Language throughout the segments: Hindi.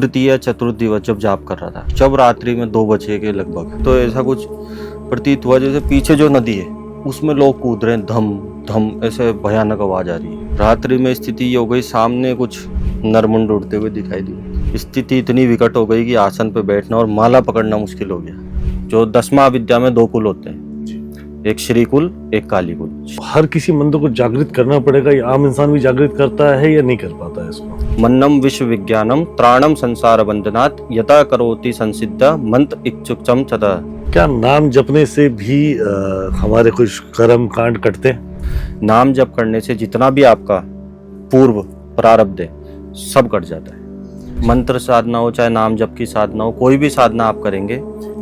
तृतीय चतुर्थ दिवस जब जाप कर रहा था, जब रात्रि में 2 बजे के लगभग, तो ऐसा कुछ प्रतीत हुआ जैसे पीछे जो नदी है उसमें लोग कूद रहे हैं, धम धम ऐसे भयानक आवाज आ रही है। रात्रि में स्थिति ये हो गई, सामने कुछ नरमुंड उड़ते हुए दिखाई दी। स्थिति इतनी विकट हो गई कि आसन पे बैठना और माला पकड़ना मुश्किल हो गया। जो 10वां विद्या में 2 कुल होते हैं, एक श्री कुल, एक काली कुल। हर किसी मंत्र को जागृत करना पड़ेगा, या आम इंसान भी जागृत करता है या नहीं कर पाता है इसको? मन्नम विश्व विज्ञानम त्राणम संसार बंधनात् यथा करोति संसिद्ध मंत्र इच्छुकम चदा। क्या नाम जपने से भी हमारे कुछ कर्म कांड कटते हैं? नाम जप करने से जितना भी आपका पूर्व प्रारब्ध है सब कट जाता है। मंत्र साधना हो, चाहे नाम जप की साधना हो, कोई भी साधना आप करेंगे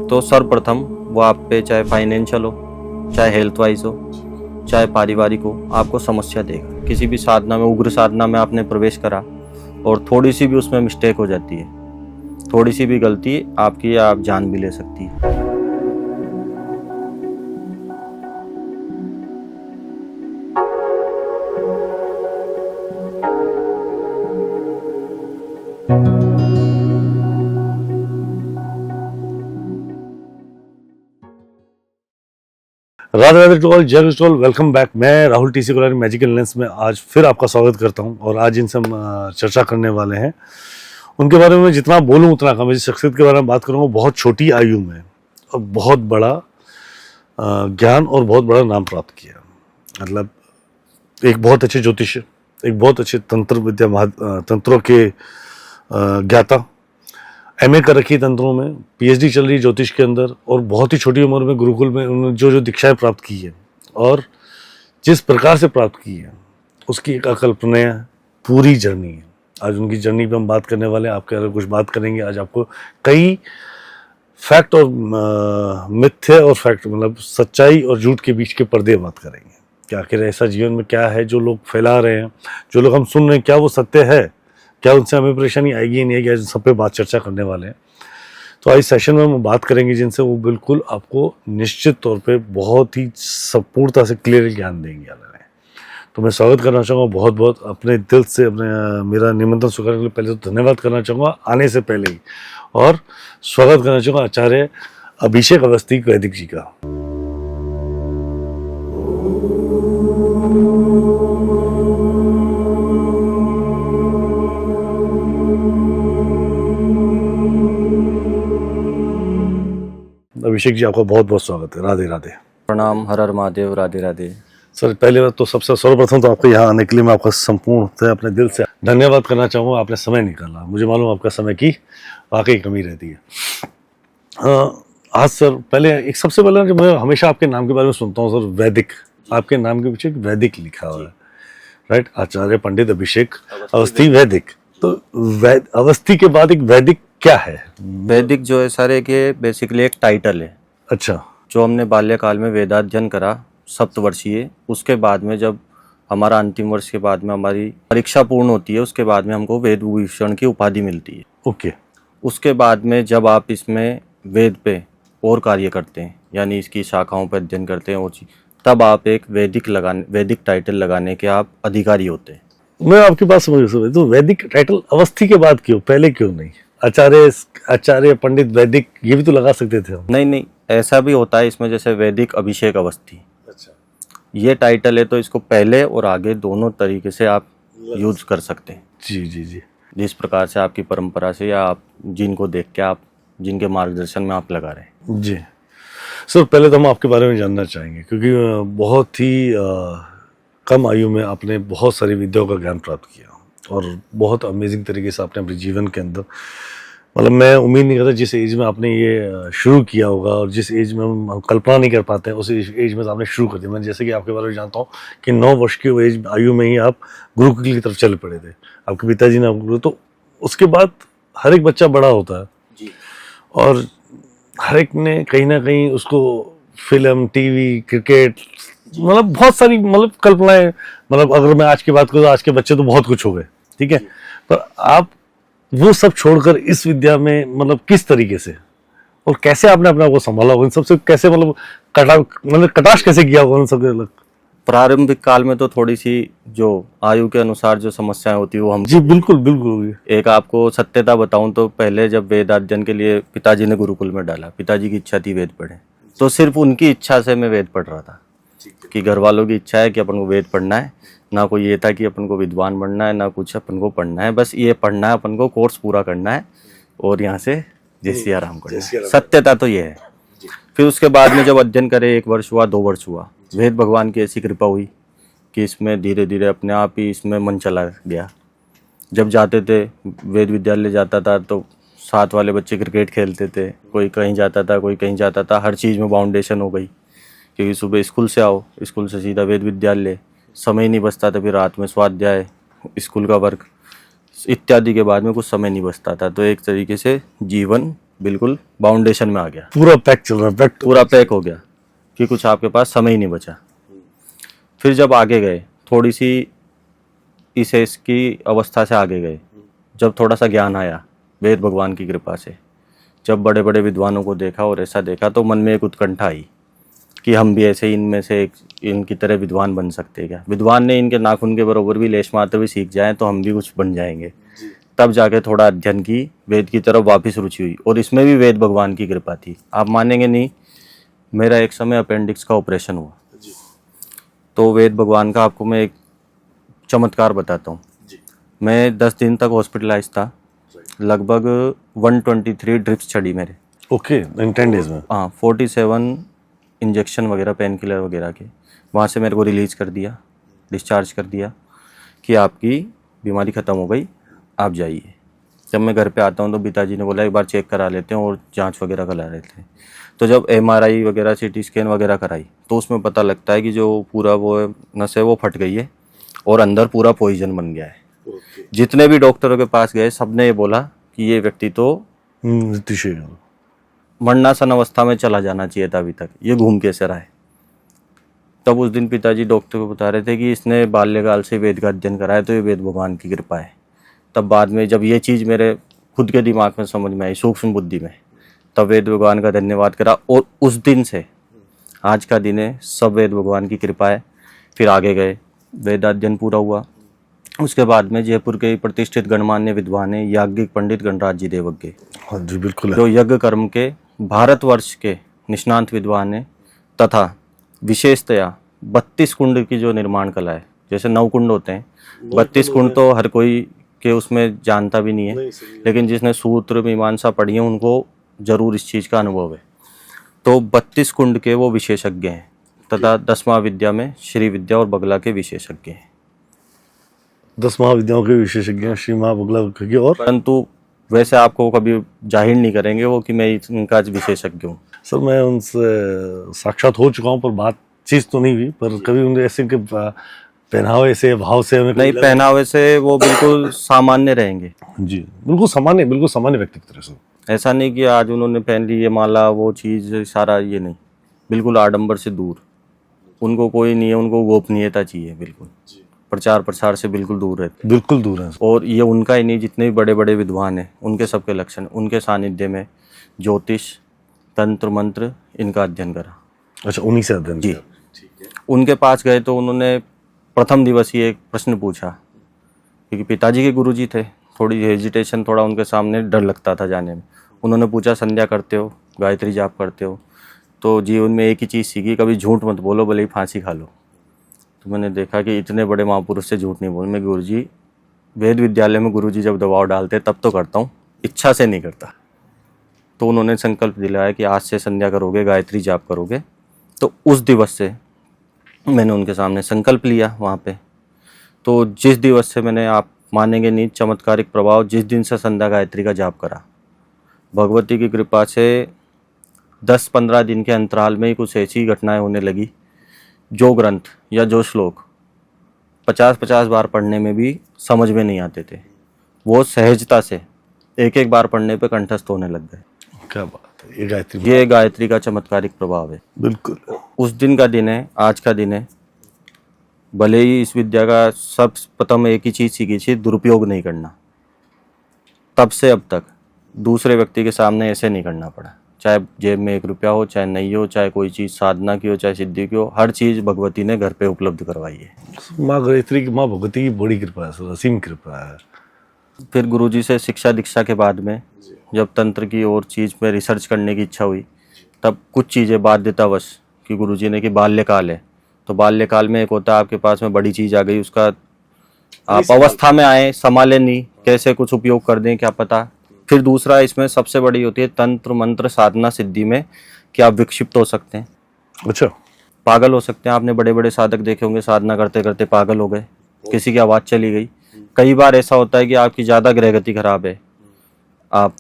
तो सर्वप्रथम वो आप पे चाहे फाइनेंशियल हो, चाहे हेल्थ वाइज हो, चाहे पारिवारिक हो, आपको समस्या देगा। किसी भी साधना में, उग्र साधना में आपने प्रवेश करा और थोड़ी सी भी उसमें मिस्टेक हो जाती है, थोड़ी सी भी गलती आपकी, आप जान भी ले सकती है। राधे राधे टू ऑल, जय टू ऑल, वेलकम बैक। मैं राहुल टीसी कोलारी मैजिकल लेंस में आज फिर आपका स्वागत करता हूं और आज इनसे हम चर्चा करने वाले हैं। उनके बारे में जितना बोलूं उतना कम है। जिस शख्सियत के बारे में बात करूंगा, बहुत छोटी आयु में और बहुत बड़ा ज्ञान और बहुत बड़ा नाम प्राप्त किया। मतलब एक बहुत अच्छे ज्योतिष, एक बहुत अच्छे तंत्र विद्या, तंत्रों के ज्ञाता, एमए कर रखी तंत्रों में, पीएचडी चल रही है ज्योतिष के अंदर, और बहुत ही छोटी उम्र में गुरुकुल में उन्होंने जो दीक्षाएं प्राप्त की है और जिस प्रकार से प्राप्त की है उसकी एक अकल्पनीय पूरी जर्नी है। आज उनकी जर्नी पे हम बात करने वाले हैं। आपके अगर कुछ बात करेंगे आज, आपको कई फैक्ट और मिथ्य और फैक्ट, मतलब सच्चाई और झूठ के बीच के पर्दे बात करेंगे कि आखिर ऐसा जीवन में क्या है जो लोग फैला रहे हैं, जो लोग हम सुन रहे हैं, क्या वो सत्य है, क्या उनसे हमें परेशानी आएगी नहीं आएगी। सब पे बात चर्चा करने वाले हैं। तो आज सेशन में हम बात करेंगे जिनसे वो बिल्कुल आपको निश्चित तौर पे बहुत ही संपूर्णता से क्लियर ज्ञान देंगे। तो मैं स्वागत करना चाहूँगा बहुत बहुत अपने दिल से, अपने मेरा निमंत्रण स्वीकार करने के लिए पहले तो धन्यवाद करना चाहूँगा आने से पहले ही, और स्वागत करना चाहूँगा आचार्य अभिषेक अवस्थी वैदिक जी का। अभिषेक जी, आपका बहुत बहुत स्वागत है। राधे राधे। प्रणाम, हर हर महादेव, राधे राधे। सर, पहले बात तो सबसे सर्वप्रथम तो आपको यहाँ आने के लिए मैं आपका संपूर्ण अपने दिल से धन्यवाद करना चाहूँगा। आपने समय निकाला। मुझे मालूम आपका समय की वाकई कमी रहती है। आज सर, पहले एक सबसे पहले जो मैं हमेशा आपके नाम के बारे में सुनता हूँ सर, वैदिक। आपके नाम के पीछे वैदिक लिखा हुआ है, राइट? आचार्य पंडित अभिषेक अवस्थी वैदिक। तो अवस्थी के बाद एक वैदिक क्या है? वैदिक जो है सारे के बेसिकली एक टाइटल है। अच्छा। जो हमने बाल्यकाल में वेदाध्ययन करा सप्तवर्षीय, उसके बाद में जब हमारा अंतिम वर्ष के बाद में हमारी परीक्षा पूर्ण होती है, उसके बाद में हमको वेद विभूषण की उपाधि मिलती है। ओके। उसके बाद में जब आप इसमें वेद पे और कार्य करते हैं, यानी इसकी शाखाओं पर अध्ययन करते हैं, वो चीज, तब आप एक वैदिक टाइटल लगाने के आप अधिकारी होते हैं। मैं आपकी बात समझ गया। तो वैदिक टाइटल अवस्थी के बाद क्यों, पहले क्यों नहीं? आचार्य पंडित वैदिक ये भी तो लगा सकते थे हम। नहीं, ऐसा भी होता है इसमें, जैसे वैदिक अभिषेक अवस्थी। अच्छा। ये टाइटल है तो इसको पहले और आगे दोनों तरीके से आप यूज कर सकते हैं। जी जी जी। जिस जिस प्रकार से आपकी परंपरा से, या आप जिनको देख के, आप जिनके मार्गदर्शन में आप लगा रहे हैं। जी सर, पहले तो हम आपके बारे में जानना चाहेंगे, क्योंकि बहुत ही कम आयु में आपने बहुत सारी विद्याओं का ज्ञान प्राप्त किया और बहुत अमेजिंग तरीके से आपने अपने जीवन के अंदर, मतलब मैं उम्मीद नहीं करता जिस एज में आपने ये शुरू किया होगा और जिस एज में हम कल्पना नहीं कर पाते हैं, उस एज में आपने शुरू कर दिया। मैं जैसे कि आपके बारे में जानता हूँ कि 9 वर्ष की एज आयु में ही आप गुरुकुल की तरफ चल पड़े थे। आपके पिताजी ने आपको, तो उसके बाद हर एक बच्चा बड़ा होता है जी, और हर एक ने कहीं ना कहीं उसको फिल्म, टीवी, क्रिकेट, मतलब बहुत सारी मतलब कल्पनाएं, मतलब अगर मैं आज की बात करूँ तो आज के बच्चे तो बहुत कुछ हो गए, ठीक है, पर आप वो सब छोड़कर इस विद्या में मतलब किस तरीके से और कैसे आपने अपने आप को संभाला, उन सबसे कैसे मतलब कटाश कैसे किया उन सब अलग? प्रारंभिक काल में तो थोड़ी सी जो आयु के अनुसार जो समस्याएं होती है वो हम जी बिल्कुल बिल्कुल। एक आपको सत्यता बताऊं तो पहले जब वेद अध्ययन के लिए पिताजी ने गुरुकुल में डाला, पिताजी की इच्छा थी वेद पढ़े, तो सिर्फ उनकी इच्छा से मैं वेद पढ़ रहा था कि घर वालों की इच्छा है कि अपन को वेद पढ़ना है, ना कोई ये था कि अपन को विद्वान बनना है, ना कुछ अपन को पढ़ना है, बस ये पढ़ना है, अपन को कोर्स पूरा करना है और यहाँ से जय सिया राम करना है। सत्यता तो ये है। फिर उसके बाद में जब अध्ययन करे 1 वर्ष हुआ, 2 वर्ष हुआ, वेद भगवान की ऐसी कृपा हुई कि इसमें धीरे धीरे अपने आप ही इसमें मन चला गया। जब जाते थे वेद विद्यालय जाता था तो साथ वाले बच्चे क्रिकेट खेलते थे, कोई कहीं जाता था, कोई कहीं जाता था, हर चीज़ में बाउंडेशन हो गई क्योंकि सुबह स्कूल से आओ, स्कूल से सीधा वेद विद्यालय, समय नहीं बचता था, फिर रात में स्वाध्याय, स्कूल का वर्क इत्यादि के बाद में कुछ समय नहीं बचता था। तो एक तरीके से जीवन बिल्कुल बाउंडेशन में आ गया, पूरा पैक चल रहा है, पूरा पैक हो गया कि कुछ आपके पास समय ही नहीं बचा। फिर जब आगे गए, थोड़ी सी इसकी अवस्था से आगे गए, जब थोड़ा सा ज्ञान आया वेद भगवान की कृपा से, जब बड़े बड़े विद्वानों को देखा और ऐसा देखा तो मन में एक उत्कंठा आई कि हम भी ऐसे इनमें से एक इनकी तरह विद्वान बन सकते हैं क्या। विद्वान ने इनके नाखून के बराबर भी लेश मात्र भी सीख जाए तो हम भी कुछ बन जाएंगे। तब जाके थोड़ा अध्ययन की, वेद की तरफ वापस रुचि हुई और इसमें भी वेद भगवान की कृपा थी। आप मानेंगे नहीं, मेरा एक समय अपेंडिक्स का ऑपरेशन हुआ, तो वेद भगवान का आपको मैं एक चमत्कार बताता हूँ। मैं 10 दिन तक हॉस्पिटलाइज था, लगभग 123 ड्रिप्स चढ़ी मेरे। ओके, इन 10 डेज में? हाँ, 47 इंजेक्शन वगैरह, पेन किलर वगैरह के। वहाँ से मेरे को रिलीज़ कर दिया, डिस्चार्ज कर दिया कि आपकी बीमारी ख़त्म हो गई, आप जाइए। जब मैं घर पे आता हूँ तो पिताजी ने बोला एक बार चेक करा लेते हैं और जांच वगैरह करा लेते हैं। तो जब MRI वगैरह, CT स्कैन वगैरह कराई तो उसमें पता लगता है कि जो पूरा वो नस है वो फट गई है और अंदर पूरा पॉइजन बन गया है। जितने भी डॉक्टरों के पास गए सबने ये बोला कि ये व्यक्ति तो मरणासन अवस्था में चला जाना चाहिए था, अभी तक ये घूम कैसे रहा है। तब उस दिन पिताजी डॉक्टर को बता रहे थे कि इसने बाल्यकाल से वेद का अध्ययन करा है तो ये वेद भगवान की कृपा है। तब बाद में जब ये चीज़ मेरे खुद के दिमाग में समझ में आई, सूक्ष्म बुद्धि में, तब वेद भगवान का धन्यवाद करा और उस दिन से आज का दिन है, सब वेद भगवान की कृपा है। फिर आगे गए, वेद अध्ययन पूरा हुआ। उसके बाद में जयपुर के प्रतिष्ठित गणमान्य विद्वान है याज्ञिक पंडित गणराज जी देवज्ञ, हाँ जी बिल्कुल, जो यज्ञ कर्म के भारतवर्ष के निष्णांत विद्वान है तथा विशेषतया 32 कुंड की जो निर्माण कला है, जैसे 9 कुंड होते हैं, 32 कुंड तो हर कोई के उसमें जानता भी नहीं है, लेकिन जिसने सूत्र मीमांसा पढ़ी है उनको जरूर इस चीज़ का अनुभव है। तो 32 कुंड के वो विशेषज्ञ हैं तथा 10 महाविद्या में श्री विद्या और बगला के विशेषज्ञ हैं। 10 महाविद्याओं के विशेषज्ञ श्री महाबगला के, और परंतु वैसे आपको कभी जाहिर नहीं करेंगे वो कि मैं इनका विशेषज्ञ हूँ। सर मैं उनसे साक्षात हो चुका हूँ पर बातचीत तो नहीं हुई, पर कभी उनके ऐसे के पहनावे से, भाव से नहीं, पहनावे से वो बिल्कुल सामान्य रहेंगे जी, बिल्कुल सामान्य व्यक्ति की तरह से। ऐसा नहीं कि आज उन्होंने पहन ली ये माला वो चीज़ सारा, ये नहीं, बिल्कुल आडंबर से दूर। उनको कोई नहीं है, उनको गोपनीयता चाहिए, बिल्कुल प्रचार प्रसार से बिल्कुल दूर रहते, बिल्कुल दूर है। और ये उनका ही नहीं, जितने भी बड़े बड़े विद्वान हैं उनके सबके लक्षण, उनके सानिध्य में ज्योतिष, तंत्र, मंत्र, इनका अध्ययन करा। अच्छा, उन्हीं से अध्ययन जी। उनके पास गए तो उन्होंने प्रथम दिवस ही एक प्रश्न पूछा, क्योंकि पिताजी के गुरुजी थे, थोड़ी हेजिटेशन, थोड़ा उनके सामने डर लगता था जाने में। उन्होंने पूछा संध्या करते हो, गायत्री जाप करते हो? तो जीवन में एक ही चीज़ सीखी, कभी झूठ मत बोलो, भले ही फांसी खा लो। तो मैंने देखा कि इतने बड़े महापुरुष से झूठ नहीं बोल। मैं गुरुजी, वेद विद्यालय में गुरुजी जब दबाव डालते तब तो करता हूँ, इच्छा से नहीं करता। तो उन्होंने संकल्प दिलाया कि आज से संध्या करोगे, गायत्री जाप करोगे। तो उस दिवस से मैंने उनके सामने संकल्प लिया वहाँ पे। तो जिस दिवस से मैंने, आप मानेंगे नहीं, चमत्कारिक प्रभाव, जिस दिन से संध्या गायत्री का जाप करा, भगवती की कृपा से 10-15 दिन के अंतराल में ही कुछ ऐसी घटनाएं होने लगी, जो ग्रंथ या जो श्लोक 50-50 बार पढ़ने में भी समझ में नहीं आते थे, वो सहजता से एक बार पढ़ने पे कंठस्थ होने लग गए। क्या बात है, ये गायत्री का चमत्कारिक प्रभाव है। बिल्कुल उस दिन का दिन है, आज का दिन है। भले ही इस विद्या का सब प्रथम एक ही चीज़ सीखी थी, दुरुपयोग नहीं करना। तब से अब तक दूसरे व्यक्ति के सामने ऐसे नहीं करना पड़ा चाहे जेब में 1 रुपया हो, चाहे नहीं हो, चाहे कोई चीज़ साधना की हो, चाहे सिद्धि की हो, हर चीज़ भगवती ने घर पे उपलब्ध करवाई है। माँ गायत्री की, माँ भगवती की बड़ी कृपा है सर, असीम कृपा है। फिर गुरुजी से शिक्षा दीक्षा के बाद में जब तंत्र की और चीज़ में रिसर्च करने की इच्छा हुई, तब कुछ चीज़ें बाध्यतावश कि गुरुजी ने कि बाल्यकाल है, तो बाल्यकाल में एक होता है आपके पास में बड़ी चीज़ आ गई, उसका आप अवस्था में आए, संभाले नहीं, कैसे कुछ उपयोग कर दें क्या पता। फिर दूसरा इसमें सबसे बड़ी होती है तंत्र मंत्र साधना सिद्धि में कि आप विक्षिप्त हो सकते हैं, अच्छा, पागल हो सकते हैं। आपने बड़े बड़े साधक देखे होंगे, साधना करते करते पागल हो गए, किसी की आवाज़ चली गई। कई बार ऐसा होता है कि आपकी ज़्यादा ग्रह गति खराब है, आप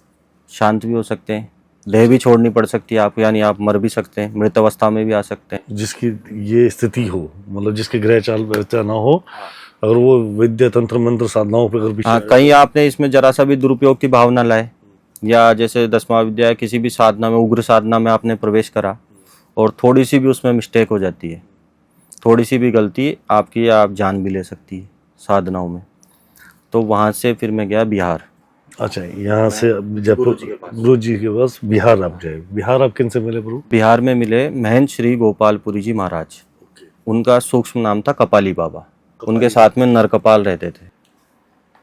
शांत भी हो सकते हैं, देह भी छोड़नी पड़ सकती है आपको, यानी आप मर भी सकते हैं, मृत अवस्था में भी आ सकते हैं। जिसकी ये स्थिति हो, मतलब जिसके ग्रह चाल व्यवस्था ना हो, अगर वो विद्या तंत्र मंत्र साधनाओं पे अगर हाँ, कहीं आपने इसमें जरा सा भी दुरुपयोग की भावना लाए, या जैसे 10वां विद्या किसी भी साधना में, उग्र साधना में आपने प्रवेश करा और थोड़ी सी भी उसमें मिस्टेक हो जाती है, थोड़ी सी भी गलती आपकी, आप जान भी ले सकती है साधनाओं में। तो वहाँ से फिर मैं गया बिहार। अच्छा, यहाँ से जयपुर गुरु जी के पास बिहार आप गए। बिहार आप किन से मिले प्रभु? बिहार में मिले महंत श्री गोपालपुरी जी महाराज, उनका सूक्ष्म नाम था कपाली बाबा, उनके साथ में नरकपाल रहते थे।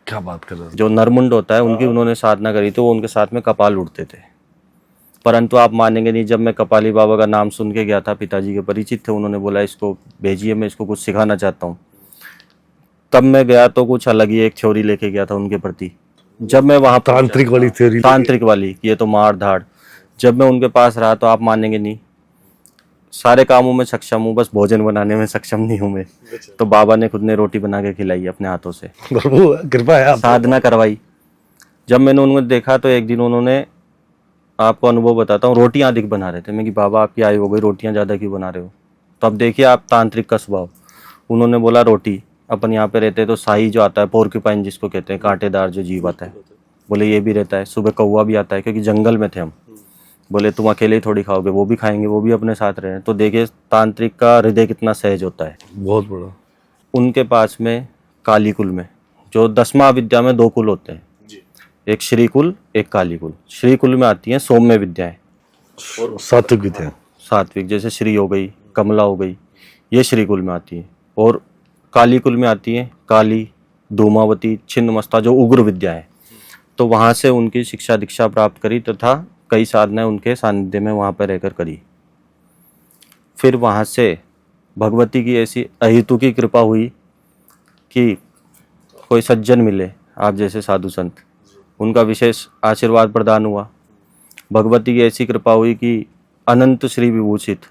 क्या बात कर रहे हैं? जो नरमुंड होता है उनकी उन्होंने साधना करी, तो वो उनके साथ में कपाल उड़ते थे। परंतु आप मानेंगे नहीं, जब मैं कपाली बाबा का नाम सुन के गया था, पिताजी के परिचित थे, उन्होंने बोला इसको भेजिए, मैं इसको कुछ सिखाना चाहता हूँ। तब मैं गया तो कुछ अलग ही एक थ्योरी लेके गया था उनके प्रति। जब मैं वहाँ तांत्रिक वाली थ्योरी, तांत्रिक वाली कि ये तो मार धाड़, जब मैं उनके पास रहा तो आप मानेंगे नहीं, सारे कामों में सक्षम हूँ, बस भोजन बनाने में सक्षम नहीं हूँ मैं। तो बाबा ने खुद ने रोटी बना के खिलाई अपने हाथों से, प्रभु कृपा है आप। साधना करवाई। जब मैंने उनको देखा तो एक दिन उन्होंने, आपको अनुभव बताता हूँ, रोटियां अधिक बना रहे थे। मैं कि बाबा आपकी आयु हो गई, रोटियां ज़्यादा क्यों बना रहे हो? तो अब देखिए आप तांत्रिक का स्वभाव। उन्होंने बोला रोटी, अपन यहाँ पे रहते तो शाही जो आता है, पोर्क्यूपाइन जिसको कहते हैं, कांटेदार जो जीव आता है, बोले ये भी रहता है, सुबह कौवा भी आता है, क्योंकि जंगल में थे हम। बोले तुम अकेले ही थोड़ी खाओगे, वो भी खाएंगे, वो भी अपने साथ रहे। तो देखिए तांत्रिक का हृदय कितना सहज होता है। बहुत बड़ा। उनके पास में काली कुल में, जो 10वां विद्या में 2 कुल होते हैं, एक श्री कुल, एक काली कुल। श्री कुल में आती हैं सौम्य विद्याएं, सात्विक विद्या, सात्विक, जैसे श्री हो गई, कमला हो गई, ये श्री कुल में आती है। और काली कुल में आती हैं काली, धूमावती, छिन्नमस्ता, जो उग्र विद्या है। तो वहाँ से उनकी शिक्षा दीक्षा प्राप्त करी तथा कई साधनाएं उनके सानिध्य में वहाँ पर रहकर करी। फिर वहाँ से भगवती की ऐसी अहेतु की कृपा हुई कि कोई सज्जन मिले, आप जैसे साधु संत, उनका विशेष आशीर्वाद प्रदान हुआ। भगवती की ऐसी कृपा हुई कि अनंत श्री विभूषित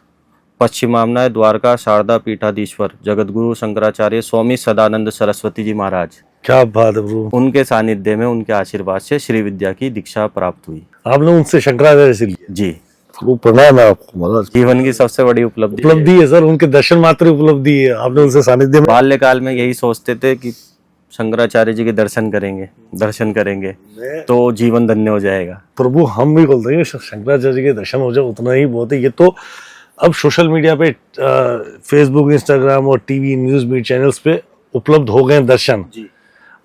पश्चिमामनाय द्वारका शारदा पीठाधीश्वर जगतगुरु शंकराचार्य स्वामी सदानंद सरस्वती जी महाराज, क्या बात है प्रभु, उनके सानिध्य में, उनके आशीर्वाद से श्री विद्या की दीक्षा प्राप्त हुई। आपने उनसे शंकराचार्य से लिया? जी, वो प्रणाम है आपको महाराज, जीवन की सबसे बड़ी उपलब्धि है सर, उनके दर्शन मात्र उपलब्धि है, आपने उनसे सानिध्य में। बाल्यकाल में यही सोचते थे कि शंकराचार्य जी के दर्शन करेंगे तो जीवन धन्य हो जाएगा। प्रभु हम भी बोलते हैं शंकराचार्य के दर्शन हो जाए उतना ही बहुत है। ये तो अब सोशल मीडिया पे, फेसबुक, इंस्टाग्राम और टीवी न्यूज मीडिया चैनल्स पे उपलब्ध हो गए दर्शन।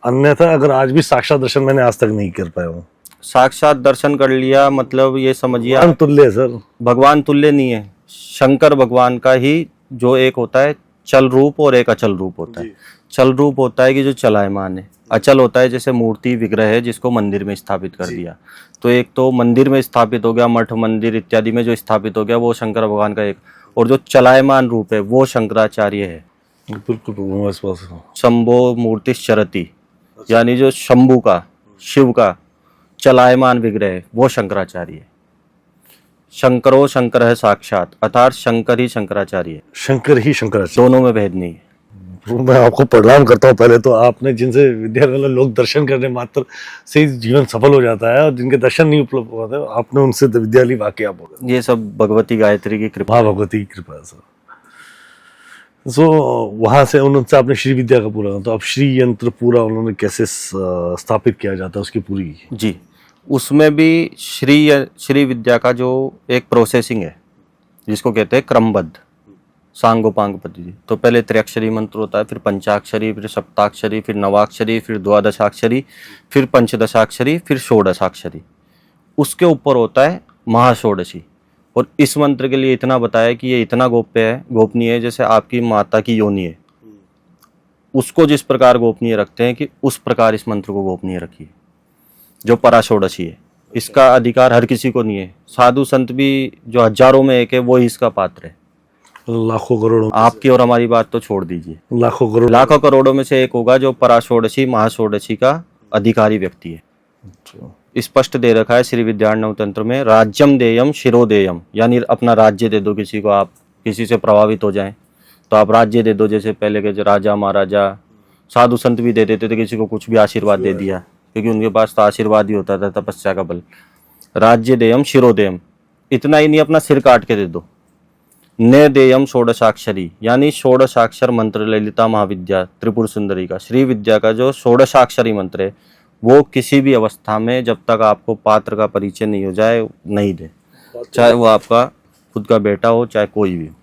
अन्यथा अगर आज भी साक्षात दर्शन मैंने आज तक नहीं कर पाया हूँ। साक्षात दर्शन कर लिया मतलब ये समझिए भगवान तुल्य है सर, भगवान तुल्य नहीं है, शंकर भगवान का ही जो एक होता है चल रूप और एक अचल रूप होता है। चल रूप होता है कि जो चलायमान है, अचल होता है जैसे मूर्ति विग्रह है जिसको मंदिर में स्थापित कर दिया। तो एक तो मंदिर में स्थापित हो गया, मठ मंदिर इत्यादि में जो स्थापित हो गया वो शंकर भगवान का एक, और जो चलायमान रूप है वो शंकराचार्य है। बिल्कुल शंभो मूर्तिश्चरति, यानी जो शंभु का, शिव का चलायमान विग्रह है वो शंकराचार्य है। शंकरो शंकर है साक्षात, अर्थात शंकर ही शंकराचार्य है, शंकर ही शंकराचार्य, दोनों में भेद नहीं है। मैं आपको प्रणाम करता हूँ। पहले तो आपने जिनसे विद्या लोग दर्शन करने मात्र से जीवन सफल हो जाता है, और जिनके दर्शन नहीं उपलब्ध होते आपने उनसे विद्या ली, वाकई आप हो गए। ये सब भगवती गायत्री की कृपा, माँ भगवती की कृपा है सर। सो वहां से उनसे आपने श्री विद्या का पूरा, तो अब श्री यंत्र पूरा उन्होंने कैसे स्थापित किया जाता है उसकी पूरी? जी, उसमें भी श्री विद्या का जो एक प्रोसेसिंग है जिसको कहते हैं क्रमबद्ध सांगोपांग पद्धति। तो पहले त्रिअक्षरी मंत्र होता है, फिर पंचाक्षरी, फिर सप्ताक्षरी, फिर नवाक्षरी, फिर द्वादशाक्षरी, फिर पंचदशाक्षरी, फिर षोडशाक्षरी। उसके ऊपर होता है महाषोडशी। और इस मंत्र के लिए इतना बताया कि ये इतना गोपनीय है जैसे आपकी माता की योनि है, उसको जिस प्रकार गोपनीय रखते हैं कि उस प्रकार इस मंत्र को गोपनीय रखिए। जो पराषोडशी है, इसका अधिकार हर किसी को नहीं है। साधु संत भी जो हजारों में एक है वो ही इसका पात्र है। लाखों करोड़ों, आपकी और हमारी बात तो छोड़ दीजिए, लाखों करोड़ों में से एक होगा जो पराषोडशी महाषोडशी का अधिकारी व्यक्ति है। स्पष्ट दे रखा है श्री विद्यारण्य तंत्र में, राज्यम देयम शिरोदेयम, यानी अपना राज्य दे दो किसी को। आप किसी से प्रभावित हो जाएं तो आप राज्य दे दो। जैसे पहले के जो राजा महाराजा साधु संत भी दे देते थे किसी को, कुछ भी आशीर्वाद दे दिया, क्योंकि उनके पास तो आशीर्वाद ही होता था, तपस्या का बल। राज्य देयम शिरोदेयम, इतना ही नहीं अपना सिर काट के दे दो। ने देयम षोडशाक्षरी, यानी षोडशाक्षर मंत्र ललिता महाविद्या त्रिपुर सुंदरी का, श्री विद्या का जो षोडशाक्षरी मंत्र है, वो किसी भी अवस्था में जब तक आपको पात्र का परिचय नहीं हो जाए नहीं दे। चाहे वो आपका खुद का बेटा हो, चाहे कोई भी हो,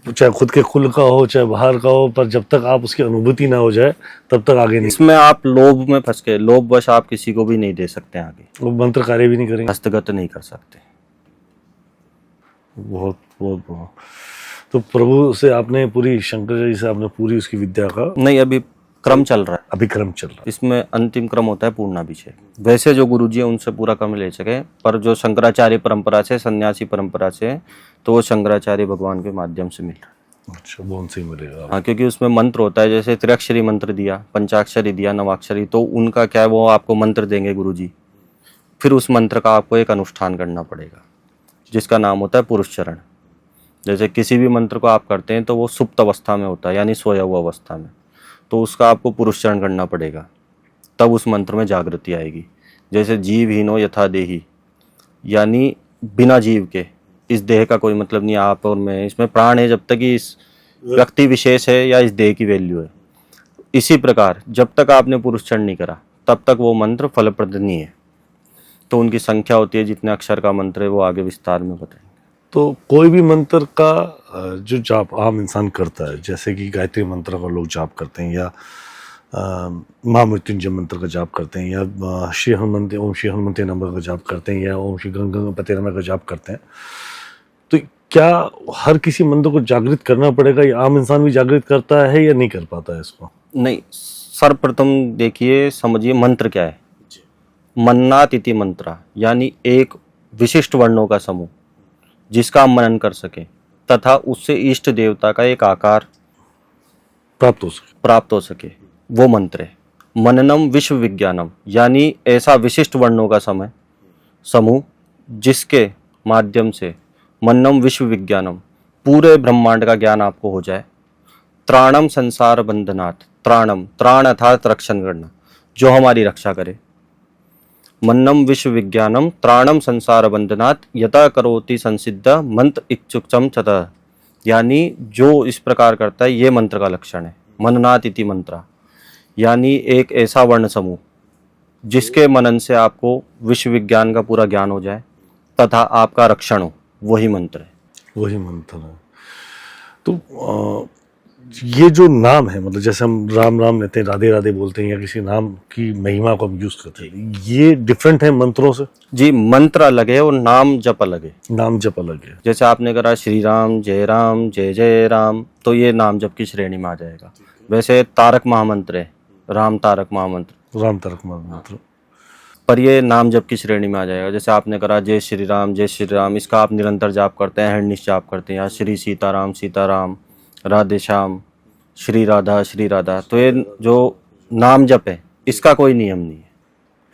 चाहे खुद के कुल का हो, चाहे बाहर का हो, पर जब तक आप उसकी अनुभूति ना हो जाए तब तक आगे नहीं। इसमें आप लोभ में फंस गए, लोभवश आप किसी को भी नहीं दे सकते आगे, वो मंत्र कार्य भी नहीं करेंगे, हस्तगत नहीं कर सकते। बहुत बहुत बहुत। तो प्रभु से आपने पूरी, शंकर जी से आपने पूरी उसकी विद्या का, नहीं, अभी क्रम चल रहा है, अभी क्रम चल रहा है। इसमें अंतिम क्रम होता है पूर्णाभिषेक। वैसे जो गुरुजी है उनसे पूरा क्रम ले सके, पर जो शंकराचार्य परंपरा से, सन्यासी परंपरा से, तो वो शंकराचार्य भगवान के माध्यम से मिल रहा है। अच्छा, वो उनसे ही मिलेगा। हाँ, क्योंकि उसमें मंत्र होता है, जैसे त्रिअक्षरी मंत्र दिया, पंचाक्षरी दिया, नवाक्षरी, तो उनका क्या है, वो आपको मंत्र देंगे गुरुजी, फिर उस मंत्र का आपको एक अनुष्ठान करना पड़ेगा जिसका नाम होता है पुरुष चरण। जैसे किसी भी मंत्र को आप करते हैं तो वो सुप्त अवस्था में होता है, यानी सोया हुआ अवस्था में, तो उसका आपको पुरुष चरण करना पड़ेगा, तब उस मंत्र में जागृति आएगी। जैसे जीव हीनो यथा देही, यानी बिना जीव के, इस देह का कोई मतलब नहीं आप और मैं, इसमें प्राण है जब तक कि इस व्यक्ति विशेष है या इस देह की वैल्यू है। इसी प्रकार जब तक आपने पुरुष चरण नहीं करा तब तक वो मंत्र फलप्रद नहीं है। तो उनकी संख्या होती है, जितने अक्षर का मंत्र है वो आगे विस्तार में बताएंगे। तो कोई भी मंत्र का जो जाप आम इंसान करता है, जैसे कि गायत्री मंत्र का लोग जाप करते हैं, या महामृत्युंजय मंत्र का जाप करते हैं, या श्री हनुमंते ओम श्री हनुमंते नमः का जाप करते हैं, या ओम श्री गंगपते नमः का जाप करते हैं, तो क्या हर किसी मंत्र को जागृत करना पड़ेगा, या आम इंसान भी जागृत करता है या नहीं कर पाता है इसको? नहीं, सर्वप्रथम देखिए, समझिए मंत्र क्या है। मन्नात इति मंत्रा, यानी एक विशिष्ट वर्णों का समूह जिसका हम मनन कर सके तथा उससे इष्ट देवता का एक आकार प्राप्त हो सके, वो मंत्र है। मननम विश्व विज्ञानम, यानी ऐसा विशिष्ट वर्णों का समूह जिसके माध्यम से मननम विश्व विज्ञानम, पूरे ब्रह्मांड का ज्ञान आपको हो जाए। त्राणम संसार बंधनात्, त्राणम, त्राण अर्थात रक्षण करना, जो हमारी रक्षा करे। मन्नम विश्व विज्ञानम त्राणम संसार बंधनात् यथा करोति संसिद्ध मंत्र इच्छुकम चतः, यानी जो इस प्रकार करता है, ये मंत्र का लक्षण है। मननात् इति मंत्रा, यानी एक ऐसा वर्ण समूह जिसके मनन से आपको विश्व विज्ञान का पूरा ज्ञान हो जाए तथा आपका रक्षण हो, वही मंत्र है। वही मंत्र है। तो ये जो नाम है, मतलब जैसे हम राम राम लेते हैं, राधे राधे बोलते हैं, या किसी नाम की महिमा को हम यूज करते हैं, ये डिफरेंट है मंत्रों से? जी, मंत्र अलग है और नाम जप अलग है। नाम जप अलग है। जैसे आपने करा श्री राम जय जय राम, तो ये नाम जप की श्रेणी में आ जाएगा। वैसे तारक महामंत्र है, राम तारक महामंत्र, राम तारक महामंत्र, पर ये नाम जप की श्रेणी में आ जाएगा। जैसे आपने करा जय श्री राम, इसका आप निरंतर जाप करते हैं, हरनिश जाप करते हैं, या श्री सीताराम, राधे श्याम, श्री राधा, तो ये जो नाम जप है इसका कोई नियम नहीं है।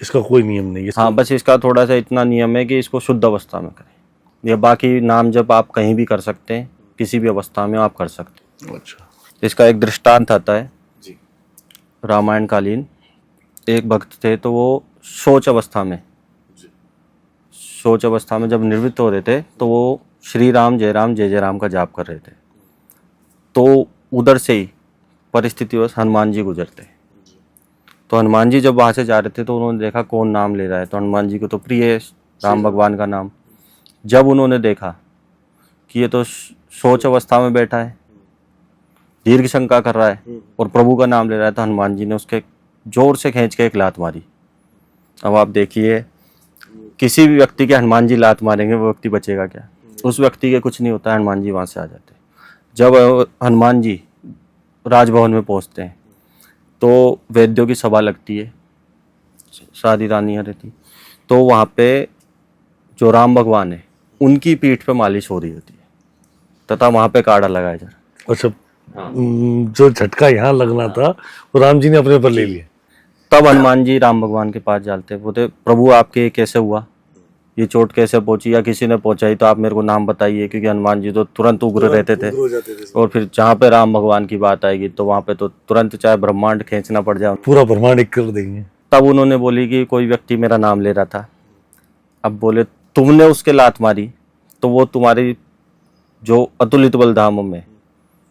इसका कोई नियम नहीं है। हाँ, बस इसका थोड़ा सा इतना नियम है कि इसको शुद्ध अवस्था में करें। ये बाकी नाम जप आप कहीं भी कर सकते हैं, किसी भी अवस्था में आप कर सकते हैं। अच्छा, इसका एक दृष्टांत आता है जी। रामायण कालीन एक भक्त थे, तो वो शौच अवस्था में जब निवृत्त हो रहे थे, तो वो श्री राम जय राम का जाप कर रहे थे। तो उधर से ही परिस्थितिवश हनुमान जी गुजरते। तो हनुमान जी जब वहाँ से जा रहे थे तो उन्होंने देखा कौन नाम ले रहा है, तो हनुमान जी को तो प्रिय है राम भगवान का नाम। जब उन्होंने देखा कि ये तो शौच अवस्था में बैठा है, दीर्घ शंका कर रहा है और प्रभु का नाम ले रहा है, तो हनुमान जी ने उसके जोर से खींच के एक लात मारी। अब आप देखिए किसी भी व्यक्ति के हनुमान जी लात मारेंगे वो व्यक्ति बचेगा क्या? उस व्यक्ति के कुछ नहीं होता, हनुमान जी वहाँ से आ जाते हैं। जब हनुमान जी राजभवन में पहुँचते हैं तो वैद्यों की सभा लगती है, सारी रानियाँ रहती, तो वहाँ पे जो राम भगवान है उनकी पीठ पे मालिश हो रही होती है तथा वहाँ पे काढ़ा लगाया जा रहा है। अच्छा, जो झटका यहाँ लगना था वो राम जी ने अपने ऊपर ले लिया। तब हनुमान जी राम भगवान के पास जाते हैं, बोलते प्रभु आपके ये कैसे हुआ, ये चोट कैसे पहुंची, या किसी ने पहुंचाई तो आप मेरे को नाम बताइए, क्योंकि हनुमान जी तो तुरंत उग्र रहते थे। और फिर जहाँ पे राम भगवान की बात आएगी तो वहाँ पे तो तुरंत चाहे ब्रह्मांड खींचना पड़ जाए, पूरा ब्रह्मांड एक कर देंगे। तब उन्होंने बोली कि कोई व्यक्ति मेरा नाम ले रहा था, अब बोले तुमने उसके लात मारी तो वो तुम्हारी जो अतुलित बलधाम में,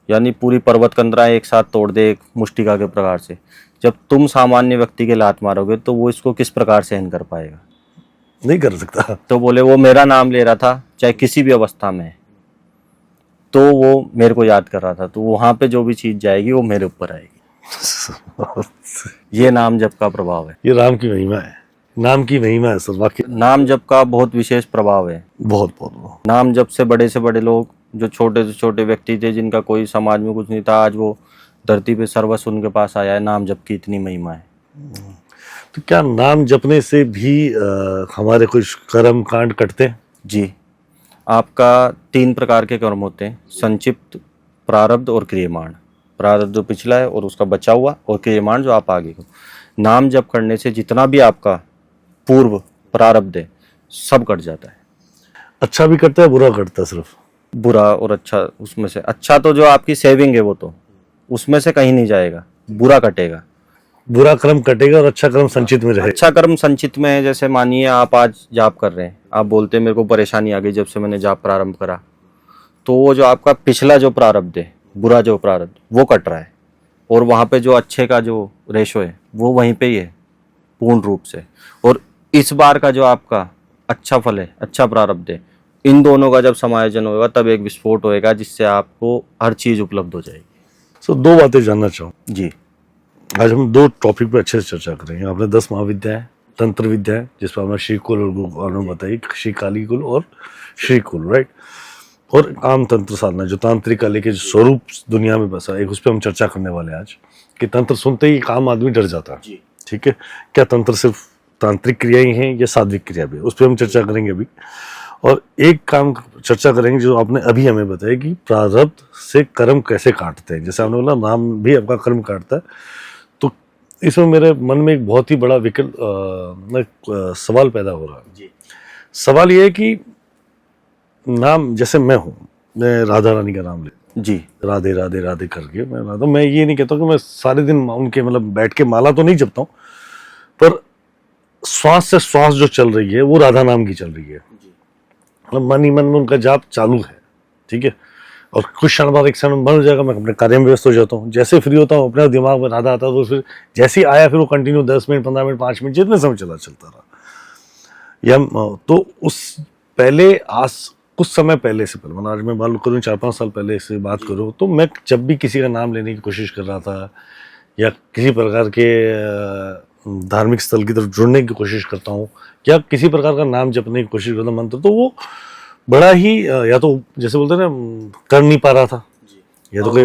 यानी पूरी पर्वत कंदराएं एक साथ तोड़ दे एक मुष्टिका के प्रकार से। जब तुम सामान्य व्यक्ति के लात मारोगे तो वो इसको किस प्रकार सहन कर पाएगा? नहीं कर सकता। तो बोले वो मेरा नाम ले रहा था चाहे किसी भी अवस्था में है, तो वो मेरे को याद कर रहा था, तो वहां पे जो भी चीज जाएगी वो मेरे ऊपर आएगी। ये नाम जप का प्रभाव है। ये राम की महिमा है, नाम की महिमा है सर, वाकई नाम जप का बहुत विशेष प्रभाव है। बहुत बहुत। नाम जप से बड़े लोग, जो छोटे से छोटे व्यक्ति थे जिनका कोई समाज में कुछ नहीं था, आज वो धरती पे सर्वस्व उनके पास आया है। नाम जप की इतनी महिमा है। तो क्या नाम जपने से भी हमारे कुछ कर्म कांड कटते हैं? जी, आपका 3 प्रकार के कर्म होते हैं, संक्षिप्त, प्रारब्ध और क्रियमाण। प्रारब्ध जो पिछला है और उसका बचा हुआ, और क्रियमाण जो आप आगे को। नाम जप करने से जितना भी आपका पूर्व प्रारब्ध है सब कट जाता है। अच्छा भी करता है, बुरा करता है? सिर्फ बुरा और अच्छा, उसमें से अच्छा तो जो आपकी सेविंग है वो तो उसमें से कहीं नहीं जाएगा, बुरा कटेगा। बुरा कर्म कटेगा और अच्छा कर्म संचित में रहेगा। अच्छा कर्म संचित में है। जैसे मानिए आप आज जाप कर रहे हैं, आप बोलते हैं मेरे को परेशानी आ गई जब से मैंने जाप प्रारंभ करा, तो वो जो आपका पिछला जो प्रारब्ध है, बुरा जो प्रारब्ध, वो कट रहा है, और वहाँ पे जो अच्छे का जो रेशो है वो वहीं पे ही है पूर्ण रूप से। और इस बार का जो आपका अच्छा फल है, अच्छा प्रारब्ध है, इन दोनों का जब समायोजन होगा तब एक विस्फोट होएगा जिससे आपको हर चीज उपलब्ध हो जाएगी। सो 2 बातें जानना चाहूँ जी। आज हम 2 टॉपिक पे अच्छे से चर्चा करेंगे। आपने 10 महाविद्याएं, तंत्र विद्या है जिस पर आपने श्री कुल और गुरु बताई, श्री काली कुल और श्री कुल, राइट, और आम तंत्र साधना जो तांत्रिक कला के जो स्वरूप दुनिया में बसा है, उस पर हम चर्चा करने वाले हैं आज। कि तंत्र सुनते ही एक आम आदमी डर जाता है, ठीक है? क्या तंत्र सिर्फ तांत्रिक क्रियाएं हैं या सात्विक क्रिया भी? उस पर हम चर्चा करेंगे अभी। और एक काम चर्चा करेंगे जो आपने अभी हमें बताया कि प्रारब्ध से कर्म कैसे काटते हैं। जैसे आपने बोला नाम भी आपका कर्म काटता है, तो इसमें मेरे मन में एक बहुत ही बड़ा सवाल पैदा हो रहा है जी। सवाल ये है कि नाम, जैसे मैं हूँ, मैं राधा रानी का नाम ले जी, राधे राधे राधे करके मैं ये नहीं कहता कि मैं सारे दिन उनके मतलब बैठ के माला तो नहीं जपता हूँ, पर श्वास से श्वास जो चल रही है वो राधा नाम की चल रही है। मतलब मन ही मन में उनका जाप चालू है, ठीक है? और कुछ क्षण बाद एक क्षण बन हो जाएगा, मैं अपने कार्य में व्यस्त हो जाता हूँ। जैसे फ्री होता हूँ अपने दिमाग में राधा आता है, तो फिर जैसे ही आया फिर वो कंटिन्यू 10 मिनट 15 मिनट 5 मिनट जितने समय चलता रहा। या तो उस पहले आज कुछ समय पहले से, पहले आज मैं मान लो करूँ 4-5 साल पहले से बात करूँ, तो मैं जब भी किसी का नाम लेने की कोशिश कर रहा था या किसी प्रकार के धार्मिक स्थल की तरफ जुड़ने की कोशिश करता हूँ या किसी प्रकार का नाम जपने की कोशिश करता मंत्र, तो वो बड़ा ही या तो जैसे बोलते हैं ना कर नहीं पा रहा था, या तो कोई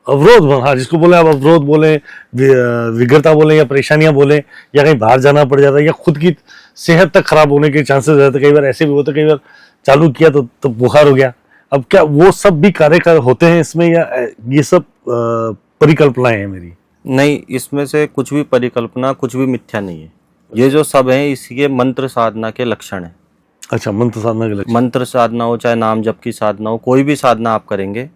अवरोध, हाँ जिसको बोले आप अवरोध बोले, विग्रता बोले या परेशानियां बोले, या कहीं बाहर जाना पड़ जाता है या खुद की सेहत तक खराब होने के चांसेस रहते। कई बार ऐसे भी होते, कई बार चालू किया तो बुखार हो गया। अब क्या वो सब भी कार्य होते हैं इसमें, या ये सब परिकल्पनाएं हैं मेरी? नहीं, इसमें से कुछ भी परिकल्पना, कुछ भी मिथ्या नहीं है। ये जो सब है इसके मंत्र साधना के लक्षण है। अच्छा, मंत्र साधना के लक्षण। मंत्र साधना हो चाहे नाम जप की साधना हो, कोई भी साधना आप करेंगे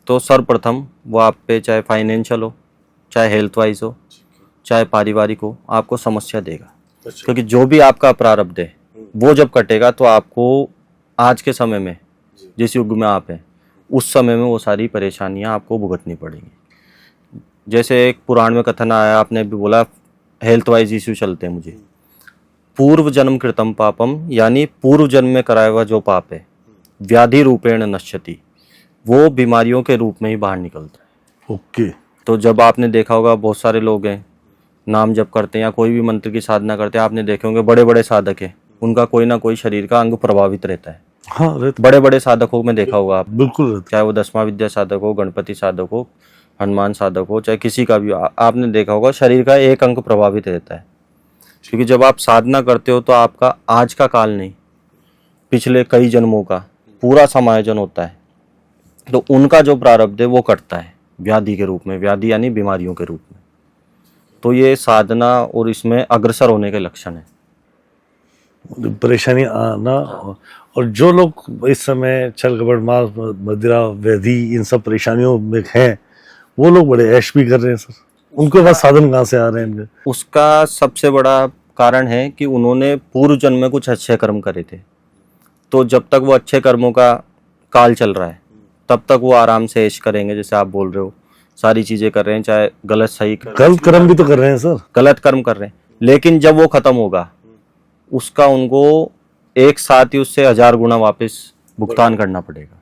तो सर्वप्रथम वो आप पे चाहे फाइनेंशियल हो, चाहे हेल्थ वाइज हो, चाहे पारिवारिक हो, आपको समस्या देगा। अच्छा। क्योंकि जो भी आपका प्रारब्ध है वो जब कटेगा तो आपको आज के समय में, जिस युग में आप हैं, उस समय में वो सारी परेशानियां आपको भुगतनी पड़ेंगी। जैसे एक पुराण में कथन आया, आपने भी बोला हेल्थ वाइज इश्यू चलते हैं मुझे। पूर्व जन्म कृतम पापम, यानी पूर्व जन्म में कराया हुआ जो पाप है, व्याधि रूपेण नश्यति, वो बीमारियों के रूप में ही बाहर निकलता है। ओके। तो जब आपने देखा होगा बहुत सारे लोग हैं नाम जप करते हैं या कोई भी मंत्र की साधना करते हैं, आपने देखे होंगे बड़े बड़े साधक हैं, उनका कोई ना कोई शरीर का अंग प्रभावित रहता है। हाँ रहता बड़े बड़े साधकों में देखा होगा आप, बिल्कुल रहता चाहे वो 10वां विद्या साधक हो, गणपति साधक हो, हनुमान साधक हो, चाहे किसी का भी हो, आपने देखा होगा शरीर का एक अंग प्रभावित रहता है। क्योंकि जब आप साधना करते हो तो आपका आज का काल नहीं, पिछले कई जन्मों का पूरा समायोजन होता है। तो उनका जो प्रारब्ध है वो कटता है व्याधि के रूप में, व्याधि यानी बीमारियों के रूप में। तो ये साधना और इसमें अग्रसर होने के लक्षण है। परेशानी आना। और जो लोग इस समय छल कपट मांस मदिरा व्याधि इन सब परेशानियों में हैं, वो लोग बड़े ऐश भी कर रहे हैं सर। उनके पास साधन कहाँ से आ रहे हैं इनके? उसका सबसे बड़ा कारण है कि उन्होंने पूर्व जन्म में कुछ अच्छे कर्म करे थे। तो जब तक वो अच्छे कर्मों का काल चल रहा है तब तक वो आराम से ऐश करेंगे। जैसे आप बोल रहे हो सारी चीजें कर रहे हैं, चाहे गलत सही गलत कर्म भी तो कर रहे हैं सर। गलत कर्म कर रहे हैं, लेकिन जब वो खत्म होगा उसका उनको एक साथ ही उससे 1000 गुना वापस भुगतान करना पड़ेगा।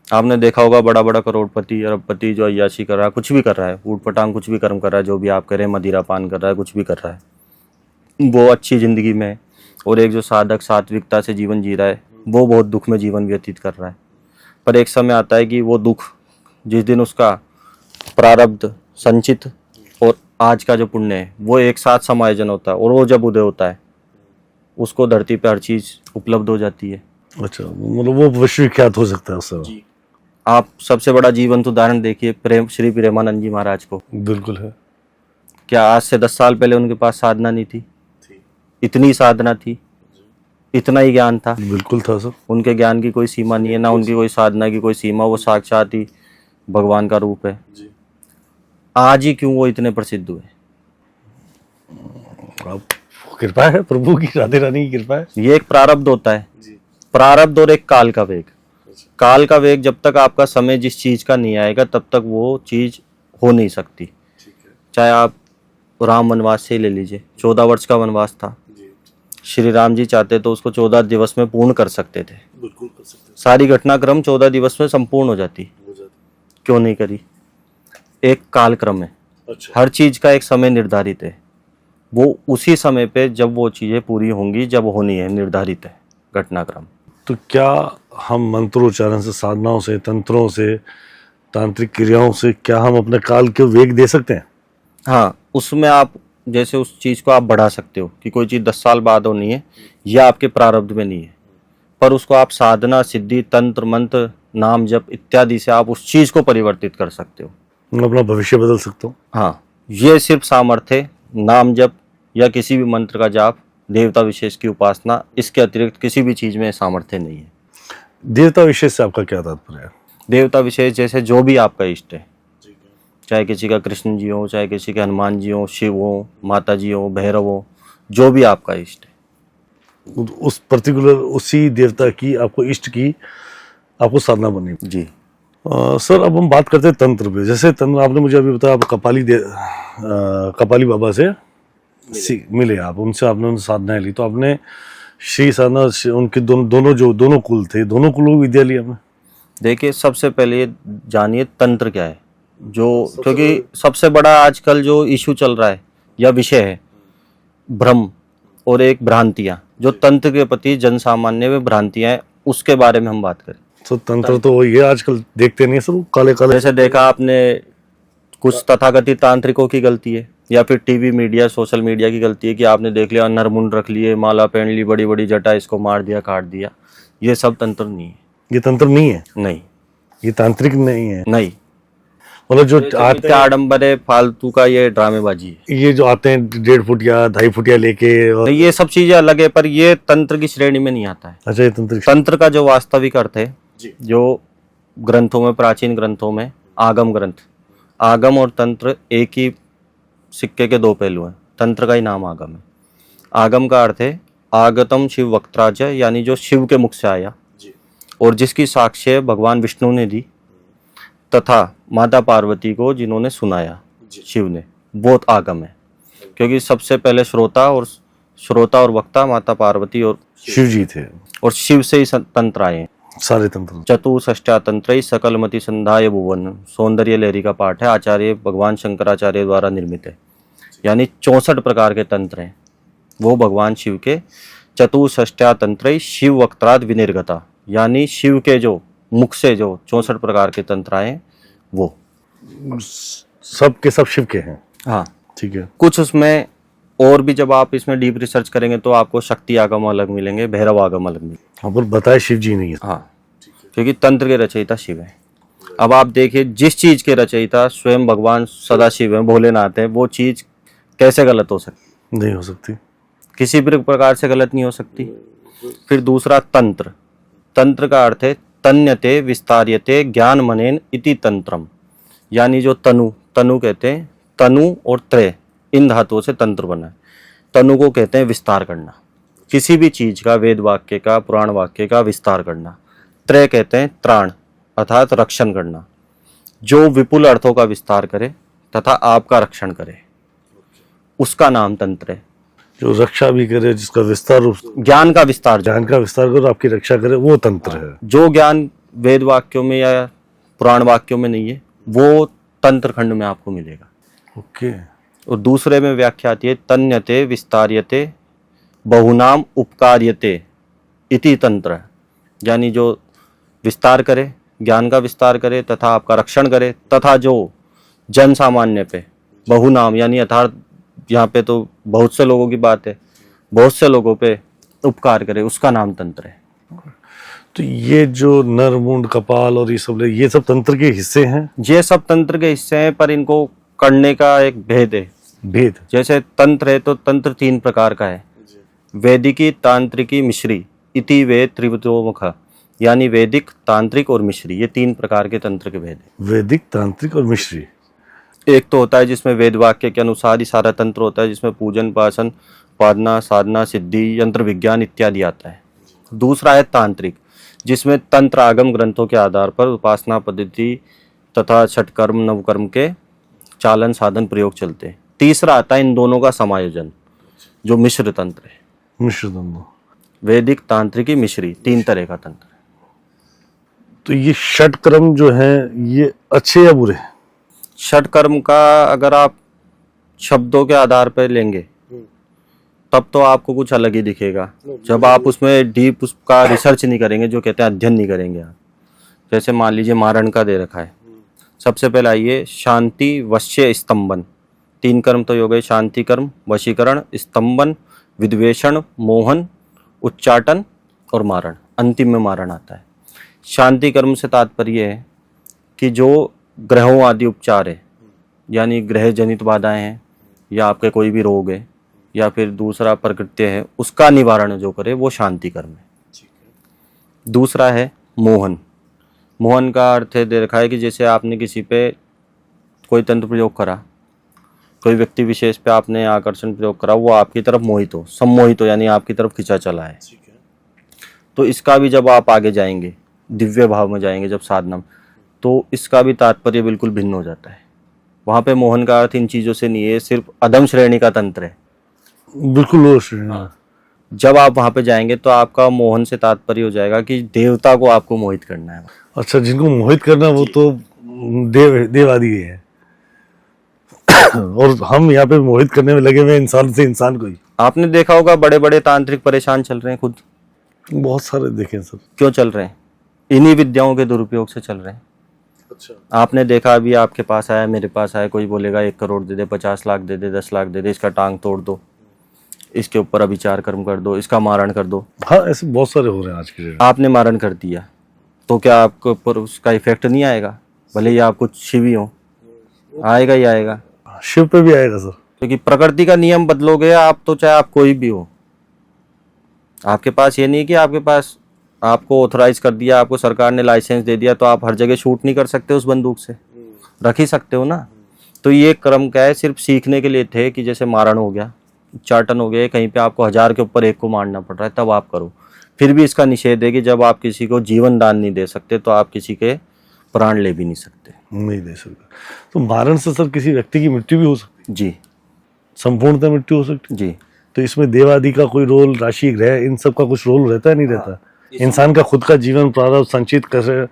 आपने देखा होगा बड़ा बड़ा करोड़पति अरबपति जो अय्याशी कर रहा है, कुछ भी कर रहा है, ऊट पटांग कुछ भी कर्म कर रहा है, जो भी आप करें, मदिरा पान कर रहा है, कुछ भी कर रहा है, वो अच्छी जिंदगी में है। और एक जो साधक सात्विकता से जीवन जी रहा है वो बहुत दुख में जीवन व्यतीत कर रहा है। पर एक समय आता है कि वो दुख, जिस दिन उसका प्रारब्ध संचित और आज का जो पुण्य है वो एक साथ समायोजन होता है, और वो जब उदय होता है उसको धरती पे हर चीज उपलब्ध हो जाती है। अच्छा, मतलब वो विश्वविख्यात हो सकता है सर। आप सबसे बड़ा जीवंत उदाहरण देखिए श्री प्रेमानंद जी महाराज को। बिल्कुल है। क्या आज से 10 साल पहले उनके पास साधना नहीं थी? इतनी साधना थी, इतना ही ज्ञान था। बिल्कुल था सर। उनके ज्ञान की कोई सीमा नहीं है, ना उनकी कोई साधना की कोई सीमा, वो साक्षात ही भगवान का रूप है। आज ही क्यों वो इतने प्रसिद्ध हुए? अब कृपा है प्रभु की, राधे रानी की कृपा है। ये एक प्रारब्ध होता है, प्रारब्ध और एक काल का वेग। काल का वेग, जब तक आपका समय जिस चीज का नहीं आएगा तब तक वो चीज हो नहीं सकती। चाहे आप राम वनवास से ही ले लीजिए, 14 वर्ष का वनवास था। श्री राम जी चाहते तो उसको 14 दिवस में पूर्ण कर सकते थे। बिल्कुल कर सकते सारी घटनाक्रम 14 दिवस में संपूर्ण हो जाती, क्यों नहीं करी? एक काल क्रम है, हर चीज का एक समय निर्धारित है। वो उसी समय पे जब वो चीजें पूरी होंगी, जब होनी है, निर्धारित है घटनाक्रम। तो क्या हम मंत्रोच्चारण से, साधनाओं से, तंत्रों से, तांत्रिक क्रियाओं से क्या हम अपने काल के वेग दे सकते हैं? हाँ, उसमें आप जैसे उस चीज को आप बढ़ा सकते हो कि कोई चीज 10 साल बाद होनी है, यह आपके प्रारब्ध में नहीं है, पर उसको आप साधना, सिद्धि, तंत्र, मंत्र, नाम जप इत्यादि से आप उस चीज को परिवर्तित कर सकते हो। मैं अपना भविष्य बदल सकता हूँ। हाँ, ये सिर्फ सामर्थ्य है नाम जप या किसी भी मंत्र का जाप, देवता विशेष की उपासना, इसके अतिरिक्त किसी भी चीज में सामर्थ्य नहीं है। देवता विशेष से आपका क्या तात्पर्य है? देवता विशेष जैसे जो भी आपका इष्ट है, चाहे किसी का कृष्ण जी हो, चाहे किसी के हनुमान जी हो, शिव हो, माता जी हो, भैरव हो, जो भी आपका इष्ट है, उस पर्टिकुलर उसी देवता की, आपको इष्ट की आपको साधना बननी जी। सर अब हम बात करते हैं तंत्र पे। जैसे तंत्र आपने मुझे अभी बताया, आप कपाली बाबा से मिले, आप उनसे आपने साधनाएं ली, तो आपने श्री साधना उनके दोनों कुल थे, दोनों कुलों की विद्या ली आपने? देखिए, सबसे पहले ये जानिए तंत्र क्या है, जो क्योंकि सबसे बड़ा आजकल जो इशू चल रहा है या विषय है, भ्रम और एक भ्रांतियां, जो तंत्र के प्रति जन सामान्य में भ्रांतियां हैं, उसके बारे में हम बात करें। तो तंत्र तो ये आजकल देखते नहीं सर, काले काले। जैसे देखा आपने, कुछ तथाकथित तांत्रिकों की गलती है या फिर टीवी मीडिया, सोशल मीडिया की गलती है कि आपने देख लिया, नरमुंड रख लिए, माला पहन ली, बड़ी बड़ी जटा, इसको मार दिया, काट दिया। ये सब तंत्र नहीं है। ये तंत्र नहीं है? नहीं, ये तांत्रिक नहीं है? नहीं, मतलब जो आते हैं आडम्बर है, फालतू का ये ड्रामेबाजी है। ये जो आते हैं 1.5 फुटिया 2.5 फुटिया लेके और... ये सब चीजें अलग है, पर ये तंत्र की श्रेणी में नहीं आता है। अच्छा, ये तंत्र तंत्र का जो वास्तविक अर्थ है, जो ग्रंथों में, प्राचीन ग्रंथों में, आगम ग्रंथ, आगम और तंत्र एक ही सिक्के के दो पहलू हैं। तंत्र का ही नाम आगम है। आगम का अर्थ है आगतम शिव वक्त्राज, यानी जो शिव के मुख से आया और जिसकी साक्ष्य भगवान विष्णु ने दी तथा माता पार्वती को जिन्होंने सुनाया शिव ने, वो आगम है। क्योंकि सबसे पहले श्रोता और वक्ता माता पार्वती और शिव जी थे, और शिव से ही तंत्र आए हैं। सारे तंत्र। चतुष्टया तंत्र सकलमति संधाय भुवन, सौंदर्य लहरी का पाठ है, आचार्य भगवान शंकराचार्य द्वारा निर्मित है। यानी 64 प्रकार के तंत्र हैं, वो भगवान शिव के चतुष्षष्ट्या तंत्र शिव वक्त्राद विनिर्गता, यानी शिव के जो मुख से जो 64 प्रकार के तंत्र आए वो। सब के सब शिव के हैं। हाँ, ठीक है। कुछ उसमें और भी जब आप इसमें डीप रिसर्च करेंगे तो आपको शक्ति आगम अलग मिलेंगे, भैरव आगम अलग मिलेंगे। हाँ, पर बताए शिव जी नहीं है। हाँ, क्योंकि तंत्र के रचयिता शिव है। अब आप देखिए, जिस चीज के रचयिता स्वयं भगवान सदाशिव है, भोलेनाथ है, वो चीज कैसे गलत हो सकती? नहीं हो सकती, किसी भी प्रकार से गलत नहीं हो सकती। फिर दूसरा तंत्र, तंत्र का अर्थ है तन्यते विस्तार्यते ज्ञान मनेन इति तंत्रम, यानी जो तनु, तनु कहते हैं, तनु और त्रय इन धातुओं से तंत्र बना है। तनु को कहते हैं विस्तार करना, किसी भी चीज का, वेद वाक्य का, पुराण वाक्य का विस्तार करना। त्रय कहते हैं त्राण अर्थात रक्षण करना, जो विपुल अर्थों का विस्तार करे तथा आपका रक्षण करे, उसका नाम तंत्र है। जो रक्षा भी करे, जिसका विस्तार, ज्ञान का विस्तार, ज्ञान का विस्तार करे, आपकी रक्षा करे, वो तंत्र है। जो ज्ञान वेद वाक्यों में या पुराण वाक्यों में नहीं है, वो तंत्र खंड में आपको मिलेगा। ओके। और दूसरे में व्याख्या आती है तन्यते विस्तार्यते बहुनाम उपकार्यते इति तंत्र, यानी जो विस्तार करे, ज्ञान का विस्तार करे तथा आपका रक्षण करे, तथा जो जन सामान्य पे बहुनाम, यानी अर्थात यहाँ पे तो बहुत से लोगों की बात है, बहुत से लोगों पे उपकार करे, उसका नाम तंत्र है। तो ये जो नर, मुंड, कपाल और ये सब तंत्र के हिस्से हैं। ये सब तंत्र के हिस्से हैं, पर इनको करने का एक भेद है। भेद जैसे तंत्र है तो तंत्र 3 प्रकार का है, वैदिकी, तांत्रिकी, मिश्री इति वेद त्रिविधोमुख, यानी वैदिक, तांत्रिक और मिश्री, ये 3 प्रकार के तंत्र के भेद है। वैदिक, तांत्रिक और मिश्री। एक तो होता है जिसमें वेद वाक्य के अनुसार ही सारा तंत्र होता है, जिसमें पूजन, पासन, पादना, साधना, सिद्धि, यंत्र विज्ञान इत्यादि आता है। दूसरा है तांत्रिक, जिसमें तंत्र आगम ग्रंथों के आधार पर उपासना पद्धति तथा षटकर्म, नवकर्म के चालन, साधन, प्रयोग चलते हैं। तीसरा आता है इन दोनों का समायोजन, जो मिश्र तंत्र है। मिश्र तंत्र, वैदिक, तांत्रिकी, मिश्री, 3 तरह का तंत्र है। तो ये षटक्रम जो है, ये अच्छे या बुरे? षटकर्म का अगर आप शब्दों के आधार पर लेंगे तब तो आपको कुछ अलग ही दिखेगा, जब आप उसमें डीप उसका रिसर्च नहीं करेंगे, जो कहते हैं अध्ययन नहीं करेंगे आप। जैसे मान लीजिए मारण का दे रखा है, सबसे पहले आइए शांति, वश्य, स्तंभन, 3 कर्म तो हो गए, शांति कर्म, वशीकरण, स्तंभन, विद्वेषण, मोहन, उच्चाटन और मारण। अंतिम में मारण आता है। शांति कर्म से तात्पर्य है कि जो ग्रहों आदि उपचार है, यानी ग्रह जनित बाधाएं हैं, या आपके कोई भी रोग है, या फिर दूसरा प्रकृत्य है, उसका निवारण जो करे वो शांति कर्म है। दूसरा है मोहन। मोहन का अर्थ है दे रखा है कि जैसे आपने किसी पे कोई तंत्र प्रयोग करा, कोई व्यक्ति विशेष पे आपने आकर्षण प्रयोग करा, वो आपकी तरफ मोहित हो, सम्मोहित हो, यानी आपकी तरफ खिंचा चला है। तो इसका भी जब आप आगे जाएंगे, दिव्य भाव में जाएंगे जब साधना, तो इसका भी तात्पर्य बिल्कुल भिन्न हो जाता है। वहाँ पे मोहन का अर्थ इन चीज़ों से नहीं है, सिर्फ अधम श्रेणी का तंत्र है, बिल्कुल लो श्रेणी। जब आप वहाँ पे जाएंगे तो आपका मोहन से तात्पर्य हो जाएगा कि देवता को आपको मोहित करना है। अच्छा, जिनको मोहित करना वो तो देव आदि है और हम यहाँ पे मोहित करने में लगे हुए इंसान से इंसान को ही। आपने देखा होगा बड़े बड़े तांत्रिक परेशान चल रहे हैं, खुद बहुत सारे देखे सर। क्यों चल रहे हैं? इन्हीं विद्याओं के दुरुपयोग से चल रहे हैं। अच्छा, आपने देखा अभी आपके पास आया, मेरे पास आया, कोई बोलेगा 1 करोड़ दे दे, 50 लाख दे दे, 10 लाख दे दे, इसका टांग तोड़ दो, इसके ऊपर अभिचार कर्म कर दो, इसका मारण कर दो। हाँ, ऐसे बहुत सारे हो रहे हैं आज की डेट। आपने मारण कर दिया तो क्या आपके ऊपर उसका इफेक्ट नहीं आएगा? भले ही आप कुछ शिव ही हो, आएगा ही आएगा। शिव पे भी आएगा सर, क्योंकि प्रकृति का नियम बदलोगे आप तो चाहे आप कोई भी हो। आपके पास ये नहीं कि आपके पास आपको ऑथराइज कर दिया, आपको सरकार ने लाइसेंस दे दिया तो आप हर जगह शूट नहीं कर सकते उस बंदूक से, रख ही सकते हो ना। तो ये क्रम क्या है, सिर्फ सीखने के लिए थे कि जैसे मारण हो गया, उच्चाटन हो गया, कहीं पे आपको 1000 के ऊपर 1 को मारना पड़ रहा है तब आप करो। फिर भी इसका निषेध है कि जब आप किसी को जीवन दान नहीं दे सकते तो आप किसी के प्राण ले भी नहीं सकते। नहीं दे सकते। तो मारण से सर किसी व्यक्ति की मृत्यु भी हो सकती जी, संपूर्णतः मृत्यु हो सकती। जी। तो इसमें देव आदि का कोई रोल, राशि, ग्रह, इन सब का कुछ रोल रहता है नहीं रहता? इंसान का खुद का जीवन प्रारब्ध संचित कर,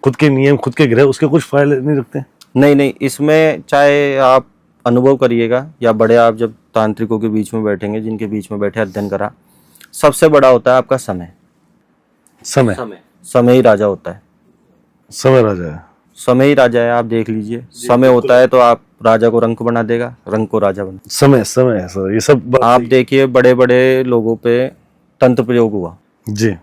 खुद के नियम, खुद के ग्रह, उसके कुछ फायदे नहीं रखते? नहीं नहीं, इसमें चाहे आप अनुभव करिएगा या बड़े आप जब तांत्रिकों के बीच में बैठेंगे, जिनके बीच में बैठे अध्ययन करा, सबसे बड़ा होता है आपका समय। समय समय ही राजा होता है। समय राजा है। समय ही राजा है, आप देख लीजिए। समय होता है तो आप राजा को रंक बना देगा, रंक को राजा बना। समय समय है सर, ये सब बात आप सही। देखिए बड़े बड़े लोगों पे तंत्र प्रयोग हुआ, जी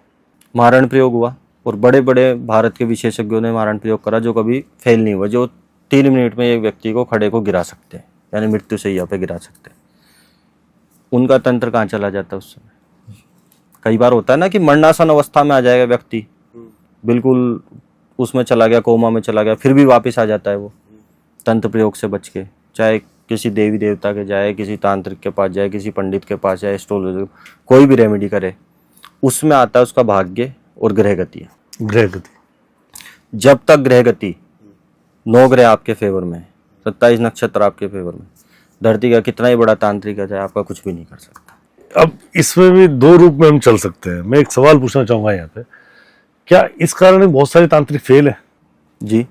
मारण प्रयोग हुआ, और बड़े बड़े भारत के विशेषज्ञों ने मारण प्रयोग करा जो कभी फेल नहीं हुआ, जो 3 मिनट में एक व्यक्ति को खड़े को गिरा सकते हैं, यानी मृत्यु शैय्या पे गिरा सकते हैं। उनका तंत्र कहाँ चला जाता है उस समय? कई बार होता है ना कि मरणासन अवस्था में आ जाएगा व्यक्ति, बिल्कुल उसमें चला गया, कोमा में चला गया, फिर भी वापस आ जाता है वो तंत्र प्रयोग से बच के। चाहे किसी देवी देवता के जाए, किसी तांत्रिक के पास जाए, किसी पंडित के पास जाए, एस्ट्रोलॉजर, कोई भी रेमेडी करे, उसमें आता है उसका भाग्य और ग्रह गति। ग्रह गति। जब तक ग्रह गति 9 ग्रह आपके फेवर में, 27 नक्षत्र आपके फेवर में, धरती का कितना ही बड़ा तांत्रिक आ जाए आपका कुछ भी नहीं कर सकता। अब इसमें भी दो रूप में हम चल सकते हैं। मैं एक सवाल पूछना चाहूंगा यहाँ पे, क्या इस कारण बहुत सारे तांत्रिक फेल है? जी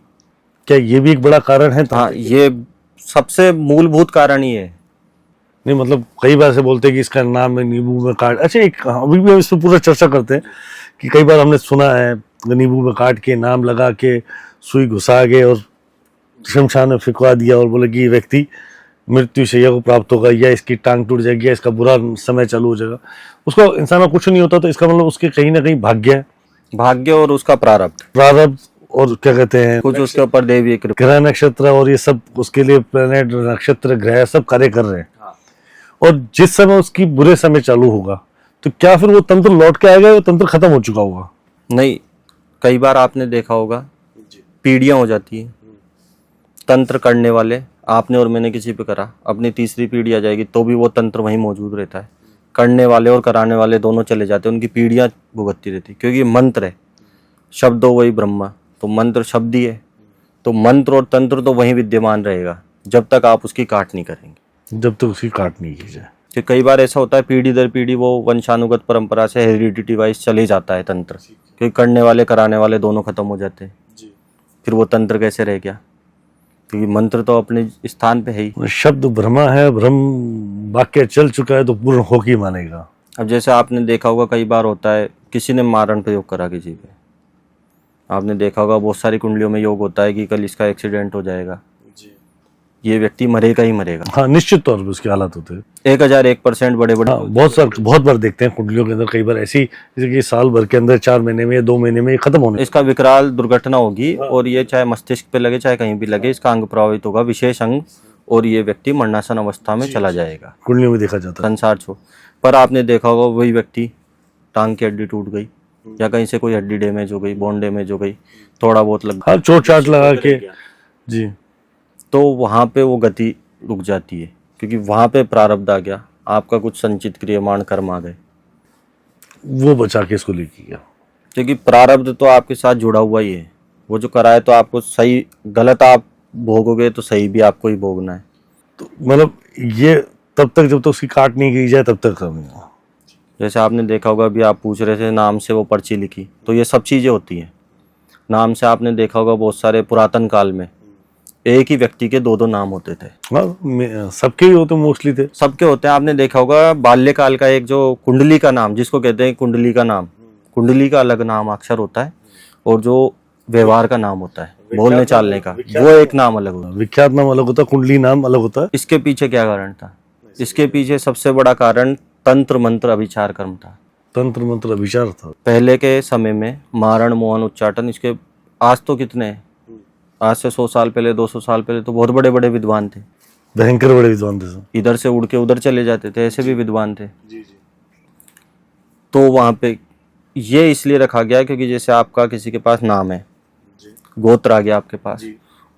क्या ये भी एक बड़ा कारण है? हाँ, ये सबसे मूलभूत कारण ही है। नहीं मतलब कई बार से बोलते हैं कि इसका नाम है नींबू में काट। अच्छा, एक अभी भी हम इस पर पूरा चर्चा करते हैं कि कई बार हमने सुना है नींबू में काट के नाम लगा के सुई घुसा के और शमशान में फिकवा दिया और बोले कि ये व्यक्ति मृत्यु शैय्या को प्राप्त होगा, या इसकी टांग टूट जाएगी, या इसका बुरा समय चालू हो जाएगा। उसको इंसान का कुछ नहीं होता, तो इसका मतलब उसके कहीं ना कहीं भाग्य है, भाग्य और उसका प्रारब्ध, प्रारब्ध, और क्या कहते हैं कुछ उसके ऊपर देवी कृपा। ग्रह नक्षत्र और ये सब उसके लिए प्लेनेट नक्षत्र ग्रह सब कार्य कर रहे हैं। और जिस समय उसकी बुरे समय चालू होगा तो क्या फिर वो तंत्र लौट के आएगा या वो तंत्र खत्म हो चुका होगा? नहीं, कई बार आपने देखा होगा पीढ़ियां हो जाती है तंत्र करने वाले, आपने और मैंने किसी पे करा, अपनी तीसरी पीढ़ी आ जाएगी तो भी वो तंत्र वहीं मौजूद रहता है। करने वाले और कराने वाले दोनों चले जाते हैं, उनकी पीढ़ियां भुगतती रहती, क्योंकि मंत्र है, शब्दों वही ब्रह्मा, तो मंत्र शब्द ही है, तो मंत्र और तंत्र तो वहीं विद्यमान रहेगा जब तक आप उसकी काट नहीं करेंगे, जब तक उसकी काट नहीं की जाए। कि कई बार ऐसा होता है पीढ़ी दर पीढ़ी वो वंशानुगत परंपरा से हेरिडिटी वाइज चले जाता है तंत्र, क्योंकि करने वाले कराने वाले दोनों खत्म हो जाते हैं। फिर वो तंत्र कैसे रह गया? क्योंकि मंत्र तो अपने स्थान पे है ही। शब्द ब्रह्मा है, ब्रह्म वाक्य चल चुका है तो पूर्ण हो ही मानेगा। अब जैसे आपने देखा होगा कई बार होता है किसी ने मारण प्रयोग करा किसी पे, आपने देखा होगा बहुत सारी कुंडलियों में योग होता है कि कल इसका एक्सीडेंट हो जाएगा, ये व्यक्ति मरेगा ही मरेगा। हाँ, निश्चित तौर पर उसके हालात होते हैं। 1001% बड़े बड़े। हाँ, बहुत बार देखते हैं कुंडलियों के अंदर कई बार ऐसी, जैसे कि साल भर के अंदर 4 महीने में या 2 महीने में ये खत्म होने। इसका विकराल दुर्घटना होगी और ये चाहे मस्तिष्क पे लगे चाहे कहीं भी लगे, इसका अंग प्रभावित होगा, विशेष अंग, और ये व्यक्ति मरणासन अवस्था में चला जाएगा। कुंडलियों में देखा जाता है। संसार छोड़। पर आपने देखा होगा वही व्यक्ति टांग की हड्डी टूट गई या कहीं से कोई हड्डी डैमेज हो गई, बोन डैमेज हो गई, थोड़ा बहुत लग, हाँ, चोट चाट लगा के जी, तो वहां पे वो गति रुक जाती है, क्योंकि वहां पे प्रारब्ध आ गया, आपका कुछ संचित क्रियमाण कर्म आ गए, वो बचा के इसको लेके गया। क्योंकि प्रारब्ध तो आपके साथ जुड़ा हुआ ही है। वो जो कराए तो आपको सही, गलत आप भोगोगे तो सही भी आपको ही भोगना है। तो मतलब ये तब तक जब तक उसकी काट नहीं की जाए तब तक नहीं होगा। जैसे आपने देखा होगा अभी आप पूछ रहे थे नाम से वो पर्ची लिखी, तो ये सब चीजें होती हैं नाम से। आपने देखा होगा बहुत सारे पुरातन काल में एक ही व्यक्ति के 2-2 नाम होते थे। हाँ, सबके ही होते, मोस्टली थे, सबके होते हैं। आपने देखा होगा बाल्यकाल का एक जो कुंडली का नाम, जिसको कहते हैं कुंडली का नाम, कुंडली का अलग नाम अक्षर होता है, और जो व्यवहार का नाम होता है, बोलने चालने का, वो एक नाम अलग होता है। विख्यात नाम अलग होता है, कुंडली नाम अलग होता है। इसके पीछे क्या कारण था? इसके पीछे सबसे बड़ा कारण तंत्र मंत्र अभिचार कर्म था। तंत्र मंत्र अभिचार था। पहले के समय में मारण मोहन उच्चाटन, इसके आज तो कितने, आज से 100 साल पहले, 200 साल पहले तो बहुत बड़े बड़े विद्वान थे, भयंकर बड़े विद्वान थे। इधर से उड़ के उधर चले जाते थे, ऐसे भी विद्वान थे। तो वहां पे ये इसलिए रखा गया क्योंकि जैसे आपका किसी के पास नाम है, गोत्र आ गया आपके पास,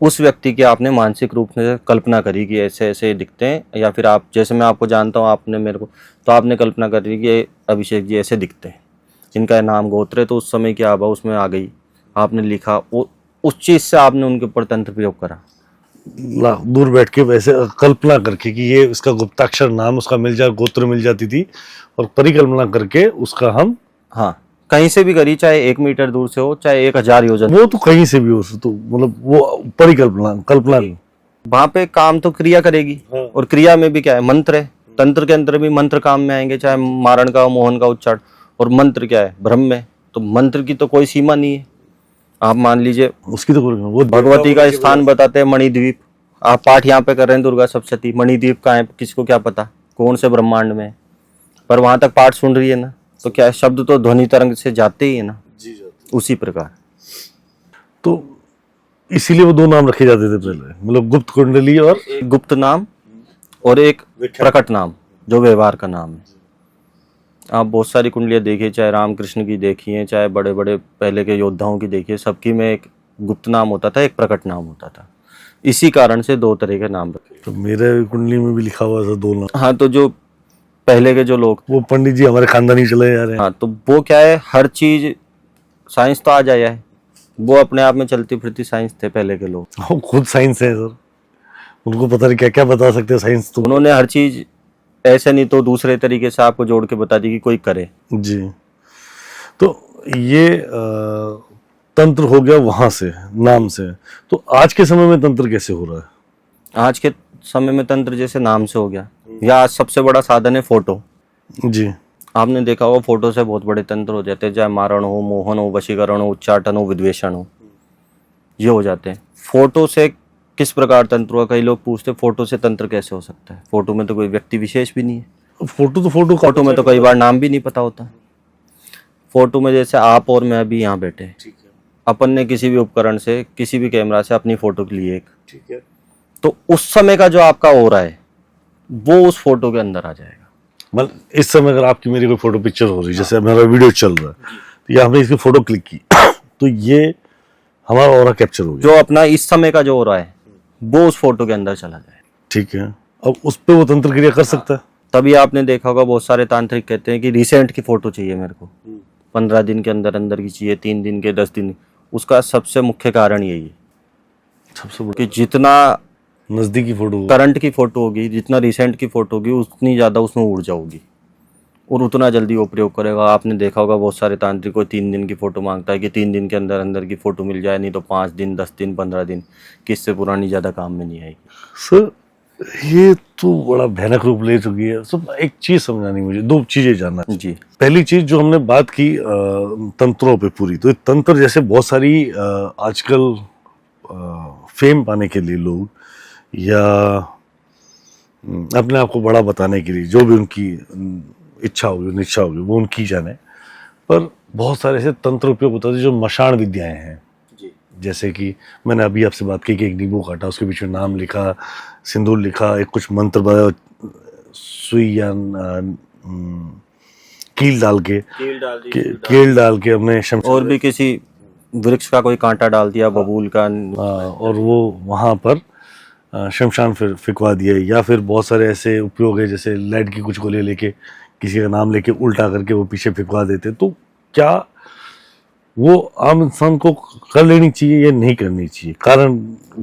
उस व्यक्ति की आपने मानसिक रूप से कल्पना करी कि ऐसे ऐसे दिखते हैं, या फिर आप, जैसे मैं आपको जानता हूँ, आपने मेरे को, तो आपने कल्पना करी कि अभिषेक जी ऐसे दिखते हैं, इनका नाम गोत्र है, तो उस समय की आभा उसमें आ गई, आपने लिखा, उस चीज से आपने उनके ऊपर तंत्र प्रयोग करा। दूर बैठ के वैसे कल्पना करके कि ये उसका गुप्ताक्षर नाम उसका मिल जाए, गोत्र मिल जाती थी, और परिकल्पना करके उसका हम, हाँ, कहीं से भी करी, चाहे 1 मीटर दूर से हो, चाहे 1000 योजन, वो तो कहीं से भी हो, तो मतलब वो परिकल्पना, कल्पना। वहां पे काम तो क्रिया करेगी, और क्रिया में भी क्या है, मंत्र है, तंत्र के अंदर भी मंत्र काम में आएंगे, चाहे मारण का मोहन का उच्चारण। और मंत्र क्या है? ब्रह्म में, तो मंत्र की तो कोई सीमा नहीं है। आप मान लीजिए उसकी तो वो भगवती का स्थान बताते हैं मणिद्वीप, आप पाठ यहाँ पे कर रहे हैं दुर्गा सप्तशती, मणिद्वीप कहाँ है किसको क्या पता, कौन से ब्रह्मांड में है, पर वहां तक पाठ सुन रही है ना, तो क्या है, शब्द तो ध्वनि तरंग से जाते ही है ना, उसी प्रकार। तो इसीलिए वो दो नाम रखे जाते थे पहले, मतलब गुप्त कुंडली और एक गुप्त नाम और एक प्रकट नाम, जो व्यवहार का नाम है। आप बहुत सारी कुंडलियां देखिए, चाहे रामकृष्ण की देखिए, चाहे बड़े बड़े पहले के योद्धाओं की देखिए, सबकी में एक गुप्त नाम होता था, एक प्रकट नाम होता था। इसी कारण से दो तरह के नाम रखे। तो मेरे कुंडली में भी लिखा हुआ था दो नाम। हाँ, तो जो पहले के जो लोग, वो पंडित जी हमारे खानदानी चले जा रहे हैं। हाँ, तो वो क्या है, हर चीज साइंस तो आ जाया है, वो अपने आप में चलती फिरती साइंस थे पहले के लोग। वो खुद साइंस है सर, उनको पता नहीं क्या क्या बता सकते हैं साइंस तो। उन्होंने हर चीज ऐसे नहीं तो दूसरे तरीके से आपको जोड़ के बता दी कि कोई करे। जी, तो ये तंत्र हो गया वहां से, नाम से। तो आज के समय में तंत्र कैसे हो रहा है? आज के समय में तंत्र जैसे नाम से हो गया, या आज सबसे बड़ा साधन है फोटो। जी, आपने देखा होगा फोटो से बहुत बड़े तंत्र हो जाते हैं, चाहे मारण हो, मोहन हो, वशीकरण हो, उच्चाटन हो, विद्वेषण हो, ये हो जाते हैं। फोटो से किस प्रकार तंत्र हुआ? कई लोग पूछते हैं फोटो से तंत्र कैसे हो सकता है, फोटो में तो कोई व्यक्ति विशेष भी नहीं है, फोटो तो फोटो में तो कई बार नाम भी नहीं पता होता। फोटो में जैसे आप और मैं अभी यहाँ बैठे, अपन ने किसी भी उपकरण से, किसी भी कैमरा से अपनी फोटो ली एक, ठीक है, तो उस समय का जो आपका हो रहा है वो उस फोटो के अंदर आ जाएगा। मतलब इस समय अगर आपकी मेरी कोई फोटो पिक्चर हो रही है, जैसे मेरा वीडियो चल रहा है, तो ये हमने इसकी फोटो क्लिक की तो ये हमारा ऑरा कैप्चर हो गया। जो अपना इस समय का जो हो रहा है वो उस फोटो के अंदर चला जाए। ठीक है, अब उस पे वो तंत्र क्रिया कर सकता है। तभी आपने देखा होगा बहुत सारे तांत्रिक कहते हैं कि रिसेंट की फोटो चाहिए मेरे को, 15 दिन के अंदर अंदर की चाहिए, 3 दिन के, 10 दिन। उसका सबसे मुख्य कारण यही है सबसे कि जितना नजदीकी फोटो करंट की फोटो होगी, जितना रिसेंट की फोटो होगी, उतनी ज़्यादा उसमें ऊर्जा होगी और उतना जल्दी वो प्रयोग करेगा। आपने देखा होगा बहुत सारे तांत्रिक को 3 दिन की फोटो मांगता है कि 3 दिन के अंदर अंदर की फोटो मिल जाए, नहीं तो 5 दिन, 10 दिन, 15 दिन, किससे पुरानी ज़्यादा काम में नहीं आएगी। सर ये तो बड़ा भयानक रूप ले चुकी है। सब एक चीज समझानी, मुझे 2 चीजें जानना जी। पहली चीज जो हमने बात की तंत्रों पे पूरी, तो तंत्र जैसे बहुत सारी आजकल फेम पाने के लिए लोग या अपने आप को बड़ा बताने के लिए, जो भी उनकी इच्छा होगी, निच्छा होगी, वो उनकी जाने, पर बहुत सारे ऐसे तंत्र उपयोग होता है जो मशान विद्याएं हैं। जैसे कि मैंने अभी आपसे बात की कि एक नींबू काटा, उसके पीछे नाम लिखा, सिंदूर लिखा, एक कुछ मंत्र बताया, सुई या कील डाल के अपने और भी किसी वृक्ष का कोई कांटा डाल दिया, बबूल का, और वो वहाँ पर शमशान फिर फिकवा दिया। या फिर बहुत सारे ऐसे उपयोग है, जैसे लेड की कुछ गोलियां लेके किसी का नाम लेके उल्टा करके वो पीछे फिकवा देते। तो क्या वो आम इंसान को कर लेनी चाहिए या नहीं करनी चाहिए, कारण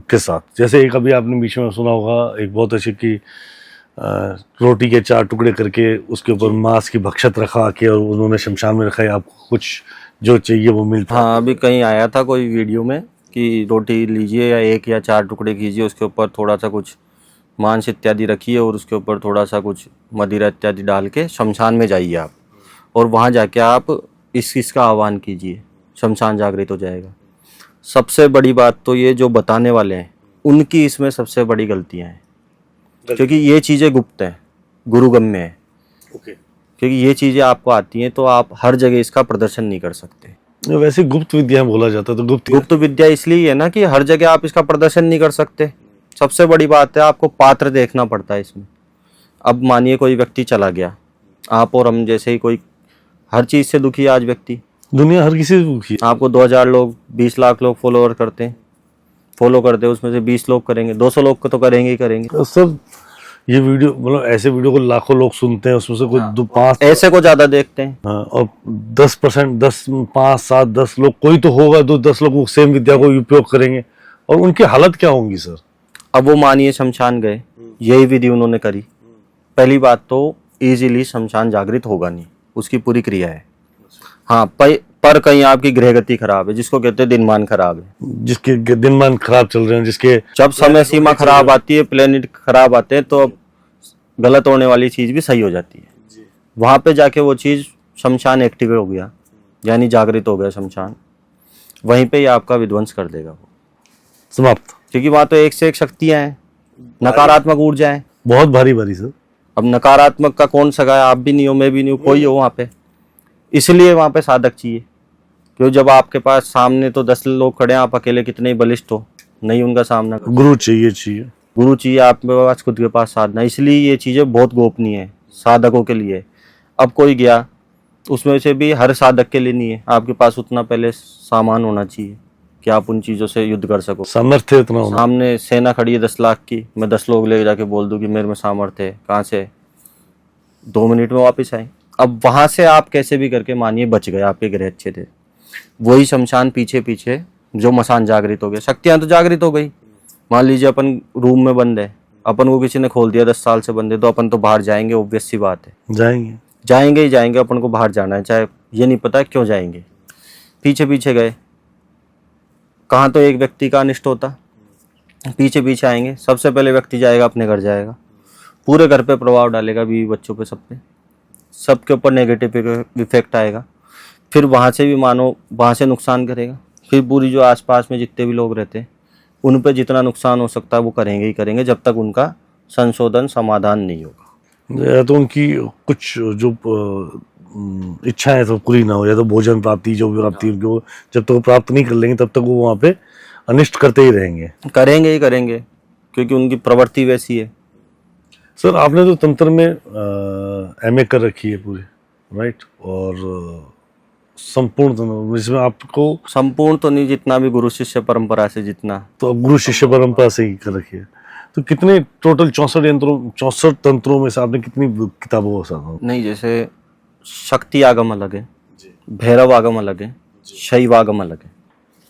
के साथ? जैसे एक अभी आपने बीच में सुना होगा एक बहुत अच्छी कि रोटी के 4 टुकड़े करके उसके ऊपर मांस की भक्षत रखा के और उन्होंने शमशान में रखा है, आपको कुछ जो चाहिए वो मिलता है। हाँ, अभी कहीं आया था कोई वीडियो में कि रोटी लीजिए या 1 या 4 टुकड़े कीजिए, उसके ऊपर थोड़ा सा कुछ मांस इत्यादि रखिए और उसके ऊपर थोड़ा सा कुछ मदिरा इत्यादि डाल के शमशान में जाइए आप, और वहाँ जाके आप इसका आह्वान कीजिए, शमशान जागृत हो जाएगा। सबसे बड़ी बात तो ये जो बताने वाले हैं उनकी इसमें सबसे बड़ी गलतियाँ हैं, क्योंकि ये चीज़ें गुप्त हैं, गुरुगम्य है। क्योंकि ये चीज़ें आपको आती हैं तो आप हर जगह इसका प्रदर्शन नहीं कर सकते। वैसे गुप्त विद्या बोला जाता है, तो गुप्त विद्या इसलिए है ना कि हर जगह आप इसका प्रदर्शन नहीं कर सकते। सबसे बड़ी बात है आपको पात्र देखना पड़ता है इसमें। अब मानिए कोई व्यक्ति चला गया, आप और हम जैसे ही कोई हर चीज़ से दुखी है आज व्यक्ति, दुनिया हर किसी से दुखी है। आपको 2000 लोग, 20 लाख लोग फॉलो करते हैं, उसमें से 20 लोग करेंगे, 200 लोग को तो करेंगे ही करेंगे। तो सब ये वीडियो, मतलब ऐसे वीडियो को लाखों लोग सुनते हैं, उसमें से कोई 5 ऐसे को ज्यादा देखते हैं। हाँ, और 10%, 10, 5, 7, 10 लोग कोई तो होगा, 10 लोग वो सेम विद्या को उपयोग करेंगे, और उनकी हालत क्या होंगी सर? अब वो मानिए शमशान गए, यही विधि उन्होंने करी, पहली बात तो इजीली शमशान जागृत होगा नहीं, उसकी पूरी क्रिया है। हाँ, पर कहीं आपकी ग्रह गति खराब है, जिसको कहते हैं दिनमान खराब है, जिसके दिनमान खराब चल रहे हैं, जिसके जब समय सीमा खराब आती है, प्लेनेट खराब आते हैं, तो गलत होने वाली चीज़ भी सही हो जाती है। वहाँ पे जाके वो चीज़ शमशान एक्टिव हो गया, यानी जागृत हो गया शमशान, वहीं पे ही आपका विध्वंस कर देगा वो, समाप्त। क्योंकि वहाँ तो एक से एक शक्तियाँ हैं, नकारात्मक ऊर्जाएं। बहुत भारी भारी सर। अब नकारात्मक का कौन सगा है? आप भी नहीं हो, मैं भी नहीं हूँ, कोई हो वहाँ पे। इसलिए वहाँ पे साधक चाहिए, क्यों? जब आपके पास सामने तो 10 लोग खड़े हैं, आप अकेले कितने ही बलिष्ठ हो, नहीं उनका सामना कर। गुरु चाहिए। गुरु चाहिए आपके पास, खुद के पास साधना। इसलिए ये चीज़ें बहुत गोपनीय है साधकों के लिए। अब कोई गया, उसमें से भी हर साधक के लिए नहीं है। आपके पास उतना पहले सामान होना चाहिए कि आप उन चीज़ों से युद्ध कर सको। सामर्थ्य इतना होना। सामने सेना खड़ी है 10 लाख की, मैं 10 लोग ले जाके बोल दूं कि मेरे में सामर्थ्य है, कहाँ से? 2 मिनट में वापस आए। अब वहां से आप कैसे भी करके मानिए बच गए, आपके ग्रह अच्छे थे। वही शमशान पीछे पीछे जो मसान जागृत हो गया, शक्तियां तो जागृत हो गई। मान लीजिए अपन रूम में बंद है, अपन को किसी ने खोल दिया, 10 साल से बंद है, तो अपन तो बाहर जाएंगे, ऑब्वियस सी बात है। जाएंगे ही जाएंगे, अपन को बाहर जाना है, चाहे ये नहीं पता क्यों जाएंगे। पीछे पीछे गए, कहाँ तो एक व्यक्ति का अनिष्ट होता, पीछे पीछे आएंगे। सबसे पहले व्यक्ति जाएगा अपने घर, जाएगा पूरे घर पे प्रभाव डालेगा, बीवी बच्चों पे, सब पे, सबके ऊपर नेगेटिव इफेक्ट आएगा। फिर वहाँ से भी मानो वहाँ से नुकसान करेगा। फिर पूरी जो आसपास में जितने भी लोग रहते हैं उन पे जितना नुकसान हो सकता है वो करेंगे ही करेंगे, जब तक उनका संशोधन समाधान नहीं होगा। या तो उनकी कुछ जो इच्छाएं तो पूरी ना हो, या तो भोजन प्राप्ति जो भी प्राप्ति उनको, जब तक वो प्राप्त नहीं कर लेंगे तब तक वो वहाँ पे अनिष्ट करते ही रहेंगे। करेंगे ही करेंगे, क्योंकि उनकी प्रवृत्ति वैसी है। सर आपने तो तंत्र में एमए कर रखी है पूरी, राइट? और संपूर्ण, जिसमें आपको संपूर्ण तो नहीं, जितना भी गुरु शिष्य परंपरा से जितना, तो गुरु शिष्य परंपरा से ही कर रखी है। तो कितने टोटल 64 तंत्रों में से आपने कितनी किताबों का? नहीं, जैसे शक्ति आगम अलग है, भैरव आगम अलग है, शैव आगम अलग है,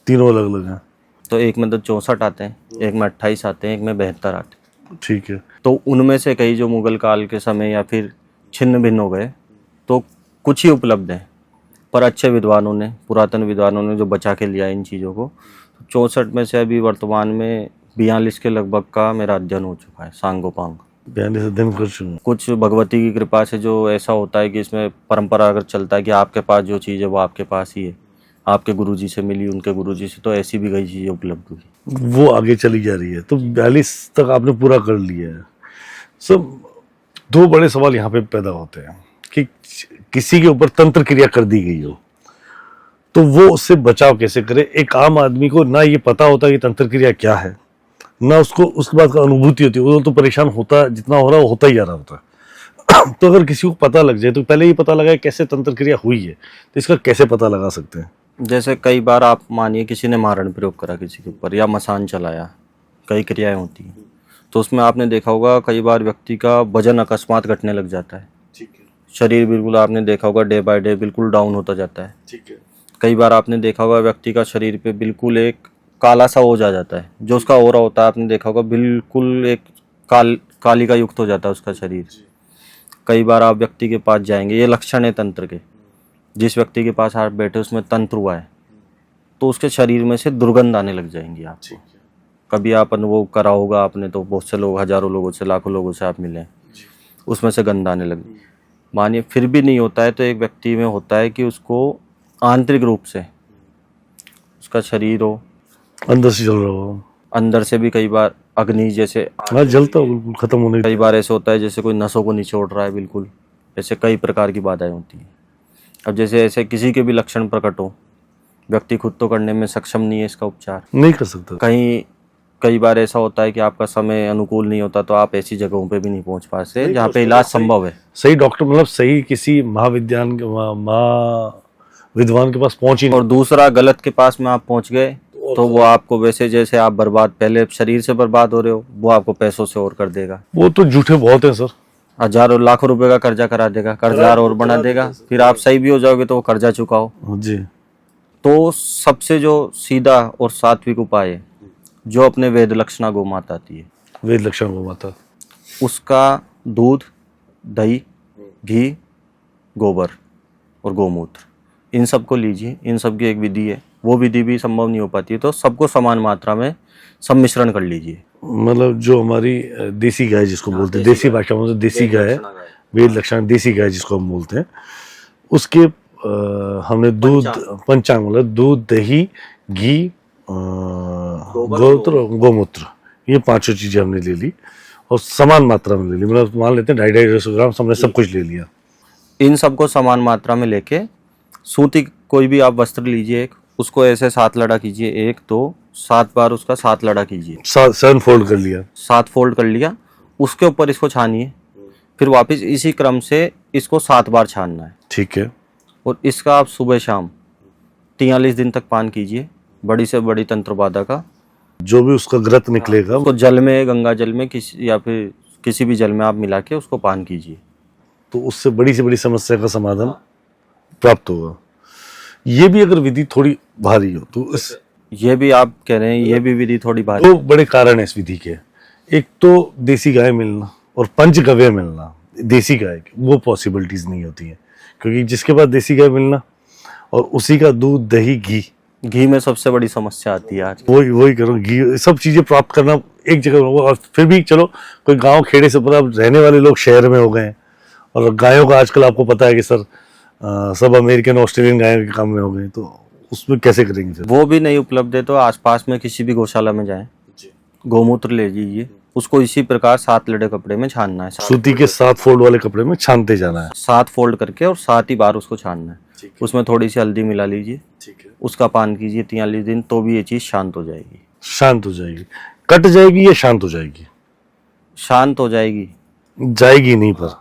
तीनों अलग अलग हैं। तो एक में तो 64 आते हैं, एक में 28 आते हैं, एक में 72 आते हैं। ठीक है। तो उनमें से कई जो मुगल काल के समय या फिर छिन्न भिन्न हो गए, तो कुछ ही उपलब्ध हैं। पर अच्छे विद्वानों ने, पुरातन विद्वानों ने जो बचा के लिया इन चीज़ों को, तो 64 में से अभी वर्तमान में 42 के लगभग का मेरा अध्ययन हो चुका है, सांगोपांग। 42 अध्ययन कर चुके हैं। कुछ भगवती की कृपा से जो ऐसा होता है कि इसमें परंपरा अगर चलता है कि आपके पास जो चीज़ है वो आपके पास ही है, आपके गुरुजी से मिली, उनके गुरुजी से, तो ऐसी भी कई चीज़ें उपलब्ध हुई, वो आगे चली जा रही है। तो 42 तक आपने पूरा कर लिया है। सब दो बड़े सवाल यहाँ पे पैदा होते हैं कि किसी के ऊपर तंत्र क्रिया कर दी गई हो तो वो उससे बचाव कैसे करे। एक आम आदमी को ना ये पता होता कि तंत्र क्रिया क्या है, ना उसको उसके बाद का अनुभूति होती है, वो तो परेशान होता, जितना हो रहा वो होता ही जा रहा होता है। तो अगर किसी को पता लग जाए, तो पहले ये पता लगा कैसे तंत्र क्रिया हुई है, तो इसका कैसे पता लगा सकते हैं? जैसे कई बार आप मानिए किसी ने मारण प्रयोग करा किसी के ऊपर, या मसान चलाया, कई क्रियाएं होती हैं, तो उसमें आपने देखा होगा कई बार व्यक्ति का वजन अकस्मात घटने लग जाता है। ठीक है। शरीर बिल्कुल आपने देखा होगा डे बाय डे बिल्कुल डाउन होता जाता है। ठीक है। कई बार आपने देखा होगा व्यक्ति का शरीर पे बिल्कुल एक काला सा हो जाता है, जो उसका ओरा होता है, आपने देखा होगा बिल्कुल एक काली का युक्त हो जाता है उसका शरीर। कई बार आप व्यक्ति के पास जाएंगे, ये लक्षण है तंत्र के, जिस व्यक्ति के पास आप बैठे उसमें तंत्र हुआ है, तो उसके शरीर में से दुर्गंध आने लग जाएंगी आपको। कभी आप अनुभव करा होगा आपने, तो बहुत से लोग, हजारों लोगों से, लाखों लोगों से आप मिले, उसमें से गंध आने लगे। मानिए फिर भी नहीं होता है, तो एक व्यक्ति में होता है कि उसको आंतरिक रूप से उसका शरीर हो, अंदर से जल रहा हो, अंदर से भी कई बार अग्नि जैसे जलता हो, बिल्कुल खत्म होने। कई बार ऐसे होता है जैसे कोई नसों को निचोड़ रहा है, बिल्कुल ऐसे कई प्रकार की बाधाएं होती हैं। अब जैसे ऐसे किसी के भी लक्षण प्रकट हो, व्यक्ति खुद तो करने में सक्षम नहीं है, इसका उपचार नहीं कर सकता। कई बार ऐसा होता है कि आपका समय अनुकूल नहीं होता, तो आप ऐसी जगहों पे भी नहीं पहुंच पाते जहाँ पे इलाज संभव है। सही डॉक्टर, मतलब सही किसी विद्वान के पास पहुंची। और दूसरा, गलत के पास में आप पहुंच गए तो वो आपको वैसे जैसे आप बर्बाद, पहले शरीर से बर्बाद हो रहे हो, वो आपको पैसों से और कर देगा। वो तो झूठे बहुत है सर, हजारों लाखों रुपए का कर्जा करा देगा, कर्जदार और बना देगा। फिर आप सही भी हो जाओगे तो वो कर्जा चुकाओ जी। तो सबसे जो सीधा और सात्विक उपाय है, जो अपने वेद लक्षणा गौ माता आती है, वेद लक्षण गौ माता, उसका दूध, दही, घी, गोबर और गोमूत्र, इन सबको लीजिए। इन सब की एक विधि है, वो विधि भी संभव नहीं हो पाती है तो सबको समान मात्रा में सम्मिश्रण कर लीजिए। मतलब जो हमारी देसी गाय जिसको बोलते हैं, देसी भाषा में तो देसी गाय है, वेद लक्षण देसी गाय जिसको हम बोलते हैं, उसके हमने दूध पंचांग मतलब दूध, दही, घी, गोमूत्र, ये पांचों चीजें हमने ले ली और समान मात्रा में ले ली। मतलब मान लेते हैं 250-250 ग्राम हमने सब कुछ ले लिया। इन सबको समान मात्रा में लेके सूती कोई भी आप वस्त्र लीजिए, एक उसको ऐसे 7 लड़ा कीजिए, 1 2 7 बार उसका 7 लड़ा कीजिए, 7 फोल्ड कर लिया, 7 फोल्ड कर लिया। उसके ऊपर इसको छानिए, फिर वापस इसी क्रम से इसको 7 बार छानना है। ठीक है। और इसका आप सुबह शाम 43 दिन तक पान कीजिए, बड़ी से बड़ी तंत्र बाधा का। जो भी उसका ग्रत निकलेगा उसको जल में, गंगा जल में किसी या फिर किसी भी जल में आप मिला के उसको पान कीजिए, तो उससे बड़ी से बड़ी समस्या का समाधान प्राप्त होगा। ये भी अगर विधि थोड़ी भारी हो तो इस ये भी आप कह रहे हैं ये भी विधि थोड़ी भारी। 2 बड़े कारण है इस विधि के। एक तो देसी गाय मिलना और पंचगव्य मिलना। देसी गाय वो पॉसिबिलिटीज नहीं होती है, क्योंकि जिसके पास देसी गाय मिलना और उसी का दूध, दही, घी में सबसे बड़ी समस्या आती है आज। वही करो, घी सब चीजें प्राप्त करना एक जगह होगा। और फिर भी चलो कोई गांव खेड़े से पूरा रहने वाले लोग शहर में हो गए हैं, और गायों का आजकल आपको पता है कि सर सब अमेरिकन ऑस्ट्रेलियन गायों के काम में हो गए, तो उसमें कैसे करेंगे फिर? वो भी नहीं उपलब्ध है तो आसपास में किसी भी गौशाला में जाएं, गोमूत्र ले लीजिए, उसको इसी प्रकार 7 लड़े कपड़े में छानना है। सूती के 7 फोल्ड वाले कपड़े में छानते जाना है, 7 फोल्ड करके और 7 ही बार उसको छानना है। उसमें थोड़ी सी हल्दी मिला लीजिए, उसका पान कीजिए 43 दिन, तो भी ये चीज शांत हो जाएगी। शांत हो जाएगी? कट जाएगी या शांत हो जाएगी? शांत हो जाएगी। जाएगी नहीं पर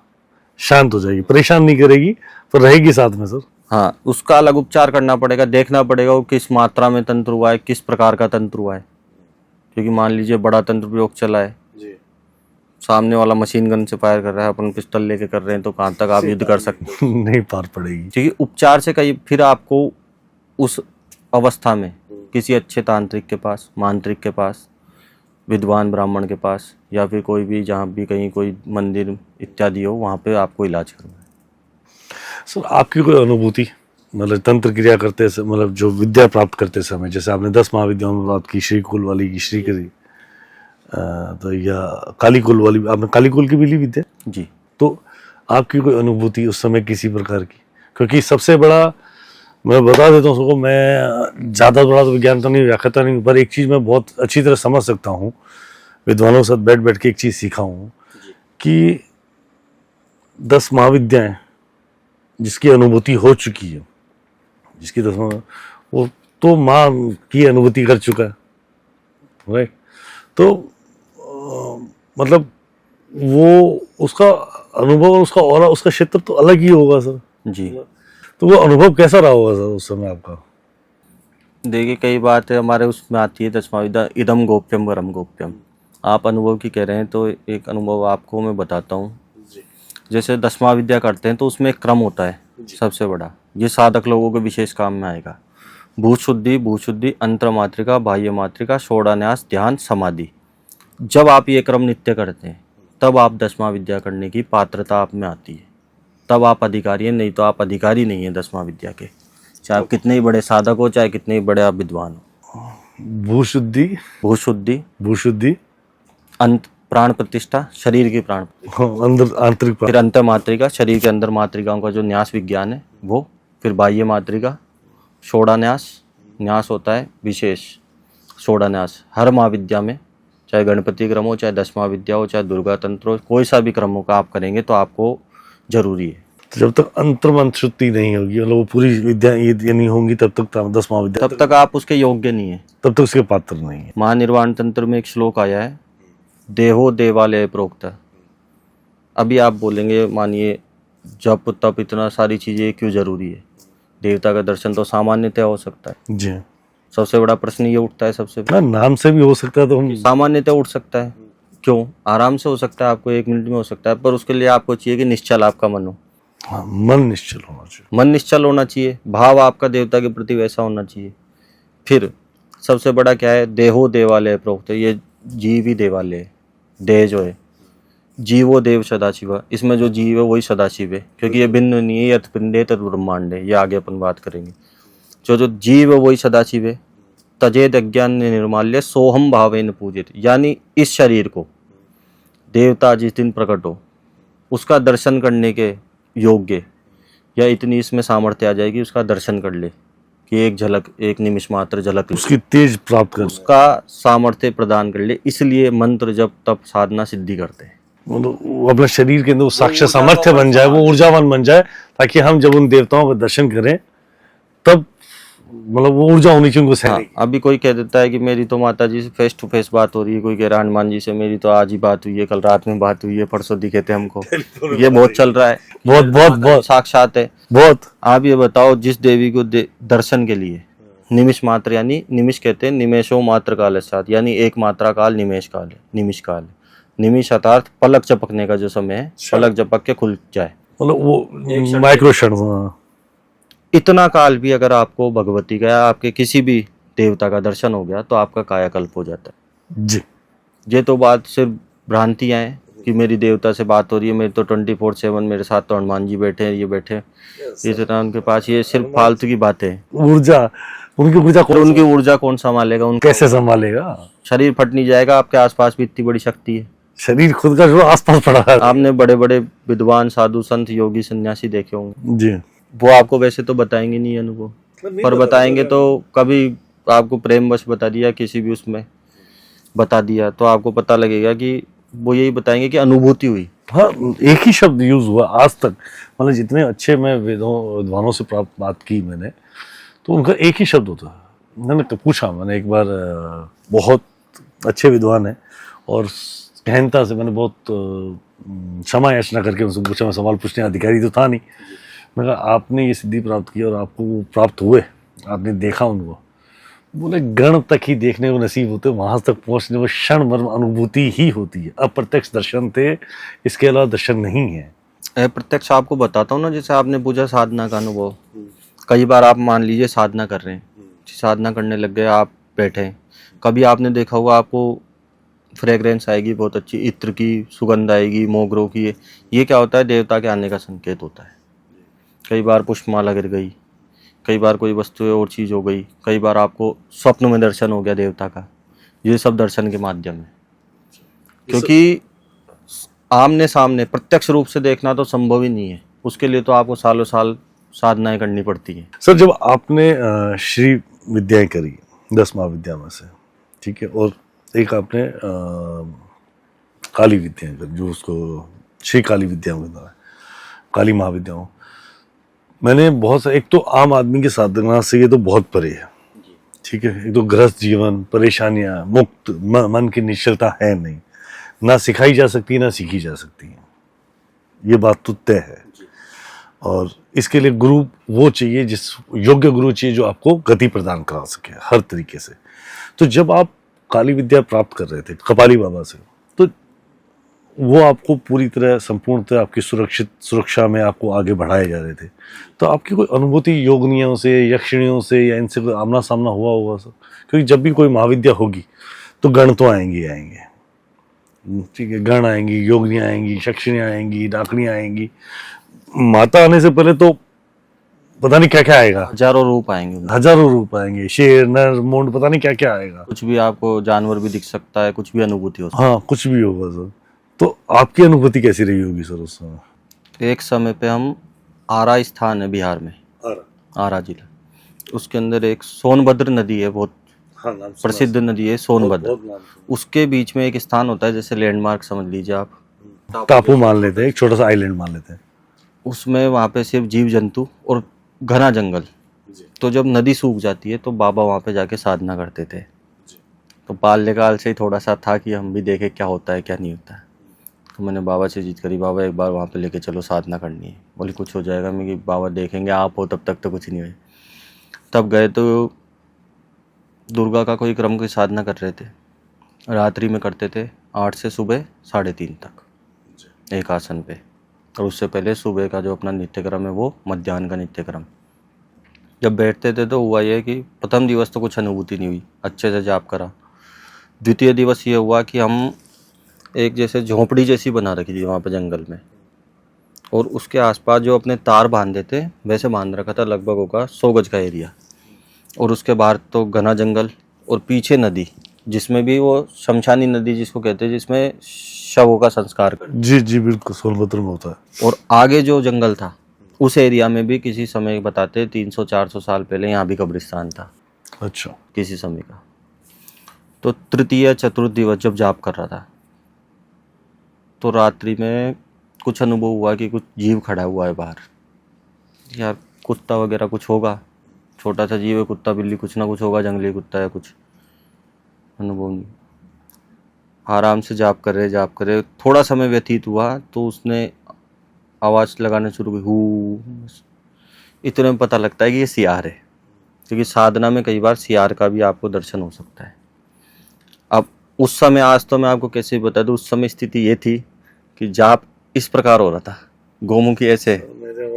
शांत हो जाएगी, परेशान नहीं करेगी पर रहेगी साथ में सर। हाँ, उसका अलग उपचार करना पड़ेगा, देखना पड़ेगा वो किस मात्रा में तंत्र हुआ है, किस प्रकार का तंत्र हुआ है। क्योंकि मान लीजिए बड़ा तंत्र प्रयोग चला है, सामने वाला मशीन गन से फायर कर रहा है, अपन पिस्टल लेके कर रहे हैं, तो कहाँ तक आप युद्ध कर सकते हैं? नहीं पार पड़ेगी। क्योंकि उपचार से कहीं फिर आपको उस अवस्था में किसी अच्छे तांत्रिक के पास, मांत्रिक के पास, विद्वान ब्राह्मण के पास, या फिर कोई भी जहाँ भी कहीं कोई मंदिर इत्यादि हो, वहाँ पे आपको इलाज करना है। सर आपकी कोई अनुभूति, मतलब तंत्र क्रिया करते समय, मतलब जो विद्या प्राप्त करते समय, जैसे आपने 10 महाविद्याओं में बात की, श्री कुल वाली की, श्री करी, तो या काली कुल वाली, आपने काली कुल की भी ली विद्या जी, तो आपकी कोई अनुभूति उस समय किसी प्रकार की? क्योंकि सबसे बड़ा मैं बता देता हूँ सबको, मैं ज़्यादा बड़ा तो विज्ञान तो नहीं, व्याख्याता नहीं, पर एक चीज़ मैं बहुत अच्छी तरह समझ सकता हूँ, विद्वानों के साथ बैठ के एक चीज़ सीखा हूँ कि 10 महाविद्याएं जिसकी अनुभूति हो चुकी है, जिसकी 10 वो तो माँ की अनुभूति कर चुका है, राइट? तो मतलब वो उसका अनुभव, उसका और उसका क्षेत्र तो अलग ही होगा सर जी। तो वो अनुभव कैसा रहा होगा सर उस समय आपका? देखिए, कई बातें हमारे उसमें आती है 10 महाविद्या, इदम गोप्यम वरम गोप्यम। आप अनुभव की कह रहे हैं तो एक अनुभव आपको मैं बताता हूँ। जैसे 10 महाविद्या करते हैं तो उसमें एक क्रम होता है सबसे बड़ा, ये साधक लोगों के विशेष काम में आएगा। भूत शुद्धि, अंतर मात्रिका, बाह्य मात्रिका, षोडन्यास, ध्यान, समाधि। जब आप ये क्रम नित्य करते हैं तब आप 10 महाविद्या करने की पात्रता आप में आती है, तब आप अधिकारी हैं, नहीं तो आप अधिकारी नहीं हैं 10 महाविद्या के, चाहे आप कितने ही बड़े साधक हो, चाहे कितने ही बड़े आप विद्वान हो। भूशुद्धि, अंत प्राण प्रतिष्ठा, शरीर की प्राण, अंदर आंतरिक, फिर अंतर मात्रिका, शरीर के अंदर मात्रिकाओं का जो न्यास विज्ञान है वो, फिर बाह्य मात्रिका, षोडन्यास, न्यास होता है विशेष षोडन्यास हर महाविद्या में, चाहे गणपति क्रम हो, चाहे 10 महाविद्या हो, चाहे दुर्गा तंत्र हो, कोई सा भी क्रमों का आप करेंगे तो आपको जरूरी है। तो जब तक अंतर मंत्र शुद्धि नहीं होगी, मतलब वो पूरी विद्या ये नहीं होंगी, तब तक 10 महाविद्या, तब तक आप उसके योग्य नहीं है, तब तक उसके पात्र नहीं है। महानिर्वाण तंत्र में एक श्लोक आया है, देहो देवालय प्रोक्त। अभी आप बोलेंगे, मानिए जप तप इतना सारी चीजें क्यों जरूरी है? देवता का दर्शन तो सामान्यतः हो सकता है जी। सबसे बड़ा प्रश्न ये उठता है सबसे नाम से भी हो सकता है, तो हम सामान्यतः उठ सकता है, क्यों? आराम से हो सकता है, आपको 1 मिनट में हो सकता है, पर उसके लिए आपको चाहिए कि निश्चल आपका मन हो। हाँ, मन निश्चल होना चाहिए, मन निश्चल होना चाहिए, भाव आपका देवता के प्रति वैसा होना चाहिए। फिर सबसे बड़ा क्या है, देहो देवालय प्रोक्त, ये जीव ही देवालय है। देह जो है, जीवो देव सदाशिव, इसमें जो जीव है वही सदाशिव है, क्योंकि ये भिन्न नहीं है, यत पिंडे तद ब्रह्मांड है, ये आगे अपन बात करेंगे। जो जीव है वही सदाशिव है, तजेद अज्ञान निर्माल्य सोहम भावेन पूजित, यानी इस शरीर को देवता जिस दिन प्रकट हो उसका दर्शन करने के योग्य, या इतनी इसमें सामर्थ्य आ जाएगी उसका दर्शन कर ले कि एक झलक, एक निमिष मात्र झलक उसकी तेज प्राप्त कर, उसका सामर्थ्य प्रदान कर ले। इसलिए मंत्र जब तप साधना सिद्धि करते हैं। मतलब वो अपना शरीर के अंदर वो साक्षात सामर्थ्य बन जाए, वो ऊर्जावान बन जाए, ताकि हम जब उन देवताओं का दर्शन करें तब मतलब वो ऊर्जा होनी चाहिए उनको सहने की। अभी कोई कह देता है कि मेरी तो माता जी से फेस टू फेस बात हो रही है, कोई कह रहा है हनुमान जी से मेरी तो आज ही बात हुई है, कल रात में बात हुई है, परसों दिखे थे हमको। ये बहुत चल रहा है, बहुत बहुत बहुत साक्षात है बहुत। आप ये बताओ, जिस देवी को दर्शन के लिए निमिष मात्र, यानी निमिष कहते हैं निमेशो मात्र काल साथ, यानी एक मात्रा काल निमेश काल है, निमिष काल है। निमिष अर्थात पलक झपकने का जो समय है, पलक झपक के खुल जाए, मतलब वो माइक्रो क्षण। इतना काल भी अगर आपको भगवती का या आपके किसी भी देवता का दर्शन हो गया तो आपका कायाकल्प हो जाता है जी। ये तो बात सिर्फ भ्रांतियां हैं कि मेरी देवता से बात हो रही है, मेरी तो 24/7 मेरे साथ तो हनुमान जी बैठे हैं, ये बैठे इस तरह उनके पास, ये सिर्फ फालतू की बातें हैं। ऊर्जा, उनकी ऊर्जा उनकी ऊर्जा कौन संभालेगा, उनको कैसे संभालेगा? शरीर फट नहीं जाएगा, आपके आसपास भी इतनी बड़ी शक्ति है। शरीर खुद का जो आसपास पड़ा है। आपने बड़े बड़े विद्वान साधु संत योगी सन्यासी देखे होंगे जी, वो आपको वैसे तो बताएंगे नहीं अनुभव, पर बताएंगे तो कभी आपको प्रेमवश बता दिया, किसी भी उसमें बता दिया तो आपको पता लगेगा कि वो यही बताएंगे कि अनुभूति हुई। हाँ, एक ही शब्द यूज हुआ आज तक, मतलब जितने अच्छे मैं विद्वानों से प्राप्त बात की मैंने, तो उनका एक ही शब्द होता है। मैंने पूछा, मैंने एक बार बहुत अच्छे विद्वान है और गहनता से मैंने बहुत क्षमा याचना करके उनसे पूछा, मैं सवाल पूछने अधिकारी तो था नहीं, मैं कहा आपने ये सिद्धि प्राप्त की और आपको वो प्राप्त हुए, आपने देखा उनको? बोले गण तक ही देखने को नसीब होते, वहां तक पहुंचने में क्षण भर अनुभूति ही होती है। अप्रत्यक्ष दर्शन थे, इसके अलावा दर्शन नहीं है। प्रत्यक्ष आपको बताता हूँ ना, जैसे आपने पूछा साधना का अनुभव, कई बार आप मान लीजिए साधना कर रहे हैं, साधना करने लग गए, आप बैठे हैं, कभी आपने देखा होगा आपको फ्रेग्रेंस आएगी बहुत अच्छी, इत्र की सुगंध आएगी, मोगरों की, ये क्या होता है, देवता के आने का संकेत होता है। कई बार पुष्पमाला गिर गई, कई बार कोई वस्तु और चीज़ हो गई, कई बार आपको स्वप्न में दर्शन हो गया देवता का, ये सब दर्शन के माध्यम है। क्योंकि आमने सामने प्रत्यक्ष रूप से देखना तो संभव ही नहीं है, उसके लिए तो आपको सालों साल साधनाएं करनी पड़ती हैं। सर, जब आपने श्री विद्याएं करी 10 महाविद्या में से, ठीक है, और एक आपने काली विद्याएं करी, जो उसको श्री काली विद्या में है, काली महाविद्याओं, मैंने बहुत सा, एक तो आम आदमी की साधना से ये तो बहुत परे है, ठीक है, एक तो गृहस्थ जीवन, परेशानियां, मुक्त मन की निश्चलता है नहीं, ना सिखाई जा सकती ना सीखी जा सकती है, ये बात तो तय है। और इसके लिए गुरु वो चाहिए, जिस योग्य गुरु चाहिए जो आपको गति प्रदान करा सके हर तरीके से। तो जब आप काली विद्या प्राप्त कर रहे थे कपाली बाबा से, तो वो आपको पूरी तरह संपूर्णतः आपकी सुरक्षा में आपको आगे बढ़ाए जा रहे थे, तो आपकी कोई अनुभूति योगनियों से, यक्षिणियों से या इनसे कोई आमना सामना हुआ होगा सर? क्योंकि जब भी कोई महाविद्या होगी तो गण तो आएंगे, ठीक है, गण आएंगी, योगनियाँ आएंगी, यक्षिणियाँ आएंगी, डाकनियाँ आएंगी, माता आने से पहले तो पता नहीं क्या क्या आएगा, हजारों रूप आएंगे, हजारों रूप आएंगे, शेर नर मोंड, पता नहीं क्या क्या आएगा, कुछ भी आपको जानवर भी दिख सकता है, कुछ भी अनुभूति हो सकती हाँ कुछ भी होगा सर। तो आपकी अनुभूति कैसी रही होगी सर उस समय? एक समय पे हम आरा स्थान है बिहार में, आरा जिला, उसके अंदर एक सोनभद्र नदी है, बहुत प्रसिद्ध नदी है सोनभद्र, उसके बीच में एक स्थान होता है, जैसे लैंडमार्क समझ लीजिए आप, टापू मान लेते हैं, एक छोटा सा आइलैंड मान लेते हैं, उसमें वहाँ पे सिर्फ जीव जंतु और घना जंगल। तो जब नदी सूख जाती है तो बाबा वहाँ पे जाके साधना करते थे। तो बाल्यकाल से ही थोड़ा सा था कि हम भी देखें क्या होता है क्या नहीं होता है। तो मैंने बाबा से जिद करी, बाबा एक बार वहाँ पे लेके चलो, साधना करनी है। बोले कुछ हो जाएगा, मैं कि बाबा देखेंगे, आप हो तब तक तो कुछ नहीं हुए। तब गए तो दुर्गा का कोई क्रम की साधना कर रहे थे, रात्रि में करते थे 8 से सुबह 3:30 तक एक आसन पे, और उससे पहले सुबह का जो अपना नित्यक्रम है वो मध्याह्न का नित्यक्रम। जब बैठते थे तो हुआ ये कि प्रथम दिवस तो कुछ अनुभूति नहीं हुई, अच्छे से जाप करा। द्वितीय दिवस ये हुआ कि हम एक जैसे झोंपड़ी जैसी बना रखी थी वहाँ पे जंगल में, और उसके आसपास जो अपने तार बांधे थे वैसे बांध रखा था, लगभग होगा 100 गज का एरिया, और उसके बाहर तो घना जंगल और पीछे नदी, जिसमें भी वो शमशानी नदी जिसको कहते हैं, जिसमें शवों का संस्कार करते जी जी बिल्कुल, सोनभद्र में होता है। हैं। और आगे जो जंगल था उस एरिया में भी किसी समय बताते 300-400 साल पहले यहाँ भी कब्रिस्तान था अच्छा। किसी समय का। तो तृतीय चतुर्थ दिवस जब जाप कर रहा था तो रात्रि में कुछ अनुभव हुआ कि कुछ जीव खड़ा हुआ है बाहर। यार कुत्ता वगैरह कुछ होगा, छोटा सा जीव है, कुत्ता बिल्ली कुछ ना कुछ होगा, जंगली कुत्ता है कुछ, अनुभव नहीं। आराम से जाप कर रहे थोड़ा समय व्यतीत हुआ तो उसने आवाज़ लगाने शुरू की, हू। इतने में पता लगता है कि ये सियार है, क्योंकि साधना में कई बार सियार का भी आपको दर्शन हो सकता है। अब उस समय, आज तो मैं आपको कैसे बता दूं, उस समय स्थिति ये थी कि जाप इस प्रकार हो रहा था, गोमुखी ऐसे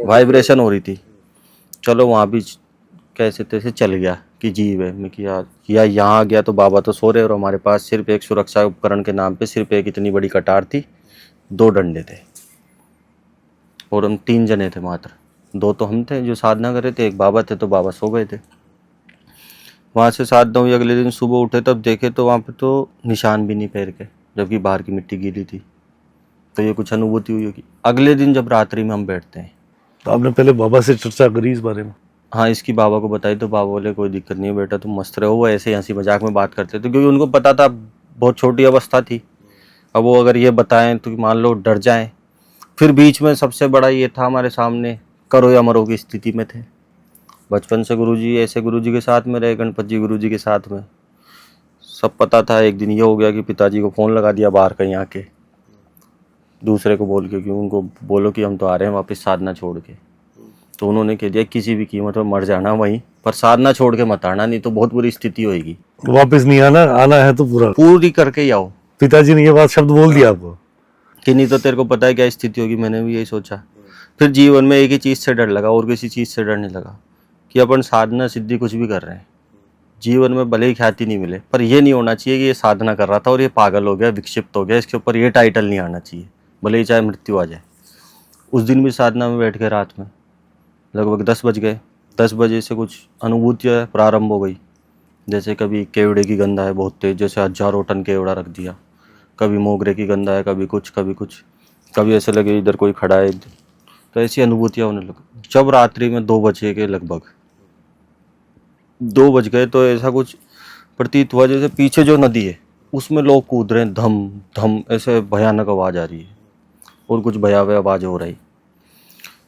वाइब्रेशन हो रही थी। चलो वहाँ भी कैसे तैसे चल गया कि जीव है। मैं किया या यहाँ गया तो बाबा तो सो रहे और हमारे पास सिर्फ एक सुरक्षा उपकरण के नाम पे सिर्फ एक इतनी बड़ी कटार थी, 2 डंडे थे और हम 3 जने थे मात्र। 2 तो हम थे जो साधना कर रहे थे, एक बाबा थे, तो बाबा सो गए थे। वहाँ से 7-9 हुई, अगले दिन सुबह उठे तब देखे तो वहाँ पे तो निशान भी नहीं पैर के, जबकि बाहर की मिट्टी गीली थी। तो ये कुछ अनुभूति हुई होगी। अगले दिन जब रात्रि में हम बैठते हैं, तो आपने पहले बाबा से चर्चा करी इस बारे में? हाँ, इसकी बाबा को बताई तो बाबा बोले कोई दिक्कत नहीं है बेटा, तुम मस्त रहो। वो ऐसे हंसी मजाक में बात करते थे, क्योंकि उनको पता था बहुत छोटी अवस्था थी। अब वो अगर ये बताएं तो मान लो डर जाएं। फिर बीच में सबसे बड़ा ये था हमारे सामने, करो या मरो की स्थिति में थे। बचपन से गुरुजी ऐसे गुरुजी के साथ में रहे, गणपत जी गुरुजी के साथ में, सब पता था। एक दिन ये हो गया कि पिताजी को फ़ोन लगा दिया बाहर कहीं आके, दूसरे को बोल के कि उनको बोलो कि हम तो आ रहे हैं वापस साधना छोड़ के। तो उन्होंने कह दिया किसी भी कीमत पर मर जाना वहीं, पर साधना छोड़ के मत आना, नहीं तो बहुत बुरी स्थिति होगी। वापस नहीं आना, आना है तो पूरा पूरी करके ही आओ। पिताजी ने ये बात शब्द बोल दिया आपको कि नहीं तो तेरे को पता है क्या स्थिति होगी। मैंने भी यही सोचा। फिर जीवन में एक ही चीज़ से डर लगा और किसी चीज़ से डर नहीं लगा, कि अपन साधना सिद्धि कुछ भी कर रहे हैं, जीवन में भले ही ख्याति नहीं मिले, पर ये नहीं होना चाहिए कि ये साधना कर रहा था और ये पागल हो गया, विक्षिप्त हो गया, इसके ऊपर ये टाइटल नहीं आना चाहिए, भले ही चाहे मृत्यु आ जाए। उस दिन भी साधना में बैठ के रात में लगभग 10 बज गए। 10 बजे से कुछ अनुभूतियाँ प्रारंभ हो गई। जैसे कभी केवड़े की गंध है बहुत तेज, जैसे हजारों टन केवड़ा रख दिया, कभी मोगरे की गंध है, कभी कुछ कभी कुछ, कभी ऐसे लगे इधर कोई खड़ा है। तो ऐसी अनुभूतियाँ होने लगी। जब रात्रि में 2 बजे के लगभग 2 बज गए तो ऐसा कुछ प्रतीत हुआ जैसे पीछे जो नदी है उसमें लोग कूद रहे हैं, धम धम ऐसे भयानक आवाज़ आ रही है और कुछ भयावह आवाज़ हो रही।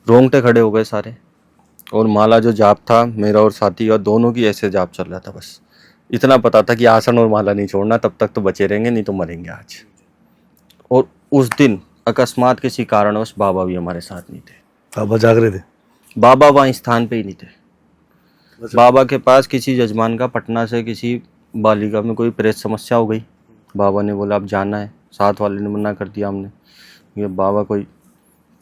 रोंगटे खड़े हो गए सारे। और माला जो जाप था मेरा और साथी का, दोनों की ऐसे जाप चल रहा था। बस इतना पता था कि आसन और माला नहीं छोड़ना, तब तक तो बचे रहेंगे, नहीं तो मरेंगे आज। और उस दिन अकस्मात किसी कारणवश बाबा भी हमारे साथ नहीं थे। बाबा जाग रहे थे? बाबा वहाँ स्थान पे ही नहीं थे। बाबा के पास किसी जजमान का पटना से किसी बालिका में कोई प्रेत समस्या हो गई। बाबा ने बोला अब जाना है, साथ वाले ने मना कर दिया। हमने ये बाबा कोई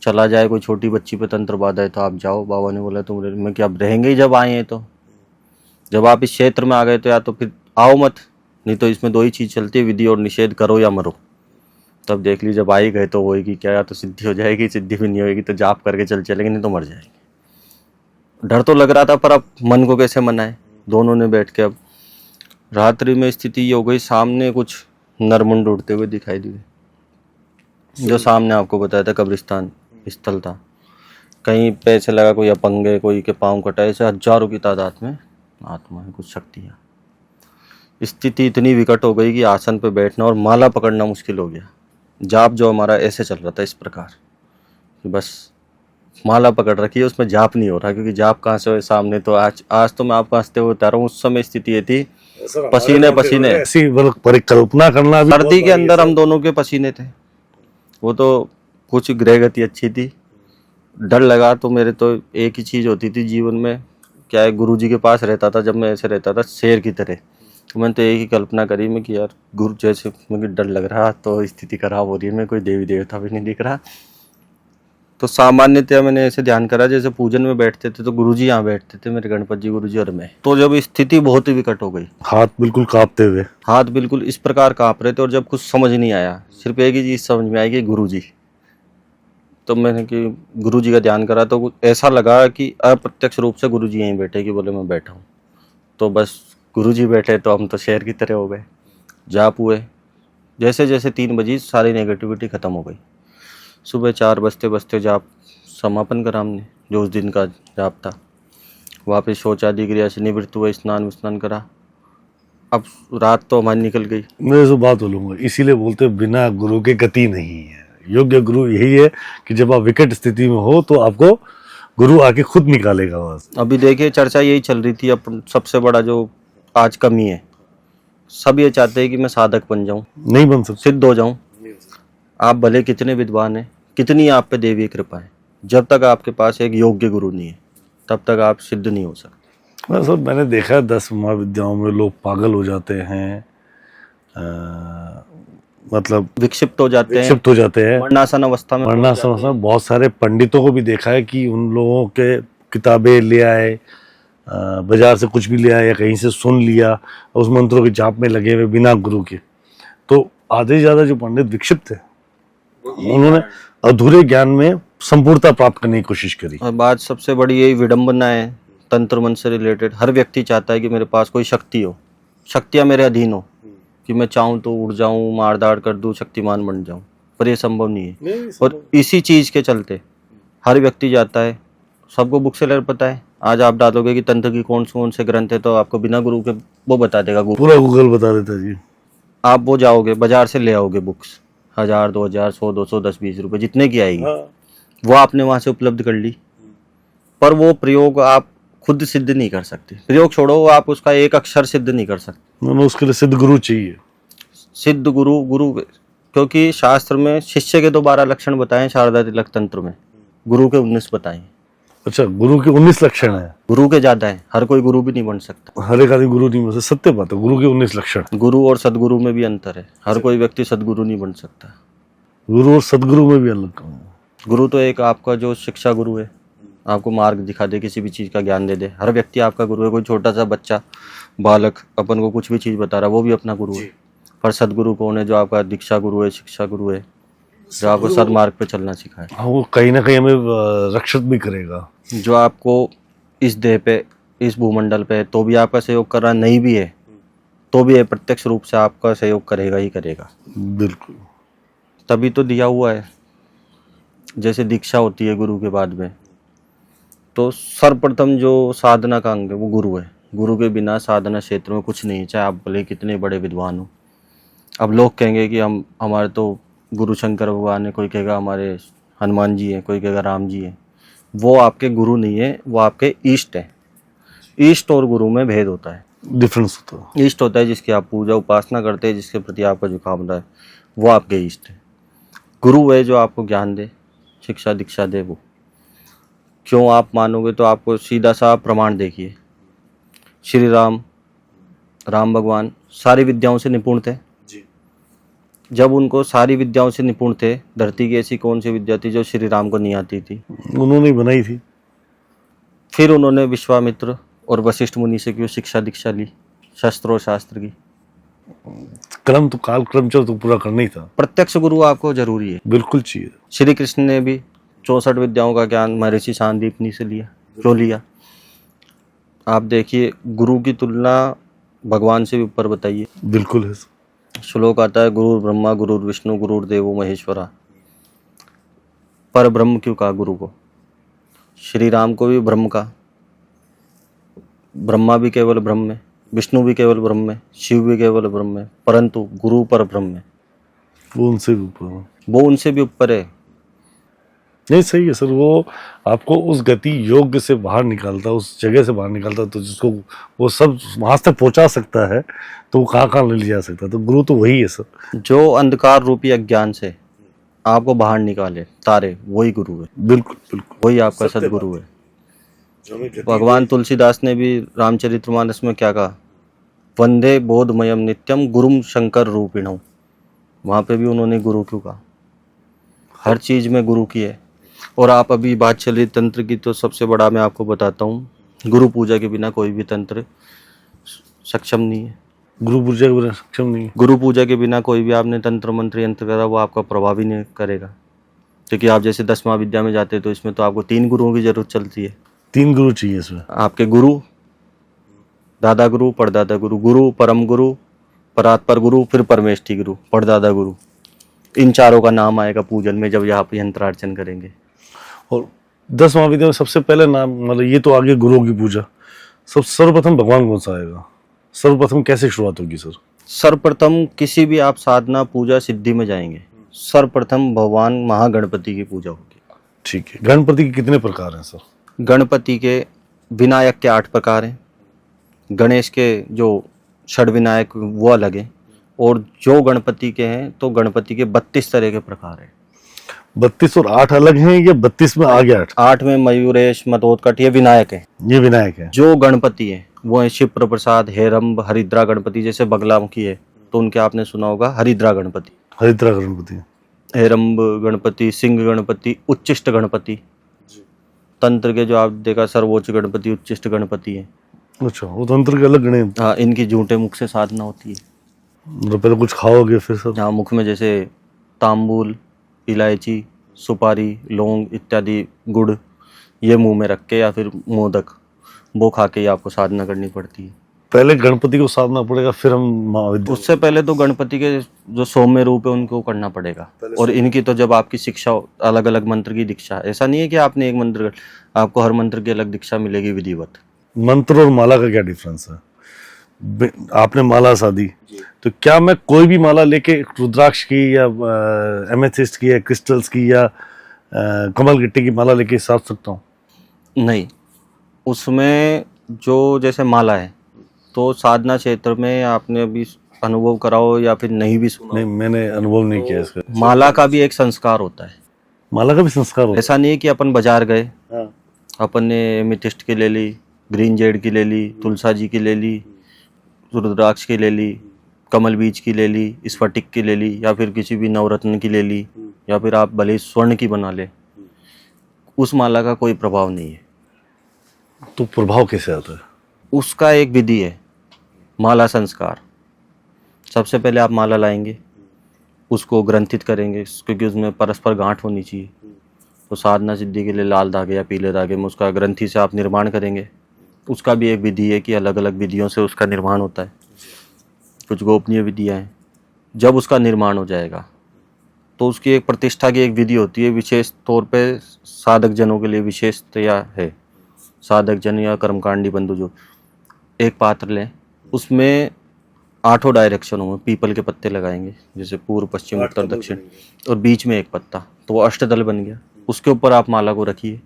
चला जाए, कोई छोटी बच्ची पे तंत्र बाधा है तो आप जाओ। बाबा ने बोला तुम मैं क्या अब रहेंगे ही, जब आए हैं तो, जब आप इस क्षेत्र में आ गए तो या तो फिर आओ मत, नहीं तो इसमें 2 ही चीज़ चलती है, विधि और निषेध, करो या मरो। तब देख लीजिए जब आ ही गए तो होएगी क्या, या तो सिद्धि हो जाएगी, सिद्धि भी नहीं होएगी तो जाप करके चलेंगे, नहीं तो मर जाएंगे। डर तो लग रहा था पर अब मन को कैसे मनाए। दोनों ने बैठ के, अब रात्रि में स्थिति ये हो गई, सामने कुछ नरमुंड उड़ते हुए दिखाई दिए। जो सामने आपको बताया था कब्रिस्तान स्थल था, कहीं पे ऐसे लगा कोई अपंग है, कोई के पाँव कटा, ऐसे हजारों की तादाद में आत्मा है, कुछ शक्तियाँ। स्थिति इतनी विकट हो गई कि आसन पे बैठना और माला पकड़ना मुश्किल हो गया। जाप जो हमारा ऐसे चल रहा था इस प्रकार कि बस माला पकड़ रखी है, उसमें जाप नहीं हो रहा, क्योंकि जाप कहाँ से हो सामने। तो आज तो मैं आपको हंसते हुए बता रहा हूँ, उस समय स्थिति ये थी पसीने पसीने, ऐसी मतलब परिकल्पना करना भी सर्दी के अंदर हम दोनों के पसीने थे। वो तो कुछ ग्रह गति अच्छी थी, डर लगा तो मेरे तो एक ही चीज़ होती थी जीवन में, क्या है, गुरुजी के पास रहता था जब मैं ऐसे रहता था शेर की तरह। तो मैंने तो एक ही कल्पना करी मैं कि यार गुरु जैसे, मुझे डर लग रहा तो स्थिति खराब हो रही है, मैं कोई देवी देवता भी नहीं दिख रहा। तो सामान्यतया मैंने ऐसे ध्यान करा जैसे पूजन में बैठते थे तो गुरुजी यहाँ बैठते थे, मेरे गणपत जी गुरुजी और मैं। तो जब स्थिति बहुत ही विकट हो गई, हाथ बिल्कुल कांपते हुए, हाथ बिल्कुल इस प्रकार काँप रहे थे, और जब कुछ समझ नहीं आया, सिर्फ एक ही चीज़ समझ में आई कि गुरुजी। तो मैंने कि गुरुजी का ध्यान करा तो ऐसा लगा कि अप्रत्यक्ष रूप से गुरुजी यहीं बैठे, कि बोले मैं बैठा हूँ। तो बस गुरुजी बैठे तो हम तो शेर की तरह हो गए। जाप हुए, जैसे जैसे 3 बजी सारी नेगेटिविटी ख़त्म हो गई। सुबह 4 बजते बजते जाप समापन करा हमने, जो उस दिन का जाप था। वापस शौचादि क्रिया से निवृत्त हुए, स्नान विस्नान करा। अब रात तो हमारी निकल गई। मैं इस बात बोलूंगा, इसीलिए बोलते हैं, बिना गुरु के गति नहीं है। योग्य गुरु यही है कि जब आप विकट स्थिति में हो तो आपको गुरु आके खुद निकालेगा वहां से। अभी देखिए चर्चा यही चल रही थी, अपन सबसे बड़ा जो आज कमी है, सब ये चाहते हैं कि मैं साधक बन जाऊं, नहीं बन सकते। सिद्ध हो जाऊं। आप भले कितने विद्वान हैं, कितनी आप पे देवी कृपा है, जब तक आपके पास एक योग्य गुरु नहीं है तब तक आप सिद्ध नहीं हो सकते। सर मैंने देखा है 10 महाविद्याओं में लोग पागल हो जाते हैं, मतलब विक्षिप्त हो जाते हैं, विक्षिप्त हो जाते हैं, मरणासन अवस्था में वरना समझना। बहुत सारे पंडितों को भी देखा है कि उन लोगों के किताबें ले आए, बाजार से कुछ भी ले आए या कहीं से सुन लिया, उस मंत्रों के जाप में लगे हुए बिना गुरु के। तो आधे से ज्यादा जो पंडित विक्षिप्त है, उन्होंने अधूरे ज्ञान में संपूर्णता प्राप्त करने की कोशिश करी। और बात सबसे बड़ी यही विडंबना है तंत्र मंत्र से रिलेटेड। हर व्यक्ति चाहता है कि मेरे पास कोई शक्ति हो, शक्तियाँ मेरे अधीन हो, कि मैं चाहूँ तो उड़ जाऊँ, मार दाड़ कर दूँ, शक्तिमान बन जाऊँ, पर ये संभव नहीं है। और इसी चीज़ के चलते हर व्यक्ति जाता है, सबको बुक से लेकर पता है। आज आप डालोगे कि तंत्र की कौन से ग्रंथ है, तो आपको बिना गुरु के वो बता देगा गूगल, पूरा गूगल बता देता है जी। आप वो जाओगे बाजार से ले आओगे बुक्स, 1000 2000 100 200 10 20 रुपए जितने की आएगी, वो आपने वहाँ से उपलब्ध कर ली, पर वो प्रयोग आप खुद सिद्ध नहीं कर सकते। प्रयोग छोड़ो, आप उसका एक अक्षर सिद्ध नहीं कर सकते। उसके लिए सिद्ध गुरु चाहिए। सिद्ध गुरु क्योंकि शास्त्र में शिष्य के तो 12 लक्षण बताए, शारदा तिलक तंत्र में गुरु के 19 बताए। अच्छा, गुरु के 19 लक्षण है। गुरु के ज्यादा है, हर कोई गुरु भी नहीं बन सकता। हर एक आदमी गुरु नहीं बन सकता, सत्य बात है। गुरु के 19 लक्षण। गुरु और सदगुरु में भी अंतर है, हर कोई व्यक्ति सदगुरु नहीं बन सकता। गुरु और सदगुरु में भी अलग है। गुरु तो एक आपका जो शिक्षा गुरु है, आपको मार्ग दिखा दे, किसी भी चीज़ का ज्ञान दे दे। हर व्यक्ति आपका गुरु है। कोई छोटा सा बच्चा, बालक अपन को कुछ भी चीज़ बता रहा है, वो भी अपना गुरु है। पर सदगुरु कौन है? जो आपका दीक्षा गुरु है, शिक्षा गुरु है, जो आपको सदमार्ग पे चलना सिखाए। हाँ, वो कहीं ना कहीं हमें रक्षित भी करेगा। जो आपको इस देह पे, इस भूमंडल पे तो भी आपका सहयोग कर रहा, नहीं भी है तो भी प्रत्यक्ष रूप से आपका सहयोग करेगा ही करेगा। बिल्कुल, तभी तो दिया हुआ है। जैसे दीक्षा होती है गुरु के बाद में, तो सर्वप्रथम जो साधना का अंग है वो गुरु है। गुरु के बिना साधना क्षेत्र में कुछ नहीं है, चाहे आप भले कितने बड़े विद्वान हो। अब लोग कहेंगे कि हमारे तो गुरु शंकर भगवान है, कोई कहेगा हमारे हनुमान जी हैं, कोई कहेगा राम जी हैं। वो आपके गुरु नहीं है, वो आपके ईष्ट है। ईष्ट और गुरु में भेद होता है, डिफरेंस होता है। ईष्ट होता है जिसकी आप पूजा उपासना करते हैं, जिसके प्रति आपका झुकाव होता है, वो आपके ईष्ट है। गुरु है जो आपको ज्ञान दे, शिक्षा दीक्षा दे। वो क्यों आप मानोगे तो आपको सीधा सा प्रमाण देखिए। श्री राम भगवान सारी विद्याओं से निपुण थे। जब उनको सारी विद्याओं से निपुण थे, धरती की ऐसी कौन सी विद्या थी जो श्री राम को नहीं आती थी? उन्होंने बनाई थी। फिर उन्होंने विश्वामित्र और वशिष्ठ मुनि से क्यों शिक्षा दीक्षा ली, शस्त्र और शास्त्र की? क्रम तो काल क्रम तो पूरा करना ही था। प्रत्यक्ष गुरु आपको जरूरी है, बिल्कुल चाहिए। श्री कृष्ण ने भी 64 विद्याओं का ज्ञान महर्षि सांदीपनी से लिया। क्यों लिया? आप देखिए, गुरु की तुलना भगवान से भी ऊपर बताइए। बिल्कुल है। श्लोक आता है, गुरु ब्रह्मा गुरु विष्णु गुरुर्देवो महेश्वरा। पर ब्रह्म क्यों कहा गुरु को? श्री राम को भी ब्रह्म का, ब्रह्मा भी केवल ब्रह्म है, विष्णु भी केवल ब्रह्म है, शिव भी केवल ब्रह्म है, परंतु गुरु पर ब्रह्म है। वो उनसे भी ऊपर, वो उनसे भी ऊपर है। नहीं, सही है सर। वो आपको उस गति योग्य से बाहर निकालता, उस जगह से बाहर निकालता, तो जिसको वो सब वहां तक पहुंचा सकता है, तो वो कहाँ ले जा सकता है। तो गुरु तो वही है सर। जो अंधकार रूपी अज्ञान से आपको बाहर निकाले तारे, वही गुरु है। बिल्कुल बिल्कुल, वही आपका सदगुरु है। भगवान तुलसीदास ने भी रामचरितमानस में क्या कहा? वंदे बोधमयम नित्यम गुरुम शंकर रूपिणो। वहाँ पे भी उन्होंने गुरु क्यों कहा? हर चीज में गुरु की है। और आप अभी बात चल रही तंत्र की, तो सबसे बड़ा मैं आपको बताता हूँ, गुरु पूजा के बिना कोई भी तंत्र सक्षम नहीं है। गुरु पूजा के बिना सक्षम नहीं है। गुरु पूजा के बिना कोई भी आपने तंत्र मंत्र यंत्र करा, वो आपका प्रभाव ही नहीं करेगा। क्योंकि आप जैसे 10 महाविद्या में जाते, तो इसमें तो आपको 3 गुरुओं की जरूरत चलती है। 3 गुरु चाहिए इसमें। आपके गुरु, दादा गुरु, परदादा गुरु, गुरु परम गुरु, परात्पर गुरु, फिर परमेष्ठी गुरु, परदादा गुरु, इन चारों का नाम आएगा पूजन में जब यहाँ पे यंत्रार्चन करेंगे। और 10 महाविद्या में सबसे पहले नाम, मतलब ये तो आगे गुरुओं की पूजा, सर्वप्रथम भगवान कौन सा आएगा? सर्वप्रथम कैसे शुरुआत होगी सर? सर्वप्रथम किसी भी आप साधना पूजा सिद्धि में जाएंगे, सर्वप्रथम भगवान महागणपति की पूजा होगी। ठीक है। गणपति के कितने प्रकार हैं सर? गणपति के विनायक के 8 प्रकार हैं, गणेश के जो षड विनायक वो अलग हैं, और जो गणपति के हैं तो गणपति के 32 तरह के प्रकार हैं। 32 और 8 अलग हैं या 32 में आ गया 8? 8 में मयूरेश, मदोदकट, ये विनायक है। ये विनायक है। जो गणपति है वो है शिव प्रसाद, हेरम्ब, हरिद्रा गणपति। जैसे बगलामुखी है तो उनके आपने सुना होगा हरिद्रा गणपति, हरिद्रा गणपति, हेरम्ब गणपति, सिंह गणपति, उच्चिष्ट गणपति। तंत्र के जो आप देखा सर्वोच्च गणपति उच्चिष्ट गणपति है। अच्छा, वो तंत्र के अलग गणे हैं। हाँ, इनकी झूठे मुख से साधना होती है। मतलब पहले कुछ खाओगे फिर सर? हाँ, मुख में जैसे तांबूल, इलायची, सुपारी, लौंग इत्यादि, गुड़, ये मुंह में रख के या फिर मोदक, वो खा के ही आपको साधना करनी पड़ती है। पहले गणपति को साधना पड़ेगा, फिर हम महाविद्या। उससे पहले तो गणपति के जो सौम्य रूप है उनको करना पड़ेगा। और इनकी तो जब आपकी शिक्षा अलग अलग मंत्र की दीक्षा, ऐसा नहीं है कि आपने एक मंत्र, आपको हर मंत्र की अलग दीक्षा मिलेगी विधिवत। मंत्र और माला का क्या डिफरेंस है? आपने माला साधी, तो क्या मैं कोई भी माला लेके रुद्राक्ष की या एमेथिस्ट की या क्रिस्टल्स की या कमल गिट्टी की माला लेके साध सकता हूँ? नहीं, उसमें जो जैसे माला है तो साधना क्षेत्र में आपने अभी अनुभव कराओ या फिर नहीं भी सुना, नहीं, मैंने अनुभव नहीं किया इसका। माला का भी एक संस्कार होता है। माला का भी संस्कार होता ऐसा नहीं है कि अपन बाजार गए, है? अपन ने एमेथिस्ट की ले ली, ग्रीन जेड की ले ली, तुलसा जी की ले ली, रुद्राक्ष की ले ली, कमल बीज की ले ली, स्फटिक की ले ली, या फिर किसी भी नवरत्न की ले ली, या फिर आप भले स्वर्ण की बना ले, उस माला का कोई प्रभाव नहीं है। तो प्रभाव कैसे आता है? उसका एक विधि है, माला संस्कार। सबसे पहले आप माला लाएंगे, उसको ग्रंथित करेंगे, क्योंकि उसमें परस्पर गांठ होनी चाहिए। तो साधना सिद्धि के लिए लाल धागे या पीले धागे में उसका ग्रंथि से आप निर्माण करेंगे। उसका भी एक विधि है कि अलग अलग विधियों से उसका निर्माण होता है। कुछ गोपनीय विधियाँ हैं। जब उसका निर्माण हो जाएगा तो उसकी एक प्रतिष्ठा की एक विधि होती है, विशेष तौर पे साधक जनों के लिए विशेषतया है। साधक जन या कर्मकांडी बंधु जो एक पात्र लें, उसमें 8 डायरेक्शनों में पीपल के पत्ते लगाएंगे, जैसे पूर्व, पश्चिम, उत्तर, दक्षिण, और बीच में एक पत्ता, तो वो अष्टदल बन गया। उसके ऊपर आप माला को रखिए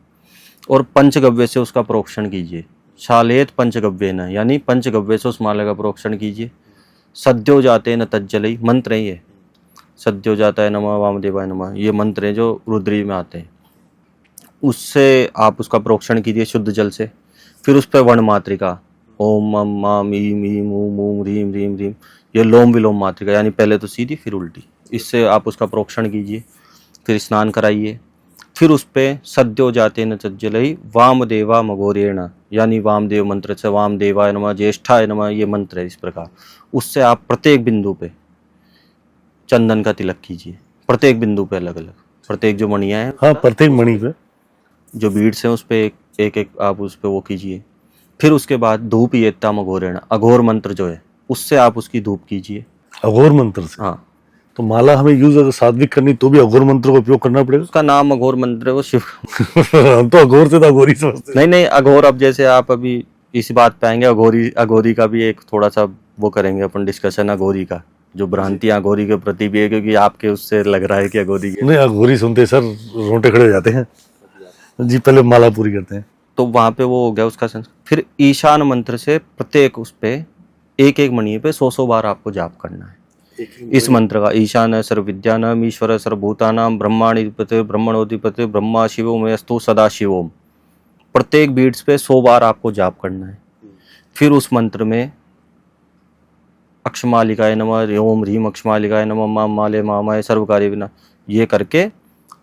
और पंचगव्य से उसका प्रोक्षण कीजिए। शालेत पंचगव्य न, यानी पंचगव्य से उस माला का प्रोक्षण कीजिए। सद्यो जाते न तज्जलई, मंत्र है ये। सद्यो जाता है नमः वामदेवाय नमः, ये मंत्र है जो रुद्री में आते हैं। उससे आप उसका प्रोक्षण कीजिए शुद्ध जल से। फिर उस पर वर्ण मात्रिका, ओम मम माम ईम ईम ऊम ऊम रीम रीम रीम, ये लोम विलोम मात्रिका, यानी पहले तो सीधी फिर उल्टी, इससे आप उसका प्रोक्षण कीजिए। फिर स्नान कराइए। फिर उस पर सद्यो जाते न तज्जलई वामदेवा मघोरेण, यानी वामदेव मंत्र से वामदेवाय नमः, ज्येष्ठाय नमः, ये मंत्र है। इस प्रकार उससे आप प्रत्येक बिंदु पे चंदन का तिलक कीजिए। प्रत्येक बिंदु पे अलग अलग, प्रत्येक जो मणियाँ हैं, हाँ, प्रत्येक मणि पे जो बीड्स हैं उस पर एक एक आप उस पर वो कीजिए। फिर उसके बाद धूप येत्ता मघोरेण, अघोर मंत्र जो है उससे आप उसकी धूप कीजिए। अघोर मंत्र से? हाँ, तो माला हमें यूज अगर सात्विक करनी तो भी अघोर मंत्र का उपयोग करना पड़ेगा? उसका नाम अघोर मंत्र है, वो शिव हम तो अघोर से तो अघोरी समझते हैं। नहीं, अघोर, अब जैसे आप अभी इसी बात पे आएंगे, अघोरी का भी एक थोड़ा सा वो करेंगे अपन डिस्कशन, अघोरी का जो भ्रांतियां अघोरी के प्रति भी है, क्योंकि आपके उससे लग रहा है कि अघोरी के। नहीं, अघोरी सुनते सर रोंगटे खड़े हो जाते हैं जी। पहले माला पूरी करते हैं तो वहां पे वो हो गया उसका सेंस। फिर ईशान मंत्र से प्रत्येक उस पे एक एक मणि पे 100 बार आपको जाप करना है इस मंत्र का। ईशान सर्वविद्यानाम ईश्वर सर्वभूतानाम ब्रह्माणिपते ब्रह्मणोधिपते ब्रह्मा शिवो में अस्तु सदा शिवोम, प्रत्येक बीट्स पे 100 बार आपको जाप करना है। फिर उस मंत्र में अक्षमालिकाय नमः, ओम ह्रीम अक्षमालिकाय नमः, माम माले मामाय सर्वकार्य विना, ये करके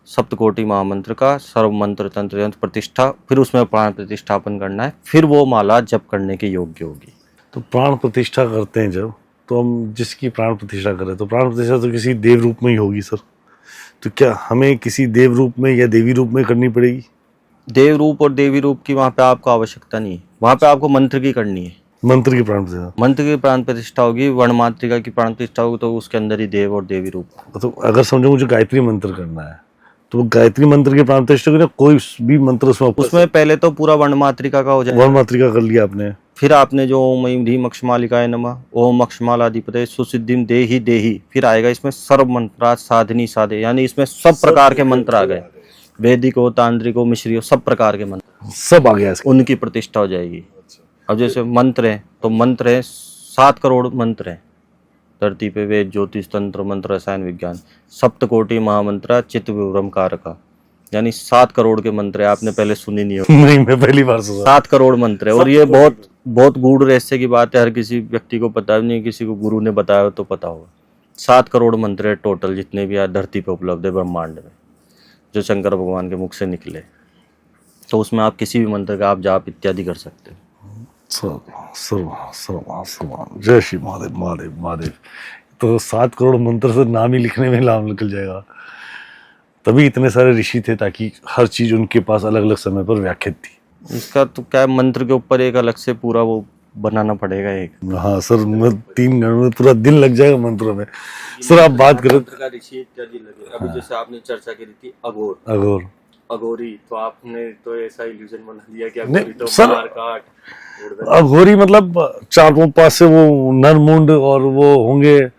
सप्तकोटि महामंत्र का सर्व मंत्र तंत्र यंत्र प्रतिष्ठा, फिर उसमें प्राण प्रतिष्ठापन करना है। फिर वो माला जप करने के योग्य होगी। तो प्राण प्रतिष्ठा करते हैं जब, तो हम जिसकी प्राण प्रतिष्ठा करें, तो प्राण प्रतिष्ठा तो किसी देव रूप में ही होगी सर। तो क्या हमें किसी देव रूप में या देवी रूप में करनी पड़ेगी? देव रूप और देवी रूप की वहाँ पे आपको आवश्यकता नहीं है, वहाँ पे आपको मंत्र की करनी है। मंत्र की प्राण प्रतिष्ठा। मंत्र की प्राण प्रतिष्ठा होगी, वर्ण मातृका की प्राण प्रतिष्ठा होगी, तो उसके अंदर ही देव और देवी रूप। तो अगर समझो मुझे गायत्री मंत्र करना है तो गायत्री मंत्र की प्राण प्रतिष्ठा करें, कोई भी मंत्र उसमें पहले तो पूरा वर्ण मातृका का हो जाए, वर्ण मातृका कर लिया आपने, फिर आपने जो ओम ऐं ह्रीं अक्षमालिकाय नमः, ओम अक्षमालाधिपते सुसिद्धिं देहि देहि, फिर आएगा इसमें सर्व मंत्रात् साधिनी साधे, यानी इसमें सब प्रकार के मंत्र आ गए, वैदिक हो, तांत्रिक हो, मिश्री हो, सब प्रकार के मंत्र सब आ गया इसका। उनकी प्रतिष्ठा हो जाएगी। अब जैसे मंत्र है तो मंत्र है 7 करोड़ मंत्र है धरती पे, वेद ज्योतिष तंत्र मंत्र रसायन विज्ञान, सप्तकोटि महामंत्र चित्त विभ्रम कारका, यानी 7 करोड़ के मंत्र है। आपने पहले सुनी नहीं होगी। नहीं, मैं पहली बार सुना। 7 करोड़ मंत्र है, और ये बहुत बहुत गूढ़ रहस्य की बात है, हर किसी व्यक्ति को पता नहीं, किसी को गुरु ने बताया हो तो पता होगा। 7 करोड़ मंत्र है टोटल, जितने भी आज धरती पे उपलब्ध है ब्रह्मांड में, जो शंकर भगवान के मुख से निकले। तो उसमें आप किसी भी मंत्र का आप जाप इत्यादि कर सकते हो। जय श्री महादेव महादेव महादेव। तो 7 करोड़ मंत्र से नाम ही लिखने में नाम निकल जाएगा। तभी इतने सारे ऋषि थे, ताकि हर चीज उनके पास अलग अलग समय पर व्याख्यात थी। इसका तो क्या, मंत्र के ऊपर एक अलग से पूरा वो बनाना पड़ेगा एक। हाँ सर, मैं 3 घंटे में पूरा दिन लग जाएगा मंत्रों में। सर आप बात करें ऋषि इत्यादि लगे। अभी जैसे आपने चर्चा की थी अघोर, अघोर अघोरी, तो आपने तो ऐसा इल्यूजन बना दिया कि नहीं, अघोरी तो सर, मार काट। अघोरी मतलब चारों पास से वो नरमुंड, और वो होंगे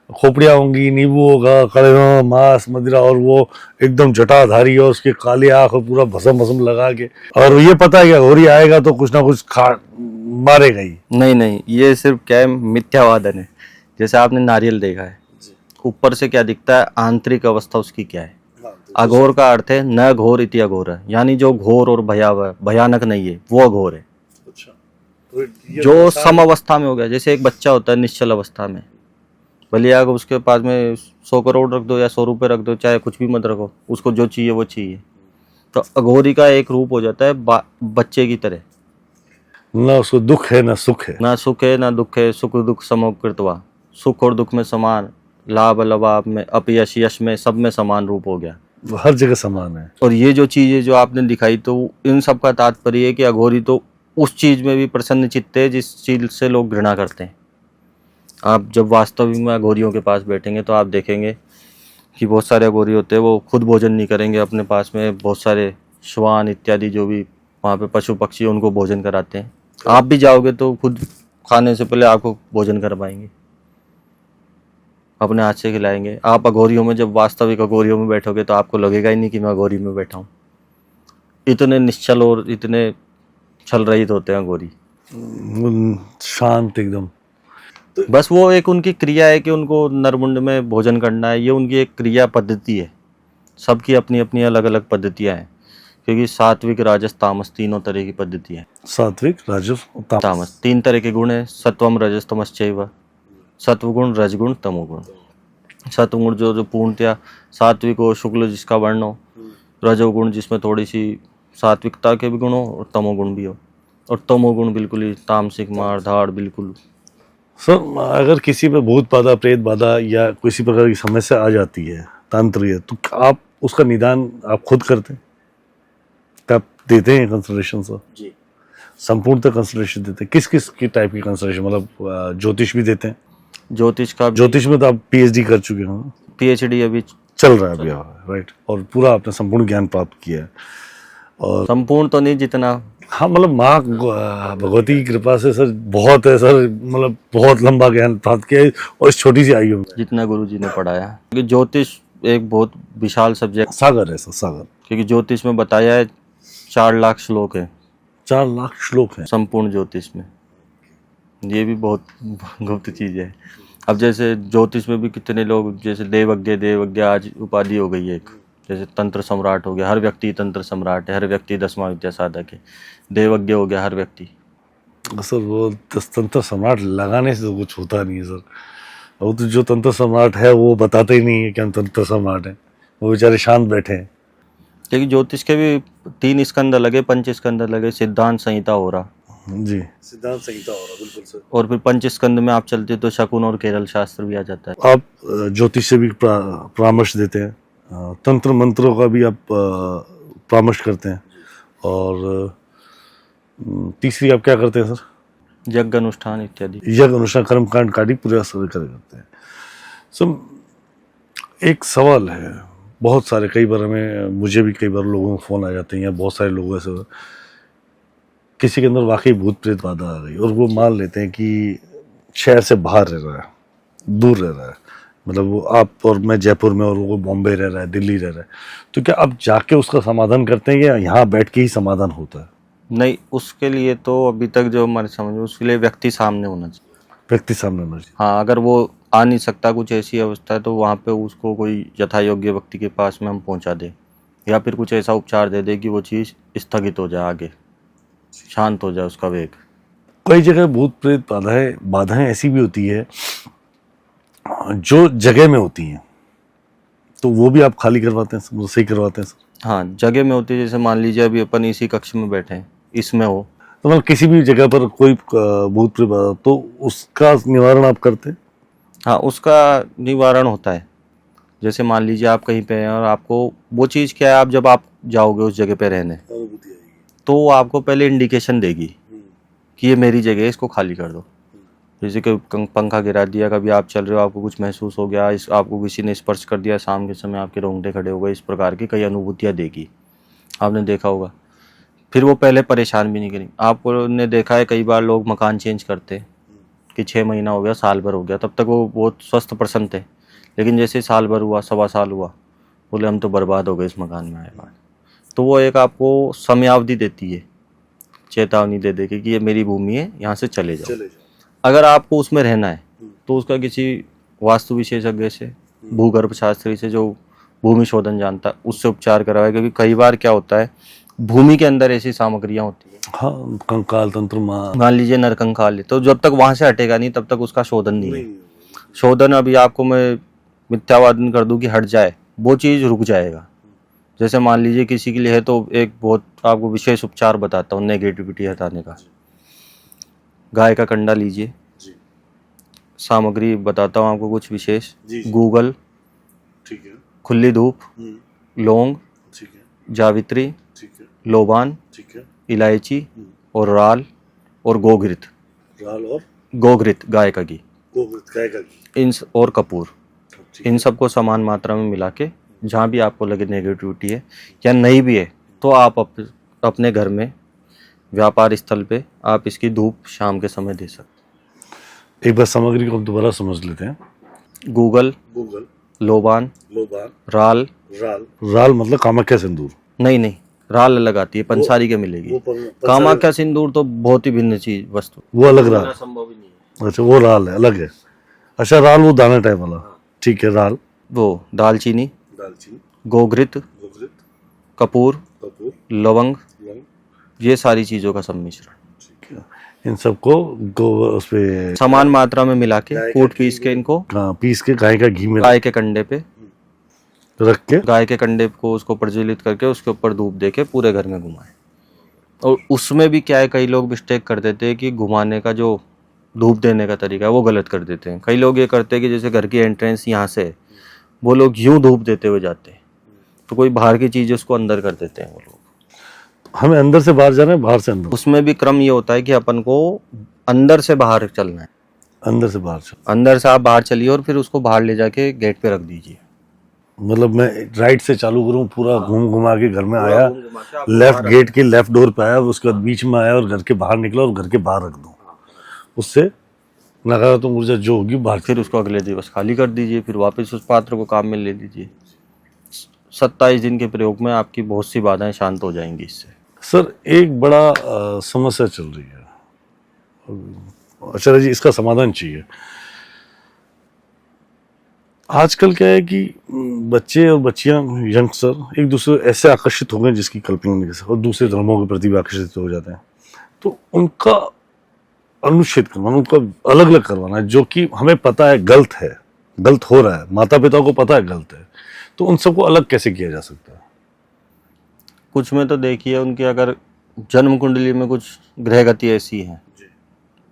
खोपड़ियाँ होंगी, नींबू होगा, कड़वा मांस मदिरा, और वो एकदम जटाधारी और उसके काले आंख और पूरा भसम भसम लगा के, और ये पता है कि अघोरी आएगा तो कुछ ना कुछ खा मारेगा ही। नहीं नहीं, ये सिर्फ क्या है, मिथ्यावादन है। जैसे आपने नारियल देखा है, ऊपर से क्या दिखता है, आंतरिक अवस्था उसकी क्या है। अघोर का अर्थ है न घोर इति अघोर, जो घोर और भयावह भयानक नहीं है, वो अघोर है। जो सम अवस्था में हो गया, जैसे एक बच्चा होता है निश्चल अवस्था में, भले आप उसके पास में 100 करोड़ रख दो या 100 रुपए रख दो, चाहे कुछ भी मत रखो, उसको जो चाहिए वो चाहिए। तो अघोरी का एक रूप हो जाता है बच्चे की तरह, ना उसको दुख है ना सुख है, ना सुख है ना दुख है, सुख दुख समकृतवा, सुख और दुख में समान, लाभ लवाब में, अपयश यश में, सब में समान रूप हो गया, हर जगह समान है। और ये जो चीजें जो आपने दिखाई, तो इन सब का तात्पर्य है कि अघोरी तो उस चीज में भी प्रसन्न चित्त है जिस चीज से लोग घृणा करते हैं। आप जब वास्तविक में अघोरियों के पास बैठेंगे तो आप देखेंगे कि बहुत सारे अघोरी होते हैं, वो खुद भोजन नहीं करेंगे, अपने पास में बहुत सारे श्वान इत्यादि जो भी वहाँ पे पशु पक्षी उनको भोजन कराते हैं। आप भी जाओगे तो खुद खाने से पहले आपको भोजन करवाएंगे, अपने हाथ से खिलाएंगे। आप अघोरियों में, जब वास्तविक अघोरियों में बैठोगे तो आपको लगेगा ही नहीं कि मैं अघोरी में बैठा हूँ। इतने निश्चल और इतने छल रहित होते हैं अघोरी, शांत एकदम। बस वो एक उनकी क्रिया है कि उनको नरमुंड में भोजन करना है, ये उनकी एक क्रिया पद्धति है। सबकी अपनी अपनी अलग अलग पद्धतियाँ हैं, क्योंकि सात्विक राजस तामस तीनों तरह की पद्धति है। सात्विक राजस तामस 3 तरह के गुण है, सत्वम रजस तमश्चैव, सत्वगुण रजगुण तमोगुण। सत्वगुण जो पूर्णतया सात्विक हो, शुक्ल जिसका वर्ण हो, रजोगुण जिसमें थोड़ी सी सात्विकता के भी गुण हो, और तमोगुण भी हो, और तमोगुण बिल्कुल ही तामसिक मार धाड़ बिल्कुल। सर अगर किसी पे भूत बाधा, प्रेत बाधा या किसी प्रकार की समस्या आ जाती है तांत्रिक, तो आप उसका निदान आप खुद करते हैं? आप देते हैं कंसल्टेशन? सर जी, संपूर्णतः कंसल्टेशन देते हैं। किस किस की टाइप की कंसल्टेशन, मतलब ज्योतिष भी देते हैं? ज्योतिष का, ज्योतिष में तो आप पीएचडी कर चुके हैं, पीएचडी अभी चल रहा है अभी, राइट, और पूरा आपने संपूर्ण ज्ञान प्राप्त किया है। और संपूर्ण तो नहीं, जितना, हाँ मतलब माँ भगवती की कृपा से सर बहुत है सर, मतलब बहुत लंबा ज्ञान प्राप्त किया है, और इस छोटी सी आयु में जितना गुरुजी ने पढ़ाया। क्योंकि ज्योतिष एक बहुत विशाल सब्जेक्ट, सागर है सर, सागर। क्योंकि ज्योतिष में बताया है 4 लाख श्लोक है, 4 लाख श्लोक हैं संपूर्ण ज्योतिष में। ये भी बहुत गुप्त चीज है। अब जैसे ज्योतिष में भी कितने लोग, जैसे देवज्ञ आज उपाधि हो गई है एक, जैसे तंत्र सम्राट हो गया, हर व्यक्ति तंत्र सम्राट है, हर व्यक्ति 10वां विद्या साधक है, देवज्ञ हो गया हर व्यक्ति। सर। वो तंत्र सम्राट लगाने से तो कुछ होता नहीं है सर। वो तो जो तंत्र सम्राट है वो बताते ही नहीं है कि हम तंत्र सम्राट हैं, वो बेचारे शांत बैठे हैं। क्योंकि ज्योतिष के भी 3 स्कंद लगे, 5 स्कंद लगे, सिद्धांत संहिता हो रहा जी, सिद्धांत संहिता हो रहा, बिल्कुल सर। और फिर 5 स्कंद में आप चलते तो शकुन और केरल शास्त्र भी आ जाता है। आप ज्योतिष से भी परामर्श देते हैं, तंत्र मंत्रों का भी आप परामर्श करते हैं, और तीसरी आप क्या करते हैं सर? यज्ञ अनुष्ठान इत्यादि। यज्ञ अनुष्ठान कर्मकांड आदि पूरे असर करते हैं। सो एक सवाल है, बहुत सारे, कई बार मुझे भी कई बार लोगों को फोन आ जाते हैं या बहुत सारे लोग ऐसे, किसी के अंदर वाकई भूत प्रेत बाधा आ गई और वो मान लेते हैं कि शहर से बाहर रह रहा है, दूर रह रहा है, मतलब वो आप और मैं जयपुर में और वो बॉम्बे रह रहा है, दिल्ली रह रहा है, तो क्या आप जाके उसका समाधान करते हैं या यहाँ बैठ के ही समाधान होता है? नहीं, उसके लिए तो अभी तक जो हमारे समझ में, उसके लिए व्यक्ति सामने होना चाहिए। व्यक्ति सामने होना चाहिए। हाँ, अगर वो आ नहीं सकता, कुछ ऐसी अवस्था है, तो वहाँ पे उसको कोई यथा योग्य व्यक्ति के पास में हम पहुँचा दें या फिर कुछ ऐसा उपचार दे दे कि वो चीज़ स्थगित हो जाए, आगे शांत हो जाए उसका वेग। कई जगह भूत प्रेत बाधाएं ऐसी भी होती है जो जगह में होती हैं, तो वो भी आप खाली करवाते हैं, वो सही करवाते हैं सर? हाँ, जगह में होती है, जैसे मान लीजिए अभी अपन इसी कक्ष में बैठे हैं, इसमें हो, तो मतलब किसी भी जगह पर कोई भूत प्रेत बाधा तो उसका निवारण आप करते हैं? हाँ, उसका निवारण होता है। जैसे मान लीजिए आप कहीं पे हैं और आपको वो चीज़ क्या है, आप जब आप जाओगे उस जगह पे रहने, तो वो आपको पहले इंडिकेशन देगी कि ये मेरी जगह है, इसको खाली कर दो। जैसे कि पंखा गिरा दिया, कभी आप चल रहे हो, आपको कुछ महसूस हो गया, आपको किसी ने स्पर्श कर दिया, शाम के समय आपके रोंगटे खड़े हो गए, इस प्रकार की कई अनुभूतियाँ देगी, आपने देखा होगा। फिर वो पहले परेशान भी नहीं करेंगे। आपको ने देखा है कई बार लोग मकान चेंज करते कि 6 महीना हो गया, साल भर हो गया, तब तक वो बहुत स्वस्थ प्रसन्न थे, लेकिन जैसे साल भर हुआ, 1.25 साल हुआ, बोले हम तो बर्बाद हो गए इस मकान में आए बाद। तो वो एक आपको समयावधि देती है, चेतावनी दे देगी कि ये मेरी भूमि है, यहाँ से चले जाओ। अगर आपको उसमें रहना है तो उसका किसी वास्तु विशेषज्ञ से, भूगर्भ शास्त्री से जो भूमि शोधन जानता है, उससे उपचार करवाए, क्योंकि कई बार क्या होता है, भूमि के अंदर ऐसी सामग्रियां होती है, हाँ, कंकाल तंत्र मान लीजिए नरकंकाल है, तो जब तक वहां से हटेगा नहीं तब तक उसका शोधन नहीं है। शोधन अभी आपको मैं मिथ्यावादन कर दूं कि हट जाए, वो चीज़ रुक जाएगा। जैसे मान लीजिए किसी के लिए है, तो एक बहुत आपको विशेष उपचार बताता हूँ नेगेटिविटी हटाने का। गाय का कंडा लीजिए, सामग्री बताता हूँ आपको कुछ विशेष, गूगल, ठीक है, खुली धूप, लौंग, ठीक है, जावित्री, ठीक है, लोबान, ठीक है, इलायची और राल और गोघृत, राल और गोघृत गाय का घी, गाय का घी, इन और कपूर, इन सबको समान मात्रा में मिला के, जहाँ भी आपको लगे नेगेटिविटी है या नहीं भी है, तो आप अपने घर में व्यापार स्थल पे आप इसकी धूप शाम के समय दे सकते। एक बार सामग्री को हम दोबारा समझ लेते हैं। गूगल, लोबान, राल, राल मतलब कामाख्या सिंदूर? नहीं, राल अलग आती है, पंसारी के मिलेगी। कामाख्या सिंदूर तो बहुत ही भिन्न चीज वस्तु, वो अलग राल, संभव ही नहीं है। अच्छा, वो राल है, अलग है। अच्छा, राल वो दाना टाइप वाला, ठीक है। राल, वो दालचीनी, गोघृत, कपूर, लवंग, ये सारी चीजों का सम्मिश्रण, इन सबको उस पे समान मात्रा में मिला के कूट पीस के, इनको पीस के गाय का घी में गाय के कंडे पे रख के, गाय के कंडे को उसको प्रज्वलित करके उसके ऊपर धूप देके पूरे घर में घुमाएं। और उसमें भी क्या है, कई लोग मिस्टेक कर देते हैं कि घुमाने का जो धूप देने का तरीका है वो गलत कर देते हैं। कई लोग ये करते हैं कि जैसे घर की एंट्रेंस यहाँ से है, वो लोग यूं धूप देते हुए जाते हैं, तो कोई बाहर की चीज़ उसको अंदर कर देते हैं वो लोग। हमें अंदर से बाहर जाना है, बाहर से अंदर? उसमें भी क्रम ये होता है कि अपन को अंदर से बाहर चलना है। अंदर से बाहर चल, अंदर से आप बाहर चलिए और फिर उसको बाहर ले जाके गेट पे रख दीजिए। मतलब मैं राइट से चालू करूं, पूरा घूम घुमा के घर में आया, लेफ्ट गेट के लेफ्ट डोर पे आया, उसके बाद बीच में आया और घर के बाहर निकला और घर के बाहर रख दूं, उससे नकारात्मक ऊर्जा जो होगी बाहर। फिर उसको अगले दिवस खाली कर दीजिए, फिर वापस उस पात्र को काम में ले लीजिए। 27 दिन के प्रयोग में आपकी बहुत सी बाधाएं शांत हो जाएंगी इससे। सर, एक बड़ा समस्या चल रही है, अच्छा जी, इसका समाधान चाहिए। आजकल क्या है कि बच्चे और बच्चियां, यंगस्टर एक दूसरे ऐसे आकर्षित हो गए जिसकी कल्पना नहीं कर सकते, और दूसरे धर्मों के प्रति भी आकर्षित हो जाते हैं, तो उनका अनुच्छेद करवाना, उनका अलग अलग करवाना, जो कि हमें पता है गलत है, गलत हो रहा है, माता पिता को पता है गलत है, तो उन सबको अलग कैसे किया जा सकता है? कुछ में तो देखिए, उनकी अगर जन्म कुंडली में कुछ ग्रह गति ऐसी है,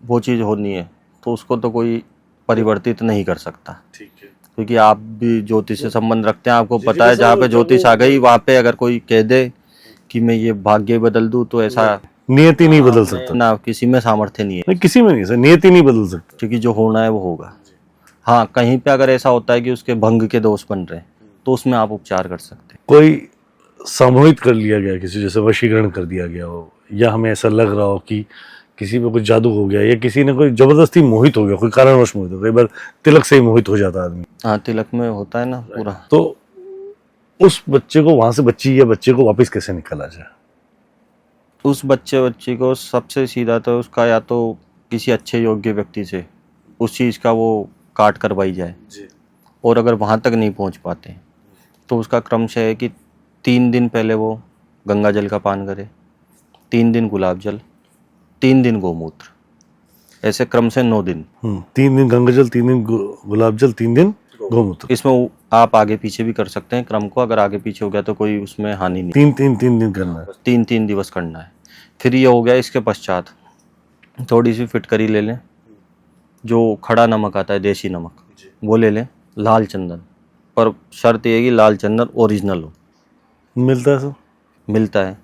वो चीज़ होनी है, तो उसको तो कोई परिवर्तित नहीं कर सकता। ठीक है, क्योंकि आप भी ज्योतिष से संबंध रखते हैं, आपको पता है जहाँ पे ज्योतिष आ गई, वहाँ पे अगर कोई कह दे कि मैं ये भाग्य बदल दूँ, तो ऐसा नियति नहीं बदल सकता। ना किसी में सामर्थ्य नहीं है, नहीं, किसी में नहीं सर, नियति नहीं बदल सकता। क्योंकि जो होना है वो होगा। हाँ, कहीं पे अगर ऐसा होता है कि उसके भंग के दोष बन रहे हैं तो उसमें आप उपचार कर सकते हैं। कोई सामूहिक कर लिया गया किसी, जैसे वशीकरण कर दिया गया हो, या हमें ऐसा लग रहा हो कि किसी पे कुछ जादू हो गया, या किसी ने कोई जबरदस्ती मोहित हो गया, कोई कारणवश मोहित हो गया। कई बार तिलक से ही मोहित हो जाता है आदमी। हाँ, तिलक में होता है ना पूरा। तो उस बच्चे को वहां से, बच्ची या बच्चे को वापस कैसे निकाला जाए? उस बच्ची को सबसे सीधा तो उसका या तो किसी अच्छे योग्य व्यक्ति से उस चीज़ का वो काट करवाई जाए, और अगर वहाँ तक नहीं पहुँच पाते तो उसका क्रमशः है कि 3 दिन पहले वो गंगा जल का पान करे, 3 दिन गुलाब जल, 3 दिन गोमूत्र, ऐसे क्रम से 9 दिन। 3 दिन गंगा जल, 3 दिन गुलाब जल, 3 दिन गोमूत्र। इसमें आप आगे पीछे भी कर सकते हैं क्रम को, अगर आगे पीछे हो गया तो कोई उसमें हानि नहीं। 3 दिन करना है, 3 दिवस करना है। फिर ये हो गया, इसके पश्चात थोड़ी सी फिटकरी ले लें, जो खड़ा नमक आता है देसी नमक, वो ले लें, लाल चंदन, पर शर्त ये है कि लाल चंदन ओरिजिनल हो। मिलता है सर? मिलता है,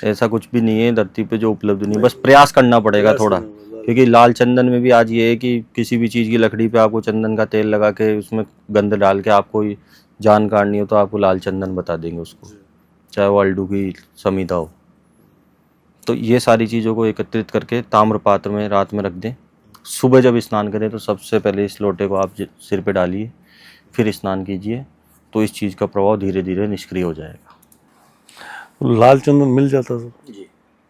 ऐसा कुछ भी नहीं है धरती पे जो उपलब्ध नहीं, बस प्रयास करना पड़ेगा थोड़ा। क्योंकि लाल चंदन में भी आज ये है कि किसी भी चीज़ की लकड़ी पे आपको चंदन का तेल लगा के उसमें गंध डाल के आपको जान काटनी हो तो आपको लाल चंदन बता देंगे उसको, चाहे वो अल्डू की समीदा हो। तो ये सारी चीज़ों को एकत्रित करके ताम्र पात्र में रात में रख दें। सुबह जब स्नान करें तो सबसे पहले इस लोटे को आप सिर पे डालिए, फिर स्नान कीजिए, तो इस चीज़ का प्रभाव धीरे धीरे निष्क्रिय हो जाएगा। लाल चंदन मिल जाता सर जी?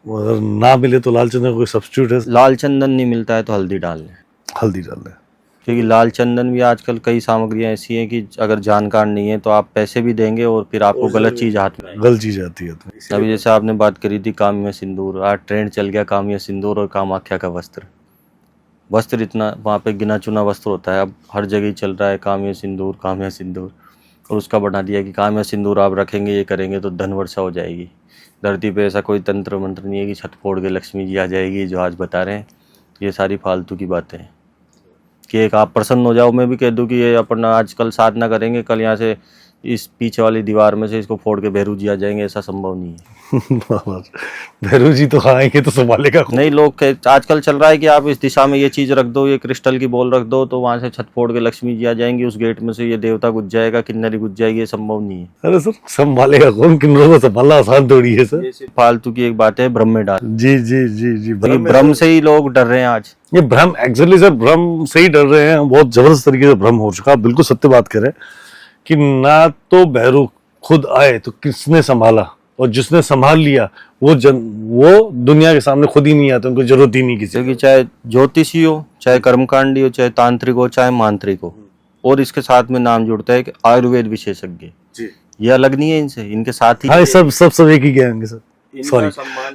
अगर ना मिले तो लाल चंदन कोई सब्स्टिट्यूट है? लाल चंदन नहीं मिलता है तो हल्दी डाल लें। हल्दी डाल लें, क्योंकि लाल चंदन भी आजकल कई सामग्रियां ऐसी हैं कि अगर जानकार नहीं है तो आप पैसे भी देंगे और फिर आपको गलत चीज़ हाथ में, गलत चीज़ आती है। तो अभी जैसे आपने बात करी थी काम्य सिंदूर, आज ट्रेंड चल गया काम्य सिंदूर और कामाख्या का वस्त्र। वस्त्र इतना वहाँ पे गिना चुना वस्त्र होता है, अब हर जगह चल रहा है काम्य सिंदूर, और उसका बना दिया कि काम्य सिंदूर आप रखेंगे, ये करेंगे तो धन वर्षा हो जाएगी। धरती पे ऐसा कोई तंत्र मंत्र नहीं है कि छत फोड़ के लक्ष्मी जी आ जाएगी, जो आज बता रहे हैं ये सारी फालतू की बातें हैं। कि एक आप प्रसन्न हो जाओ, मैं भी कह दूं कि ये अपना आजकल साधना करेंगे, कल यहाँ से इस पीछे वाली दीवार में से इसको फोड़ के भैरू जी आ जाएंगे, ऐसा संभव नहीं है। भैरू जी तो आएंगे तो संभालेगा नहीं। लोग आजकल चल रहा है कि आप इस दिशा में ये चीज रख दो, ये क्रिस्टल की बॉल रख दो तो वहां से छत फोड़ के लक्ष्मी जी आ जाएंगी, उस गेट में से ये देवता घुस जाएगा, किन्नरी घुस जाएगी, ये संभव नहीं है। अरे सर, संभालेगा कौन? किन्नरों को संभालना आसान थोड़ी है सर। फालतू की एक बात है, भ्रम में डाल। जी जी जी जी, भ्रम से ही लोग डर रहे हैं आज। ये भ्रम, एक्चुअली सर भ्रम से ही डर रहे हैं, बहुत जबरदस्त तरीके से भ्रम हो चुका। बिल्कुल सत्य बात करें कि ना तो भैरू खुद आए तो किसने संभाला, और जिसने संभाल लिया वो दुनिया के सामने खुद ही नहीं आता, उनको जरूरत ही नहीं किसी। क्योंकि चाहे ज्योतिषी हो, चाहे कर्मकांडी हो, चाहे तांत्रिक हो, चाहे मांत्रिक हो, और इसके साथ में नाम जुड़ता है कि आयुर्वेद विशेषज्ञ, ये अलग नहीं है इनसे, इनके साथ ही। हाँ, सब एक ही गए सर, सॉरी,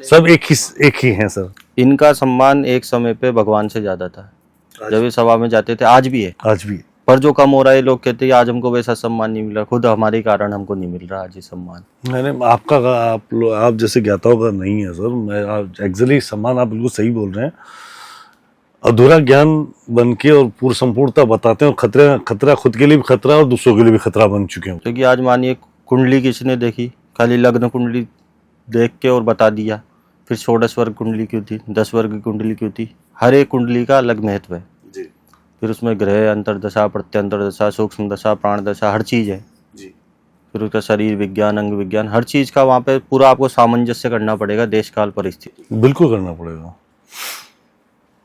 सब एक ही हैं सर। इनका सम्मान एक समय पे भगवान से ज्यादा था, जब ये सभा में जाते थे, आज भी है, पर जो कम हो रहा है, लोग कहते हैं आज हमको वैसा सम्मान नहीं मिला, खुद हमारे कारण हमको नहीं मिल रहा आज ये सम्मान। मैंने आप जैसे ज्ञाताओं का नहीं है सर, मैं एक्चुअली सम्मान, आप बिल्कुल सही बोल रहे हैं। अधूरा ज्ञान बन के और पूर्ण संपूर्णता बताते हैं, और खतरा खुद के लिए भी खतरा और दूसरों के लिए भी खतरा बन चुके हैं। क्योंकि आज मानिए कुंडली किसने देखी, खाली लग्न कुंडली देख के और बता दिया, फिर 16 वर्ग कुंडली क्यों थी, 10 वर्ग की कुंडली क्यों थी, हर एक कुंडली का अलग महत्व है। फिर उसमें ग्रह अंतरदशा, प्रत्यंतरदशा, सूक्ष्म दशा, प्राण दशा, हर चीज है जी। फिर उसका शरीर विज्ञान, अंग विज्ञान, हर चीज का वहाँ पे पूरा आपको सामंजस्य करना पड़ेगा, देश काल परिस्थिति बिल्कुल करना पड़ेगा।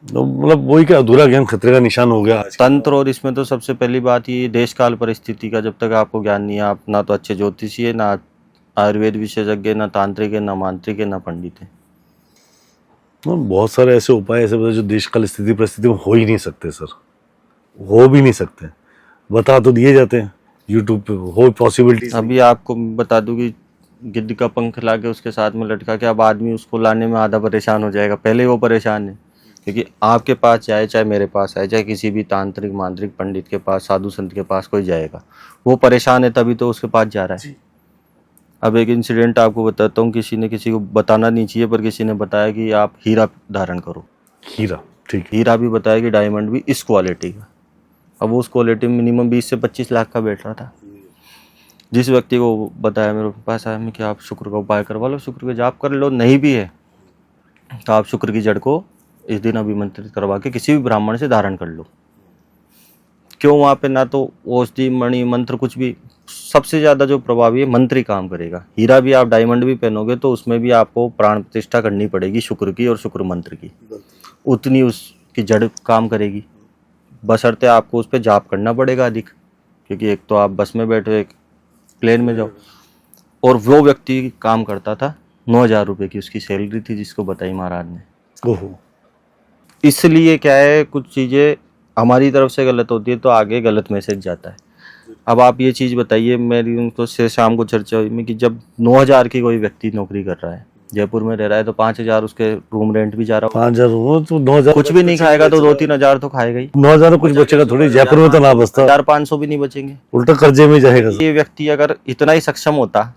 तो मतलब वही क्या, अधूरा ज्ञान खतरे का निशान हो गया तंत्र। और इसमें तो सबसे पहली बात ये देश काल परिस्थिति का जब तक आपको ज्ञान नहीं है, आप ना तो अच्छे ज्योतिषी है, ना आयुर्वेद विशेषज्ञ, ना तांत्रिक है, ना मांत्रिक है, ना पंडित है। बहुत सारे ऐसे उपाय ऐसे जो देश काल स्थिति परिस्थिति में हो ही नहीं सकते सर, हो भी नहीं सकते, बता तो दिए जाते हैं यूट्यूब पे, हो पॉसिबिलिटी। अभी आपको बता दूं कि गिद्ध का पंख लाके उसके साथ में लटका के अब आदमी उसको लाने में आधा परेशान हो जाएगा, पहले वो परेशान है। क्योंकि आपके पास जाए, चाहे मेरे पास आए, चाहे किसी भी तांत्रिक मांत्रिक पंडित के पास, साधु संत के पास कोई जाएगा, वो परेशान है तभी तो उसके पास जा रहा है। अब एक इंसिडेंट आपको बताता हूँ, किसी ने, किसी को बताना नहीं चाहिए, पर किसी ने बताया कि आप हीरा धारण करो। हीरा, ठीक, हीरा भी बताया कि डायमंड भी इस क्वालिटी का। अब वो उस क्वालिटी में मिनिमम 20 से 25 लाख का बैठ रहा था। जिस व्यक्ति को बताया, मेरे पास आया, मैं कि आप शुक्र का उपाय करवा लो, शुक्र का जाप कर लो, नहीं भी है तो आप शुक्र की जड़ को इस दिन अभिमंत्रित करवा के किसी भी ब्राह्मण से धारण कर लो। क्यों? वहाँ पे ना तो औषधि मणि मंत्र कुछ भी, सबसे ज़्यादा जो प्रभावी है मंत्र ही काम करेगा। हीरा भी आप डायमंड भी पहनोगे तो उसमें भी आपको प्राण प्रतिष्ठा करनी पड़ेगी शुक्र की और शुक्र मंत्र की, उतनी उसकी जड़ काम करेगी। बशर्ते आपको उस पर जाप करना पड़ेगा अधिक, क्योंकि एक तो आप बस में बैठो, एक प्लेन में जाओ। और वो व्यक्ति काम करता था, 9,000 रुपये की उसकी सैलरी थी, जिसको बताई महाराज ने। ओहो। इसलिए क्या है, कुछ चीज़ें हमारी तरफ से गलत होती है तो आगे गलत मैसेज जाता है। अब आप ये चीज़ बताइए, मेरी उनको से शाम को चर्चा हुई में कि जब 9,000 की कोई व्यक्ति नौकरी कर रहा है, जयपुर में रह रहा है, तो 5,000 उसके रूम रेंट भी जा रहा हो। 5,000 हो तो 9,000 कुछ भी नहीं खाएगा तो 2-3 हज़ार तो खाएगा ही। 9,000 कुछ बचेगा थोड़ी, जयपुर में तो ना बचता, 400-500 भी नहीं बचेंगे, उल्टा कर्जे में जाएगा। ये व्यक्ति अगर इतना ही सक्षम होता,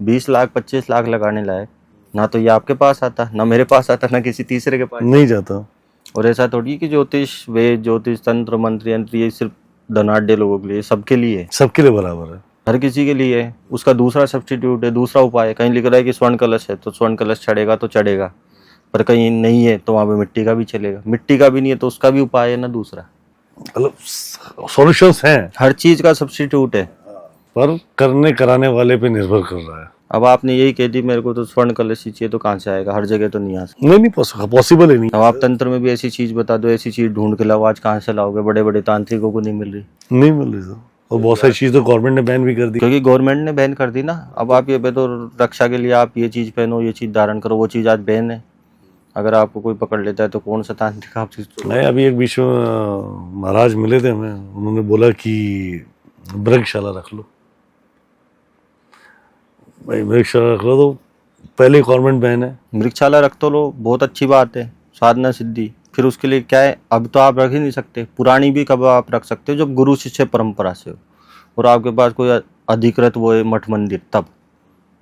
20 लाख 25 लाख लगाने लायक, ना तो ये आपके पास आता, ना मेरे पास आता, ना किसी तीसरे के पास नहीं जाता। और ऐसा थोड़ी कि ज्योतिष वेद ज्योतिष तंत्र मंत्र यंत्र ये सिर्फ धनाढ़ लोगों के लिए, सबके लिए है, सबके लिए बराबर है, हर किसी के लिए है। उसका दूसरा सब्स्टिट्यूट है, दूसरा उपाय है। कहीं लिख रहा है कि स्वर्ण कलश है तो स्वर्ण कलश चढ़ेगा तो चढ़ेगा, पर कहीं नहीं है तो वहाँ पे मिट्टी का भी चलेगा, मिट्टी का भी नहीं है तो उसका भी उपाय है ना दूसरा। मतलब सॉल्यूशंस हैं, हर चीज का सब्स्टिट्यूट है, पर करने कराने वाले पे निर्भर कर रहा है। अब आपने यही कह दी मेरे को तो स्वर्ण कलश ही चाहिए, तो कहाँ से आएगा? हर जगह तो नहीं आ सकता। नहीं पॉसिबल ही नहीं। अब आप तंत्र में भी ऐसी चीज बता दो, ऐसी चीज ढूंढ के लाओ, आज कहाँ से लाओगे? बड़े बड़े तांत्रिकों को नहीं मिल रही, नहीं मिल रही सर। और बहुत सारी चीज तो गवर्नमेंट ने बैन भी कर दी, क्योंकि गवर्नमेंट ने बैन कर दी ना। अब आप ये तो रक्षा के लिए आप ये चीज पहनो, ये चीज धारण करो, वो चीज आज बैन है। अगर आपको कोई पकड़ लेता है तो कौन सा तांत्रिक आप चीज? नहीं, अभी एक बीच में महाराज मिले थे हमें, उन्होंने बोला कि मृगशाला रख लो। भाई मृगशाला रख लो तो पहले गवर्नमेंट बैन है। मृगशाला रख तो लो, बहुत अच्छी बात है, साधना सिद्धि। फिर उसके लिए क्या है, अब तो आप रख ही नहीं सकते। पुरानी भी कब आप रख सकते हो? जब गुरु शिष्य परंपरा से हो और आपके पास कोई अधिकृत वो है मठ मंदिर, तब।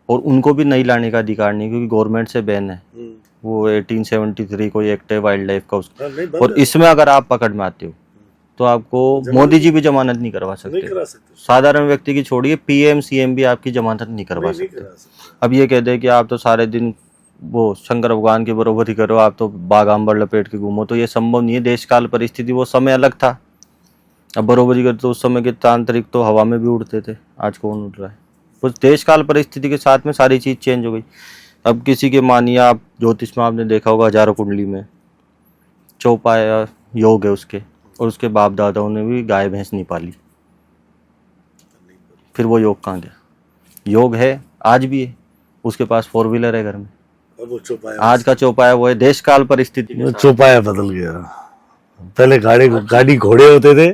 और उनको भी नहीं लाने का अधिकार नहीं, क्योंकि गवर्नमेंट से बैन है। वो 1873 कोई एक्ट है वाइल्ड लाइफ का उसका, और इसमें अगर आप पकड़ में आते हो तो आपको मोदी जी भी जमानत नहीं करवा सकते। साधारण व्यक्ति की छोड़िए, पीएम सीएम भी आपकी जमानत नहीं करवा सकते। अब ये कह दे कि आप तो सारे दिन वो शंकर भगवान के बरोबर ही करो, आप तो बाग आंबर लपेट के घूमो, तो ये संभव नहीं है। देश काल परिस्थिति, वो समय अलग था। अब बरोबर ही करते तो उस समय के तांत्रिक तो हवा में भी उड़ते थे, आज कौन उड़ रहा है? उस देश काल परिस्थिति के साथ में सारी चीज चेंज हो गई। अब किसी के मानिए आप ज्योतिष में आपने देखा होगा, हजारों कुंडली में चौपाया योग है उसके, और उसके बाप दादाओं ने भी गाय भैंस नहीं पाली, फिर वो योग कहाँ गया? योग है, आज भी है, उसके पास 4 व्हीलर है घर में। वो आज का चौपाया वो है, देश काल परिस्थिति के साथ। चौपाया बदल गया। पहले गाड़ी घोड़े होते थे,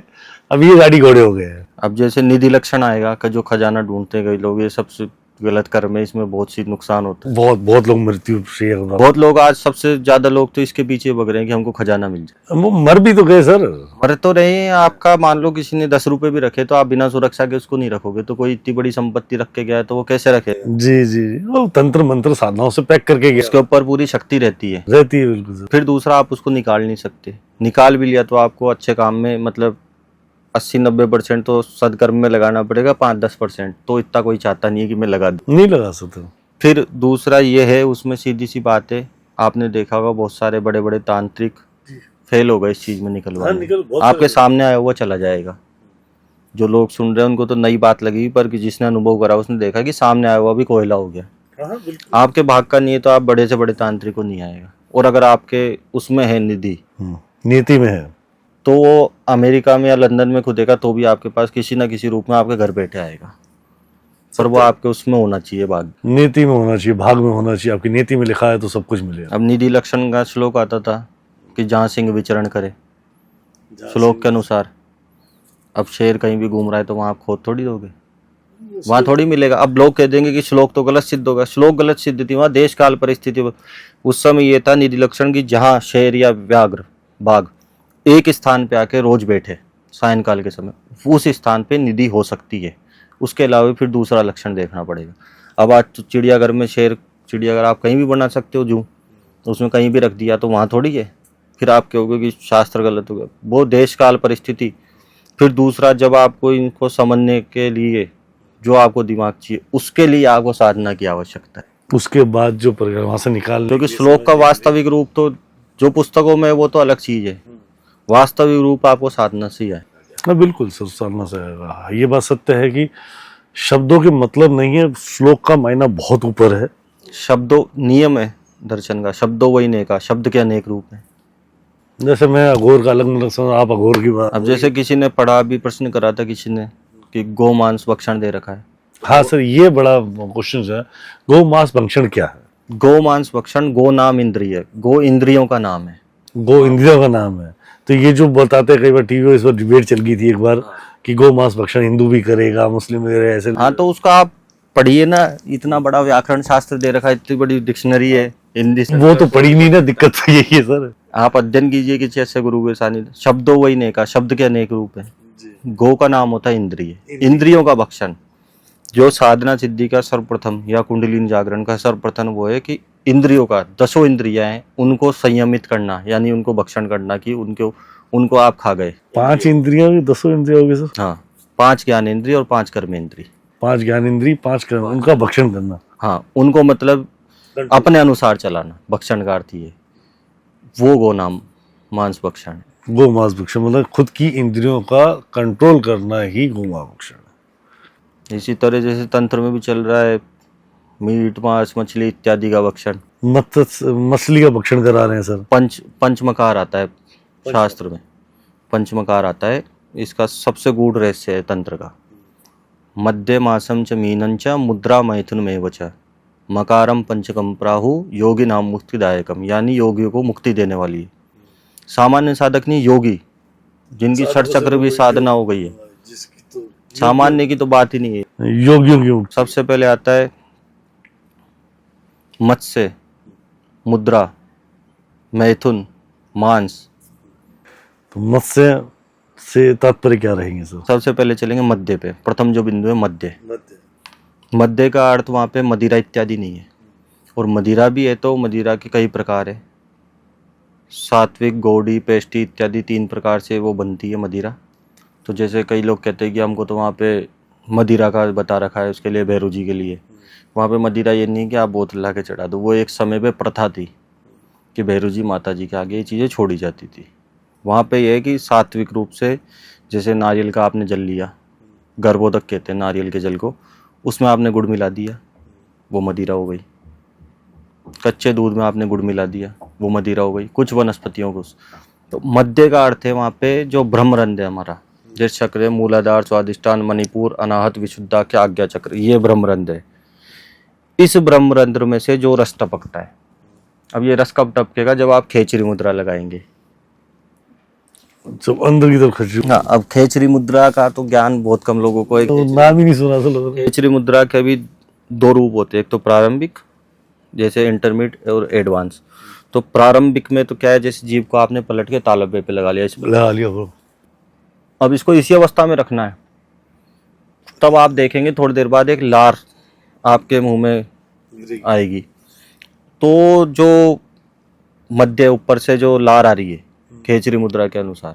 अब ये गाड़ी घोड़े हो गए हैं। अब जैसे निधि लक्षण आएगा कि जो खजाना ढूंढते हैं कई लोग, ये सबसे गलत कर्म है, इसमें बहुत सी नुकसान होता है। बहुत लोग मृत्यु से, बहुत लोग, आज सबसे ज्यादा लोग तो इसके पीछे भग रहे हैं कि हमको खजाना मिल जाए। वो मर भी तो गए सर। मर तो रहे हैं। आपका मान लो किसी ने 10 रुपए भी रखे, तो आप बिना सुरक्षा के उसको नहीं रखोगे, तो कोई इतनी बड़ी संपत्ति रख के गया है तो वो कैसे रखेगा? जी जी, वो तंत्र मंत्र साधनाओं से पैक करके गया, उसके ऊपर पूरी शक्ति रहती है बिल्कुल सर। फिर दूसरा, आप उसको निकाल नहीं सकते। निकाल भी लिया तो आपको अच्छे काम में, मतलब 80-90% तो सदकर्म में लगाना पड़ेगा, 5-10% तो इतना कोई चाहता नहीं है कि मैं लगा दूं। नहीं लगा सकते। फिर दूसरा ये है, उसमें सीधी सी बात है, आपने देखा होगा बहुत सारे बड़े बड़े तांत्रिक फेल हो गए इस चीज में निकलवाने। आपके सामने आया हुआ चला जाएगा। जो लोग सुन रहे हैं उनको तो नई बात लगी, पर कि जिसने अनुभव करा उसने देखा कि सामने आया हुआ भी कोयला हो गया। आपके भाग का नहीं है तो आप बड़े से बड़े तांत्रिक को नहीं आएगा। और अगर आपके उसमें है निधि, नीति में है, तो वो अमेरिका में या लंदन में खुदेगा तो भी आपके पास किसी ना किसी रूप में आपके घर बैठे आएगा। पर वो आपके उसमें होना चाहिए, भाग नीति में होना चाहिए, भाग में होना चाहिए। आपकी नीति में लिखा है तो सब कुछ मिलेगा। अब निधि लक्षण का श्लोक आता था कि जहाँ सिंह विचरण करे, श्लोक के अनुसार। अब शेर कहीं भी घूम रहा है तो वहाँ आप खोद थोड़ी दोगे, वहाँ थोड़ी मिलेगा। अब लोग कह देंगे कि श्लोक तो गलत सिद्ध होगा। श्लोक गलत सिद्ध थी, वहाँ देश काल परिस्थिति। उस समय ये था निधि लक्षण की, जहाँ शेर या व्याघ्र बाघ एक स्थान पे आके रोज बैठे सायंकाल के समय, उस स्थान पे निधि हो सकती है। उसके अलावा फिर दूसरा लक्षण देखना पड़ेगा। अब आज चिड़ियाघर में शेर, चिड़ियाघर आप कहीं भी बना सकते हो, जू उसमें कहीं भी रख दिया तो वहाँ थोड़ी है। फिर आप कहोगे कि शास्त्र गलत हो गया। वो देश काल परिस्थिति। फिर दूसरा, जब आपको इनको समझने के लिए जो आपको दिमाग चाहिए, उसके लिए आपको साधना की आवश्यकता है। उसके बाद जो परिक्रमा से निकाल, क्योंकि श्लोक का वास्तविक रूप तो जो पुस्तकों में है वो तो अलग चीज है, वास्तविक रूप आपको साधना से ही है। हाँ बिल्कुल सर, साधना से आएगा। ये बात सत्य है कि शब्दों के मतलब नहीं है, श्लोक का मायना बहुत ऊपर है। शब्दों नियम है दर्शन का, शब्दों वही ने का, शब्द के अनेक रूप है। जैसे मैं अघोर का अलग अलग समझ, आप अघोर की बात। अब जैसे किसी ने पढ़ा भी, प्रश्न करा था किसी ने कि गौ मांस भक्षण दे रखा है। हाँ सर, ये बड़ा क्वेश्चन है, गौ मांस भक्षण क्या है? गौ मांस भक्षण, गो नाम इंद्रिय, गो इंद्रियों का नाम है। गो इंद्रियों का नाम है। तो ये जो बताते हैं कई बार टीवी में, इस पर डिबेट चल गई थी एक बार कि गौ मांस भक्षण हिंदू भी करेगा, मुस्लिम भी करेगा, ऐसे। हाँ तो उसका आप पढ़िए ना, इतना बड़ा व्याकरण शास्त्र दे रखा है, इतनी बड़ी डिक्शनरी है हिंदी से। वो तो पढ़ी नहीं ना, दिक्कत तो यही है सर। आप अध्ययन कीजिए किसी अच्छे गुरु के साथ। शब्दों वही ने का, शब्द के अनेक रूप है। गो का नाम होता है इंद्रिय, इंद्रियों का भक्षण। जो साधना सिद्धि का सर्वप्रथम या कुंडलिनी जागरण का सर्वप्रथम वो है कि इंद्रियों का, 10 इंद्रियां हैं, उनको संयमित करना, यानी उनको भक्षण करना, कि उनको आप खा गए। 5 इंद्रियों की 10 इंद्रियों होगी सर? हाँ, 5 ज्ञान इंद्रिय और 5 कर्म इंद्रिय। 5 ज्ञान इंद्रिय, 5 कर्म, उनका भक्षण करना। हाँ, उनको मतलब अपने अनुसार चलाना, भक्षण का अर्थ ये, वो गो नाम मांस भक्षण है। गो मांस भक्षण मतलब खुद की इंद्रियों का कंट्रोल करना ही गो मांस भक्षण है। इसी तरह जैसे तंत्र में भी चल रहा है, मीट मांस मछली इत्यादि का भक्षण। मछली का भक्षण करा रहे हैं सर। पंचमकार आता है शास्त्र में, पंचमकार आता है। इसका सबसे गूढ़ रहस्य है तंत्र का। मध्य मासम च मीनं च मुद्रा मैथुन में वच मकारम पंचकम प्राहु योगी नाम मुक्तिदायकम, यानी योगियों को मुक्ति देने वाली है। सामान्य साधक नहीं, योगी जिनकी षट चक्र भी साधना हो गई है, सामान्य की तो बात ही नहीं है। योगियों की सबसे पहले आता है मत्स्य, मुद्रा, मैथुन, मांस। तो मत्स्य से तात्पर्य क्या रहेंगे सर? सबसे पहले चलेंगे मध्य पे। प्रथम जो बिंदु है मध्य, मध्य का अर्थ वहाँ पे मदिरा इत्यादि नहीं है। और मदिरा भी है तो मदिरा के कई प्रकार है, सात्विक, गौड़ी, पेस्टी इत्यादि 3 प्रकार से वो बनती है मदिरा। तो जैसे कई लोग कहते हैं कि हमको तो वहाँ पे मदिरा का बता रखा है उसके लिए, भैरू जी के लिए। वहाँ पे मदिरा ये नहीं कि आप बोतल ला के चढ़ा दो, वो एक समय पे प्रथा थी कि भैरू जी माता जी के आगे ये चीज़ें छोड़ी जाती थी। वहाँ पे ये है कि सात्विक रूप से, जैसे नारियल का आपने जल लिया, गर्भोदक कहते हैं नारियल के जल को, उसमें आपने गुड़ मिला दिया, वो मदिरा हो गई। कच्चे दूध में आपने गुड़ मिला दिया, वो मदिरा हो गई। कुछ वनस्पतियों को, तो मध्य का अर्थ है वहाँ पे जो ब्रह्मरंध्र है हमारा, जैसे चक्र है मूलाधार, स्वादिष्टान, मणिपुर, अनाहत, विशुद्धा के आज्ञा चक्र, ये ब्रह्मरंध्र है। इस ब्रह्मरंध्र में से जो रस टपकता है, अब ये रस कब टपकेगा? जब आप खेचरी मुद्रा लगाएंगे, जब अंदर की तरफ खींचो। हाँ, अब खेचरी मुद्रा का तो ज्ञान बहुत कम लोगों को है। तो नाम ही नहीं सुना सर। खेचरी मुद्रा के भी 2 रूप होते हैं, एक तो प्रारंभिक, जैसे इंटरमीडिएट और एडवांस। तो प्रारंभिक में तो क्या है, जैसे जीभ को आपने पलट के तालब्य पे लगा लिया, लगा लिया ब्रो। अब इसको इसी अवस्था में रखना है, तब आप देखेंगे थोड़ी देर बाद एक लार आपके मुंह में आएगी। तो जो मध्य ऊपर से जो लार आ रही है खेचरी मुद्रा के अनुसार,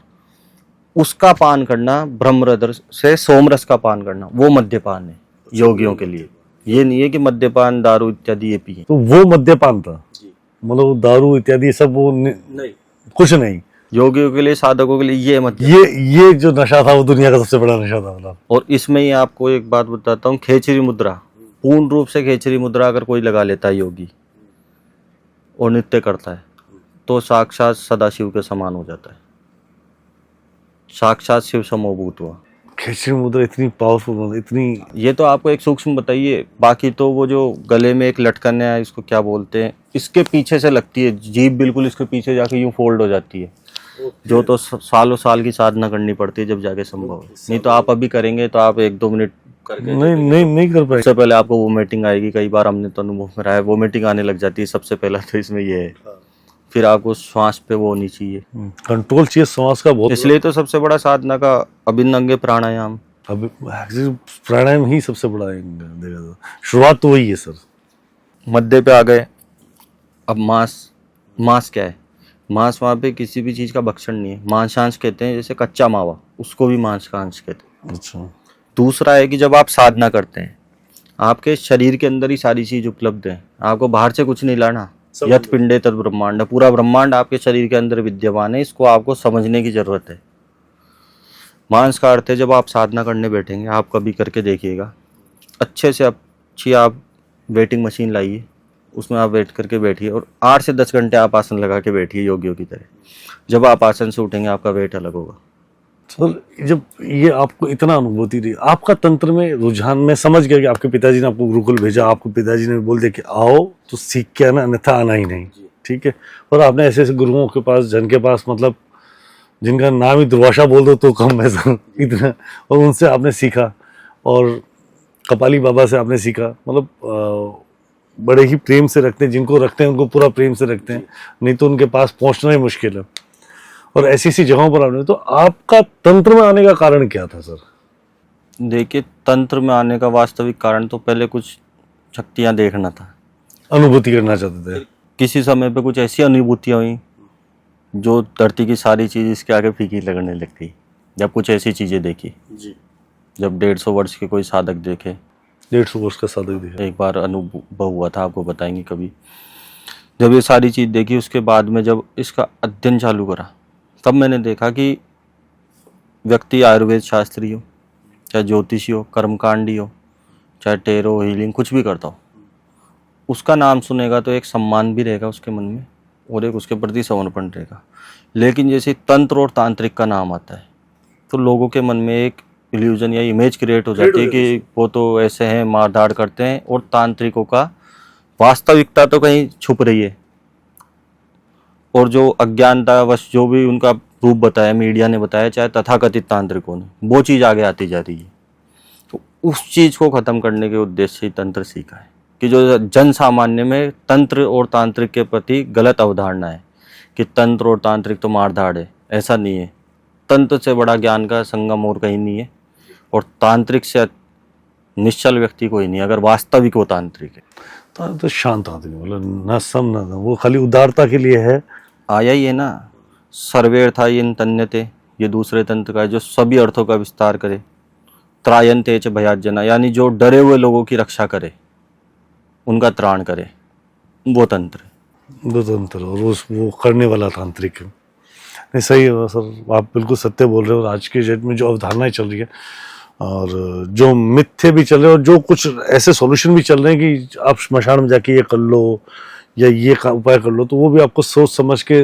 उसका पान करना, ब्रह्मरंध्र से सोमरस का पान करना, वो मद्यपान है योगियों के लिए। ये नहीं है कि मद्यपान दारू इत्यादि ये पिए। तो वो मद्यपान था, मतलब दारू इत्यादि सब वो नहीं, कुछ नहीं। योगियों के लिए, साधकों के लिए ये मद्य, ये जो नशा था वो दुनिया का सबसे बड़ा नशा था मतलब। और इसमें ही आपको एक बात बताता हूँ, खेचरी मुद्रा, पूर्ण रूप से खेचरी मुद्रा अगर कोई लगा लेता है योगी और नृत्य करता है, तो साक्षात सदाशिव के समान हो जाता है, साक्षात शिव समोभूत हुआ। खेचरी मुद्रा इतनी पावरफुल, इतनी। ये तो आपको एक सूक्ष्म बताइए, बाकी तो वो जो गले में एक लटकन है, इसको क्या बोलते हैं, इसके पीछे से लगती है जीभ, बिल्कुल इसके पीछे जाके यूं फोल्ड हो जाती है, जो तो सालों साल की साधना करनी पड़ती है जब जाके संभव है। नहीं तो आप अभी करेंगे तो आप 1-2 मिनट करके नहीं कर पाएंगे। सबसे पहले आपको वोमिटिंग आएगी, कई बार हमने तो अनुभव करा है, वोमिटिंग आने लग जाती है सबसे पहला, तो इसमें ये है। फिर आपको श्वास पे वो होनी चाहिए, कंट्रोल चाहिए श्वास का बहुत। इसलिए तो सबसे बड़ा साधना का अभिन्न अंग है प्राणायाम। अब प्राणायाम ही सबसे बड़ा देखा तो शुरुआत तो वही है सर। मध्य पे आ गए। अब मांस क्या है? मांस वहाँ पे किसी भी चीज़ का भक्षण नहीं है, मांसांश कहते हैं, जैसे कच्चा मावा, उसको भी मांस का अंश कहते हैं। अच्छा। दूसरा है कि जब आप साधना करते हैं, आपके शरीर के अंदर ही सारी चीज उपलब्ध है, आपको बाहर से कुछ नहीं लाना। सब यत पिंडे तद ब्रह्मांड, पूरा ब्रह्मांड आपके शरीर के अंदर विद्यमान है, इसको आपको समझने की जरूरत है। मानस का अर्थ है, जब आप साधना करने बैठेंगे, आप कभी करके देखिएगा, अच्छे से अच्छी आप वेटिंग मशीन लाइए, उसमें आप वेट करके बैठिए और 8 से 10 घंटे आप आसन लगा के बैठिए योगियों की तरह। जब आप आसन से उठेंगे आपका वेट अलग होगा। सर जब ये आपको इतना अनुभूति रही, आपका तंत्र में रुझान, मैं समझ गया कि आपके पिताजी ने आपको गुरुकुल भेजा, आपको पिताजी ने बोल दिया कि आओ तो सीख के आना, अन्यथा आना ही नहीं, ठीक है। और आपने ऐसे ऐसे गुरुओं के पास, जन के पास, मतलब जिनका नाम ही दुर्वासा बोल दो तो कम है सर, इतना, और उनसे आपने सीखा। और कपाली बाबा से आपने सीखा, मतलब बड़े ही प्रेम से रखते हैं, जिनको रखते हैं उनको पूरा प्रेम से रखते हैं, नहीं तो उनके पास पहुंचना ही मुश्किल है। और ऐसी ऐसी जगहों पर आपने, तो आपका तंत्र में आने का कारण क्या था सर? देखिए, तंत्र में आने का वास्तविक कारण तो पहले कुछ शक्तियां देखना था, अनुभूति करना चाहते थे। किसी समय पे कुछ ऐसी अनुभूतियां हुई जो धरती की सारी चीज इसके आगे फीकी लगने लगती। जब कुछ ऐसी चीजें देखी जी। जब 150 वर्ष के कोई साधक देखे, 150 वर्ष का साधक दिखा। एक बार अनुभव हुआ था, आपको बताएंगे कभी। जब ये सारी चीज देखी, उसके बाद में जब इसका अध्ययन चालू करा, तब मैंने देखा कि व्यक्ति आयुर्वेद शास्त्री हो, चाहे ज्योतिषी हो, कर्मकांडी हो, चाहे टेरो हीलिंग कुछ भी करता हो, उसका नाम सुनेगा तो एक सम्मान भी रहेगा उसके मन में और एक उसके प्रति समर्पण रहेगा। लेकिन जैसे तंत्र और तांत्रिक का नाम आता है तो लोगों के मन में एक इल्यूजन या इमेज क्रिएट हो जाती है कि वो तो ऐसे हैं, मार धाड़ करते हैं, और तांत्रिकों का वास्तविकता तो कहीं छुप रही है। और जो अज्ञानतावश जो भी उनका रूप बताया, मीडिया ने बताया, चाहे तथाकथित तांत्रिकों ने, वो चीज़ आगे आती जा रही है। तो उस चीज़ को ख़त्म करने के उद्देश्य से तंत्र सीखा है कि जो जन सामान्य में तंत्र और तांत्रिक के प्रति गलत अवधारणा है कि तंत्र और तांत्रिक तो मारधाड़ है, ऐसा नहीं है। तंत्र से बड़ा ज्ञान का संगम और कहीं नहीं है, और तांत्रिक से निश्चल व्यक्ति कोई नहीं अगर वास्तविक वो तांत्रिक है। तो शांत आदमी, मतलब ना सम ना दम, वो खाली उदारता के लिए है। आया ही है ना, सर्वेर्था इन तन्यते, ये दूसरे तंत्र का है जो सभी अर्थों का विस्तार करे। त्रायन्ते च भयाज्जना, यानी जो डरे हुए लोगों की रक्षा करे, उनका त्राण करे, वो तंत्र। दो तंत्र, और वो करने वाला तांत्रिक है। नहीं, सही है सर, आप बिल्कुल सत्य बोल रहे हो। आज के डेट में जो अवधारणाएं चल रही है और जो मिथ्ये भी चल रहे हैं, और जो कुछ ऐसे सॉल्यूशन भी चल रहे हैं कि आप श्मशान में जाके ये कर लो या ये उपाय कर लो, तो वो भी आपको सोच समझ के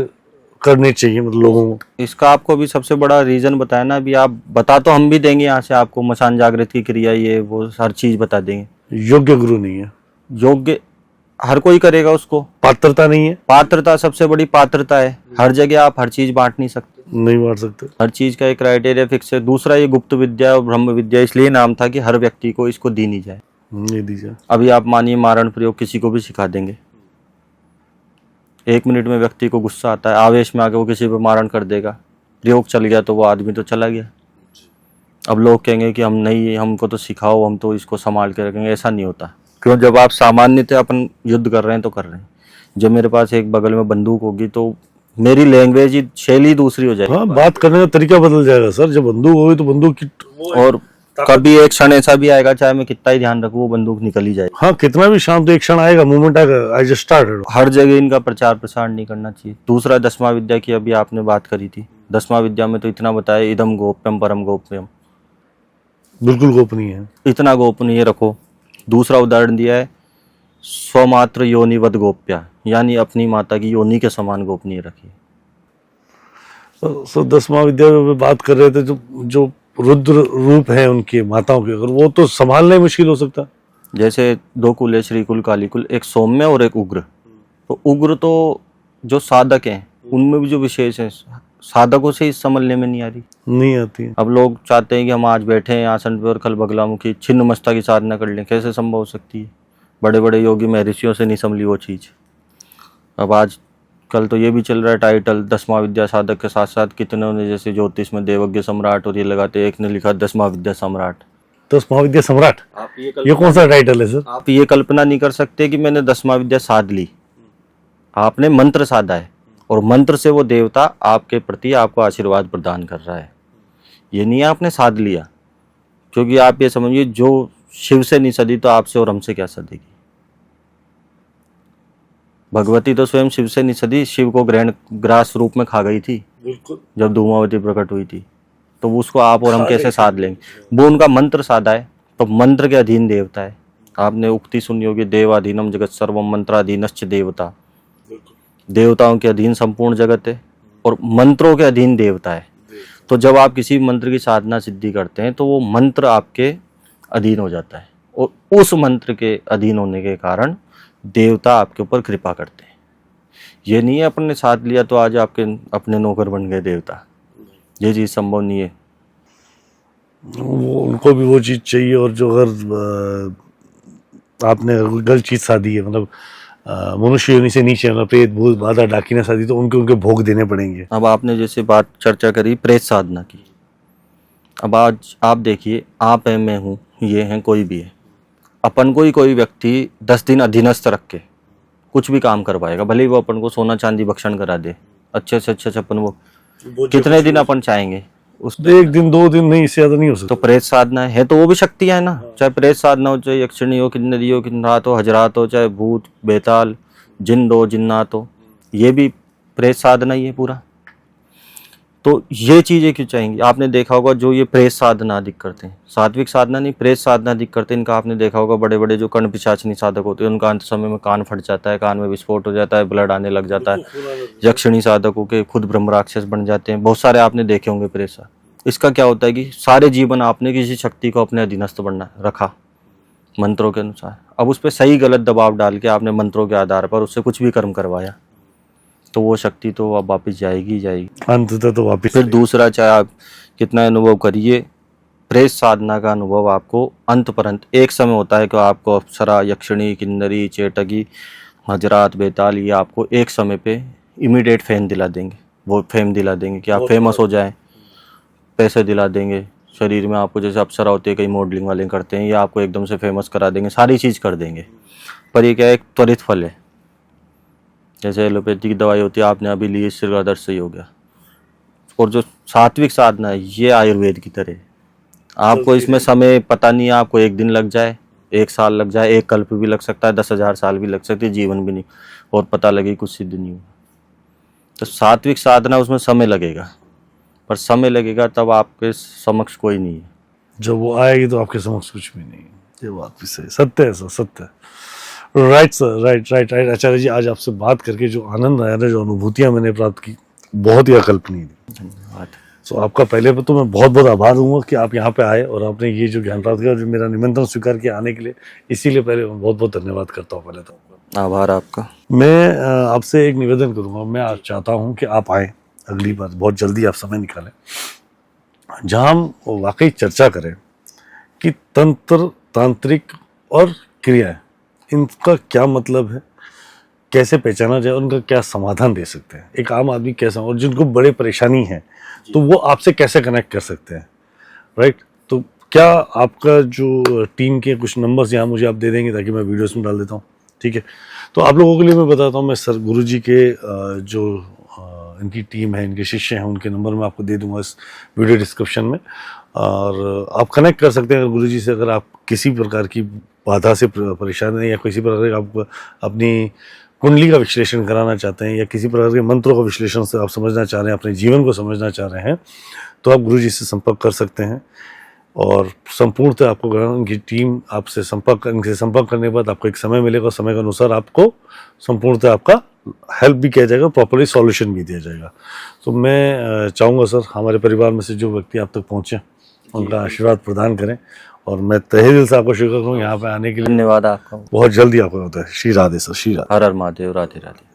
करने चाहिए, मतलब लोगों को। इसका आपको भी सबसे बड़ा रीजन बताया ना, अभी आप बता तो हम भी देंगे यहाँ से आपको, मसान जागृत की क्रिया, ये वो हर चीज बता देंगे। योग्य गुरु नहीं है, योग्य हर कोई करेगा, उसको पात्रता नहीं है। पात्रता सबसे बड़ी पात्रता है। हर जगह आप हर चीज बांट नहीं सकते, नहीं बांट सकते। हर चीज का एक क्राइटेरिया फिक्स है। दूसरा, ये गुप्त विद्या और ब्रह्म विद्या इसलिए नाम था कि हर व्यक्ति को इसको दी नहीं जाए। नहीं दी जाए। अभी आप मानिए मारण प्रयोग किसी को भी सिखा देंगे, 1 मिनट में व्यक्ति को गुस्सा आता है, आवेश में आके वो किसी पर मारण कर देगा, प्रयोग चल गया तो वो आदमी तो चला गया। अब लोग कहेंगे कि हम नहीं, हमको तो सिखाओ, हम तो इसको संभाल के रखेंगे। ऐसा नहीं होता। क्यों? जब आप सामान्यतः अपन युद्ध कर रहे हैं तो कर रहे हैं। जब मेरे पास एक बगल में बंदूक होगी तो मेरी लैंग्वेज ही, शैली दूसरी हो जाएगी। हाँ, बात करने का तरीका बदल जाएगा सर। जब बंदूक होगी तो बंदूक की, और कभी एक क्षण ऐसा भी आएगा, चाहे मैं कितना ही ध्यान रखूं, वो बंदूक निकल ही जाएगी। हाँ, कितना भी शांत, एक क्षण आएगा, मूवमेंट आएगा। I just started. हर जगह इनका प्रचार प्रसार नहीं करना चाहिए। दूसरा, 10वां विद्या की अभी आपने बात करी थी, 10वां विद्या में तो इतना बताया, इदम गोप्यम परम गोप्यम, बिल्कुल गोपनीय है, इतना गोपनीय रखो। दूसरा उदाहरण दिया है, स्वमात्र योनिवद गोप्या, यानी अपनी माता की योनि के समान गोपनीय रखिए। तो 10वां विद्या में बात कर रहे थे, जो रुद्र रूप है उनके माताओं के, अगर वो तो संभालना ही मुश्किल हो सकता। जैसे 2 कुल है, श्री कुल, काली कुल, एक सौम्य और एक उग्र। तो उग्र तो जो साधक हैं उनमें भी जो विशेष है, साधकों से इस संभलने में नहीं आ रही, नहीं आती है। अब लोग चाहते हैं कि हम आज बैठे हैं आसन पे और कल बगलामुखी छिन्न मस्ता की साधना कर लें। कैसे संभव हो सकती है? बड़े बड़े योगी महर्षियों से नहीं संभली वो चीज़। अब आज कल तो ये भी चल रहा है टाइटल 10वां विद्या साधक के साथ साथ कितनों ने, जैसे ज्योतिष में देवज्ञ सम्राट और ये लगाते, एक ने लिखा 10वां विद्या सम्राट। 10वां विद्या सम्राट, आप ये कौन सा टाइटल है सर? आप ये कल्पना नहीं कर सकते कि मैंने 10वां विद्या साध ली। आपने मंत्र साधा है और मंत्र से वो देवता आपके प्रति आपको आशीर्वाद प्रदान कर रहा है। ये नहीं आपने साध लिया, क्योंकि आप ये समझिए जो शिव से नहीं सदी तो आपसे और हमसे क्या सदेगी। भगवती तो स्वयं शिव से नहीं सदी, शिव को ग्रास रूप में खा गई थी बिल्कुल। जब धूमावती प्रकट हुई थी, तो उसको आप और हम खा कैसे गई। साध लेंगे। वो उनका मंत्र साधा है, तो मंत्र के अधीन देवता है। आपने उक्ति सुनी होगी, देवाधीनम जगत सर्वम मंत्राधीनश्च देवता। देवताओं के अधीन संपूर्ण जगत है और मंत्रों के अधीन देवता है। तो जब आप किसी मंत्र की साधना सिद्धि करते हैं तो वो मंत्र आपके अधीन हो जाता है, और उस मंत्र के अधीन होने के कारण देवता आपके ऊपर कृपा करते हैं। ये नहीं है अपन ने साध लिया तो आज आपके अपने नौकर बन गए देवता, ये चीज़ संभव नहीं है। वो उनको भी वो चीज़ चाहिए, और जो अगर आपने गलत चीज़ साधी है, मतलब मनुष्य योनि से नीचे, मतलब प्रेत भूत बाधा डाकिना साधी, तो उनके उनके भोग देने पड़ेंगे। अब आपने जैसे बात चर्चा करी प्रेत साधना की, अब आज आप देखिए, आप है, मैं हूँ, ये हैं, कोई भी है, अपन को ही कोई व्यक्ति 10 दिन अधीनस्थ रख के कुछ भी काम करवाएगा, भले ही वो अपन को सोना चांदी भक्षण करा दे, अच्छे से अच्छे अपन वो कितने दिन अपन चाहेंगे उस 1 दिन 2 दिन नहीं, इससे ज्यादा नहीं हो तो सकता। प्रेत साधना है तो वो भी शक्तियां है ना, चाहे प्रेत साधना हो, चाहे यक्षिणी हो, किन्नरी हो, किन्नरात हो, हजरात हो, चाहे भूत बेताल जिन्न हो, जिन्नात हो, ये भी प्रेत साधना ही है पूरा। तो ये चीजें क्यों चाहिए। आपने देखा होगा जो ये प्रेत साधना अधिक करते हैं, सात्विक साधना नहीं, प्रेत साधना अधिक करते हैं, इनका आपने देखा होगा बड़े बड़े जो कर्ण पिशाचिनी साधक होते हैं, उनका अंत समय में कान फट जाता है, कान में विस्फोट हो जाता है, ब्लड आने लग जाता है। यक्षिणी साधकों के खुद ब्रह्म राक्षस बन जाते हैं, बहुत सारे आपने देखे होंगे प्रेत साधना। इसका क्या होता है कि सारे जीवन आपने किसी शक्ति को अपने अधीनस्थ बनना रखा मंत्रों के अनुसार, अब उस पर सही गलत दबाव डाल के आपने मंत्रों के आधार पर उससे कुछ भी कर्म करवाया, तो वो शक्ति तो अब वापस जाएगी ही जाएगी, अंततः तो वापिस। फिर दूसरा चाहे आप कितना अनुभव करिए, प्रेत साधना का अनुभव आपको अंत परंत एक समय होता है कि आपको अप्सरा, यक्षिणी, किन्नरी, चेटगी, हजरात, बेताल, ये आपको एक समय पे इमीडिएट फेम दिला देंगे, वो फेम दिला देंगे कि आप फेमस हो जाएं, पैसे दिला देंगे, शरीर में आपको जैसे अप्सरा होती है, कई मॉडलिंग वाले करते हैं, ये आपको एकदम से फेमस करा देंगे, सारी चीज़ कर देंगे। पर ये क्या है, एक त्वरित फल है, जैसे एलोपैथिक दवाई होती है, आपने अभी ली, सिर का दर्द सही हो गया। और जो सात्विक साधना है ये आयुर्वेद की तरह है, आपको इसमें समय पता नहीं है, आपको 1 दिन लग जाए, 1 साल लग जाए, 1 कल्प भी लग सकता है, 10,000 साल भी लग सकती है, जीवन भी नहीं, और पता लगे कुछ सिद्ध नहीं हुआ। तो सात्विक साधना उसमें समय लगेगा, पर समय लगेगा तब आपके समक्ष कोई नहीं है। जब वो आएगी तो आपके समक्ष कुछ भी नहीं। ये बात भी सही, सत्य है सर, सत्य है। Right sir, right right right. Acharya ji, आज आपसे बात करके जो आनंद आया ना, जो अनुभूतियां मैंने प्राप्त की, बहुत ही अकल्पनीय थी। धन्यवाद। सो आपका पहले तो मैं बहुत बहुत आभार दूंगा कि आप यहाँ पे आए और आपने ये जो ज्ञान प्राप्त किया और जो मेरा निमंत्रण स्वीकार किया आने के लिए, इसीलिए पहले बहुत बहुत धन्यवाद करता हूँ। पहले तो आभार आपका। मैं आपसे एक निवेदन करूंगा, मैं आज चाहता हूँ कि आप आए अगली बार, बहुत जल्दी आप समय निकालें, जहाँ हम वाकई चर्चा करें कि तंत्र, तांत्रिक और क्रियाएं, इनका क्या मतलब है, कैसे पहचाना जाए, उनका क्या समाधान दे सकते हैं, एक आम आदमी कैसा, और जिनको बड़े परेशानी है तो वो आपसे कैसे कनेक्ट कर सकते हैं, राइट। तो क्या आपका जो टीम के कुछ नंबर्स यहाँ मुझे आप दे देंगे ताकि मैं वीडियोस में डाल देता हूँ, ठीक है। तो आप लोगों के लिए मैं बताता हूँ, मैं सर गुरुजी के जो इनकी टीम है, इनके शिष्य हैं, उनके नंबर मैं आपको दे दूंगा इस वीडियो डिस्क्रिप्शन में, और आप कनेक्ट कर सकते हैं गुरुजी से। अगर आप किसी प्रकार की बाधा से परेशान हैं, या किसी प्रकार के आप अपनी कुंडली का विश्लेषण कराना चाहते हैं, या किसी प्रकार के मंत्रों का विश्लेषण से आप समझना चाह रहे हैं, अपने जीवन को समझना चाह रहे हैं, तो आप गुरुजी से संपर्क कर सकते हैं। और संपूर्णतः आपको उनकी टीम आपसे इनसे संपर्क करने के बाद आपको एक समय मिलेगा, समय के अनुसार आपको संपूर्णतः आपका हेल्प भी किया जाएगा, प्रॉपर्ली सॉल्यूशन भी दिया जाएगा। तो मैं चाहूँगा सर, हमारे परिवार में से जो व्यक्ति आप तक पहुँचे उनका आशीर्वाद प्रदान करें, और मैं तहे दिल से आपको शुक्र करूँ यहाँ पे आने के लिए। धन्यवाद आपका। बहुत जल्दी आपको होता है। श्री राधे सर, श्री राधे। हर हर महादेव, राधे राधे।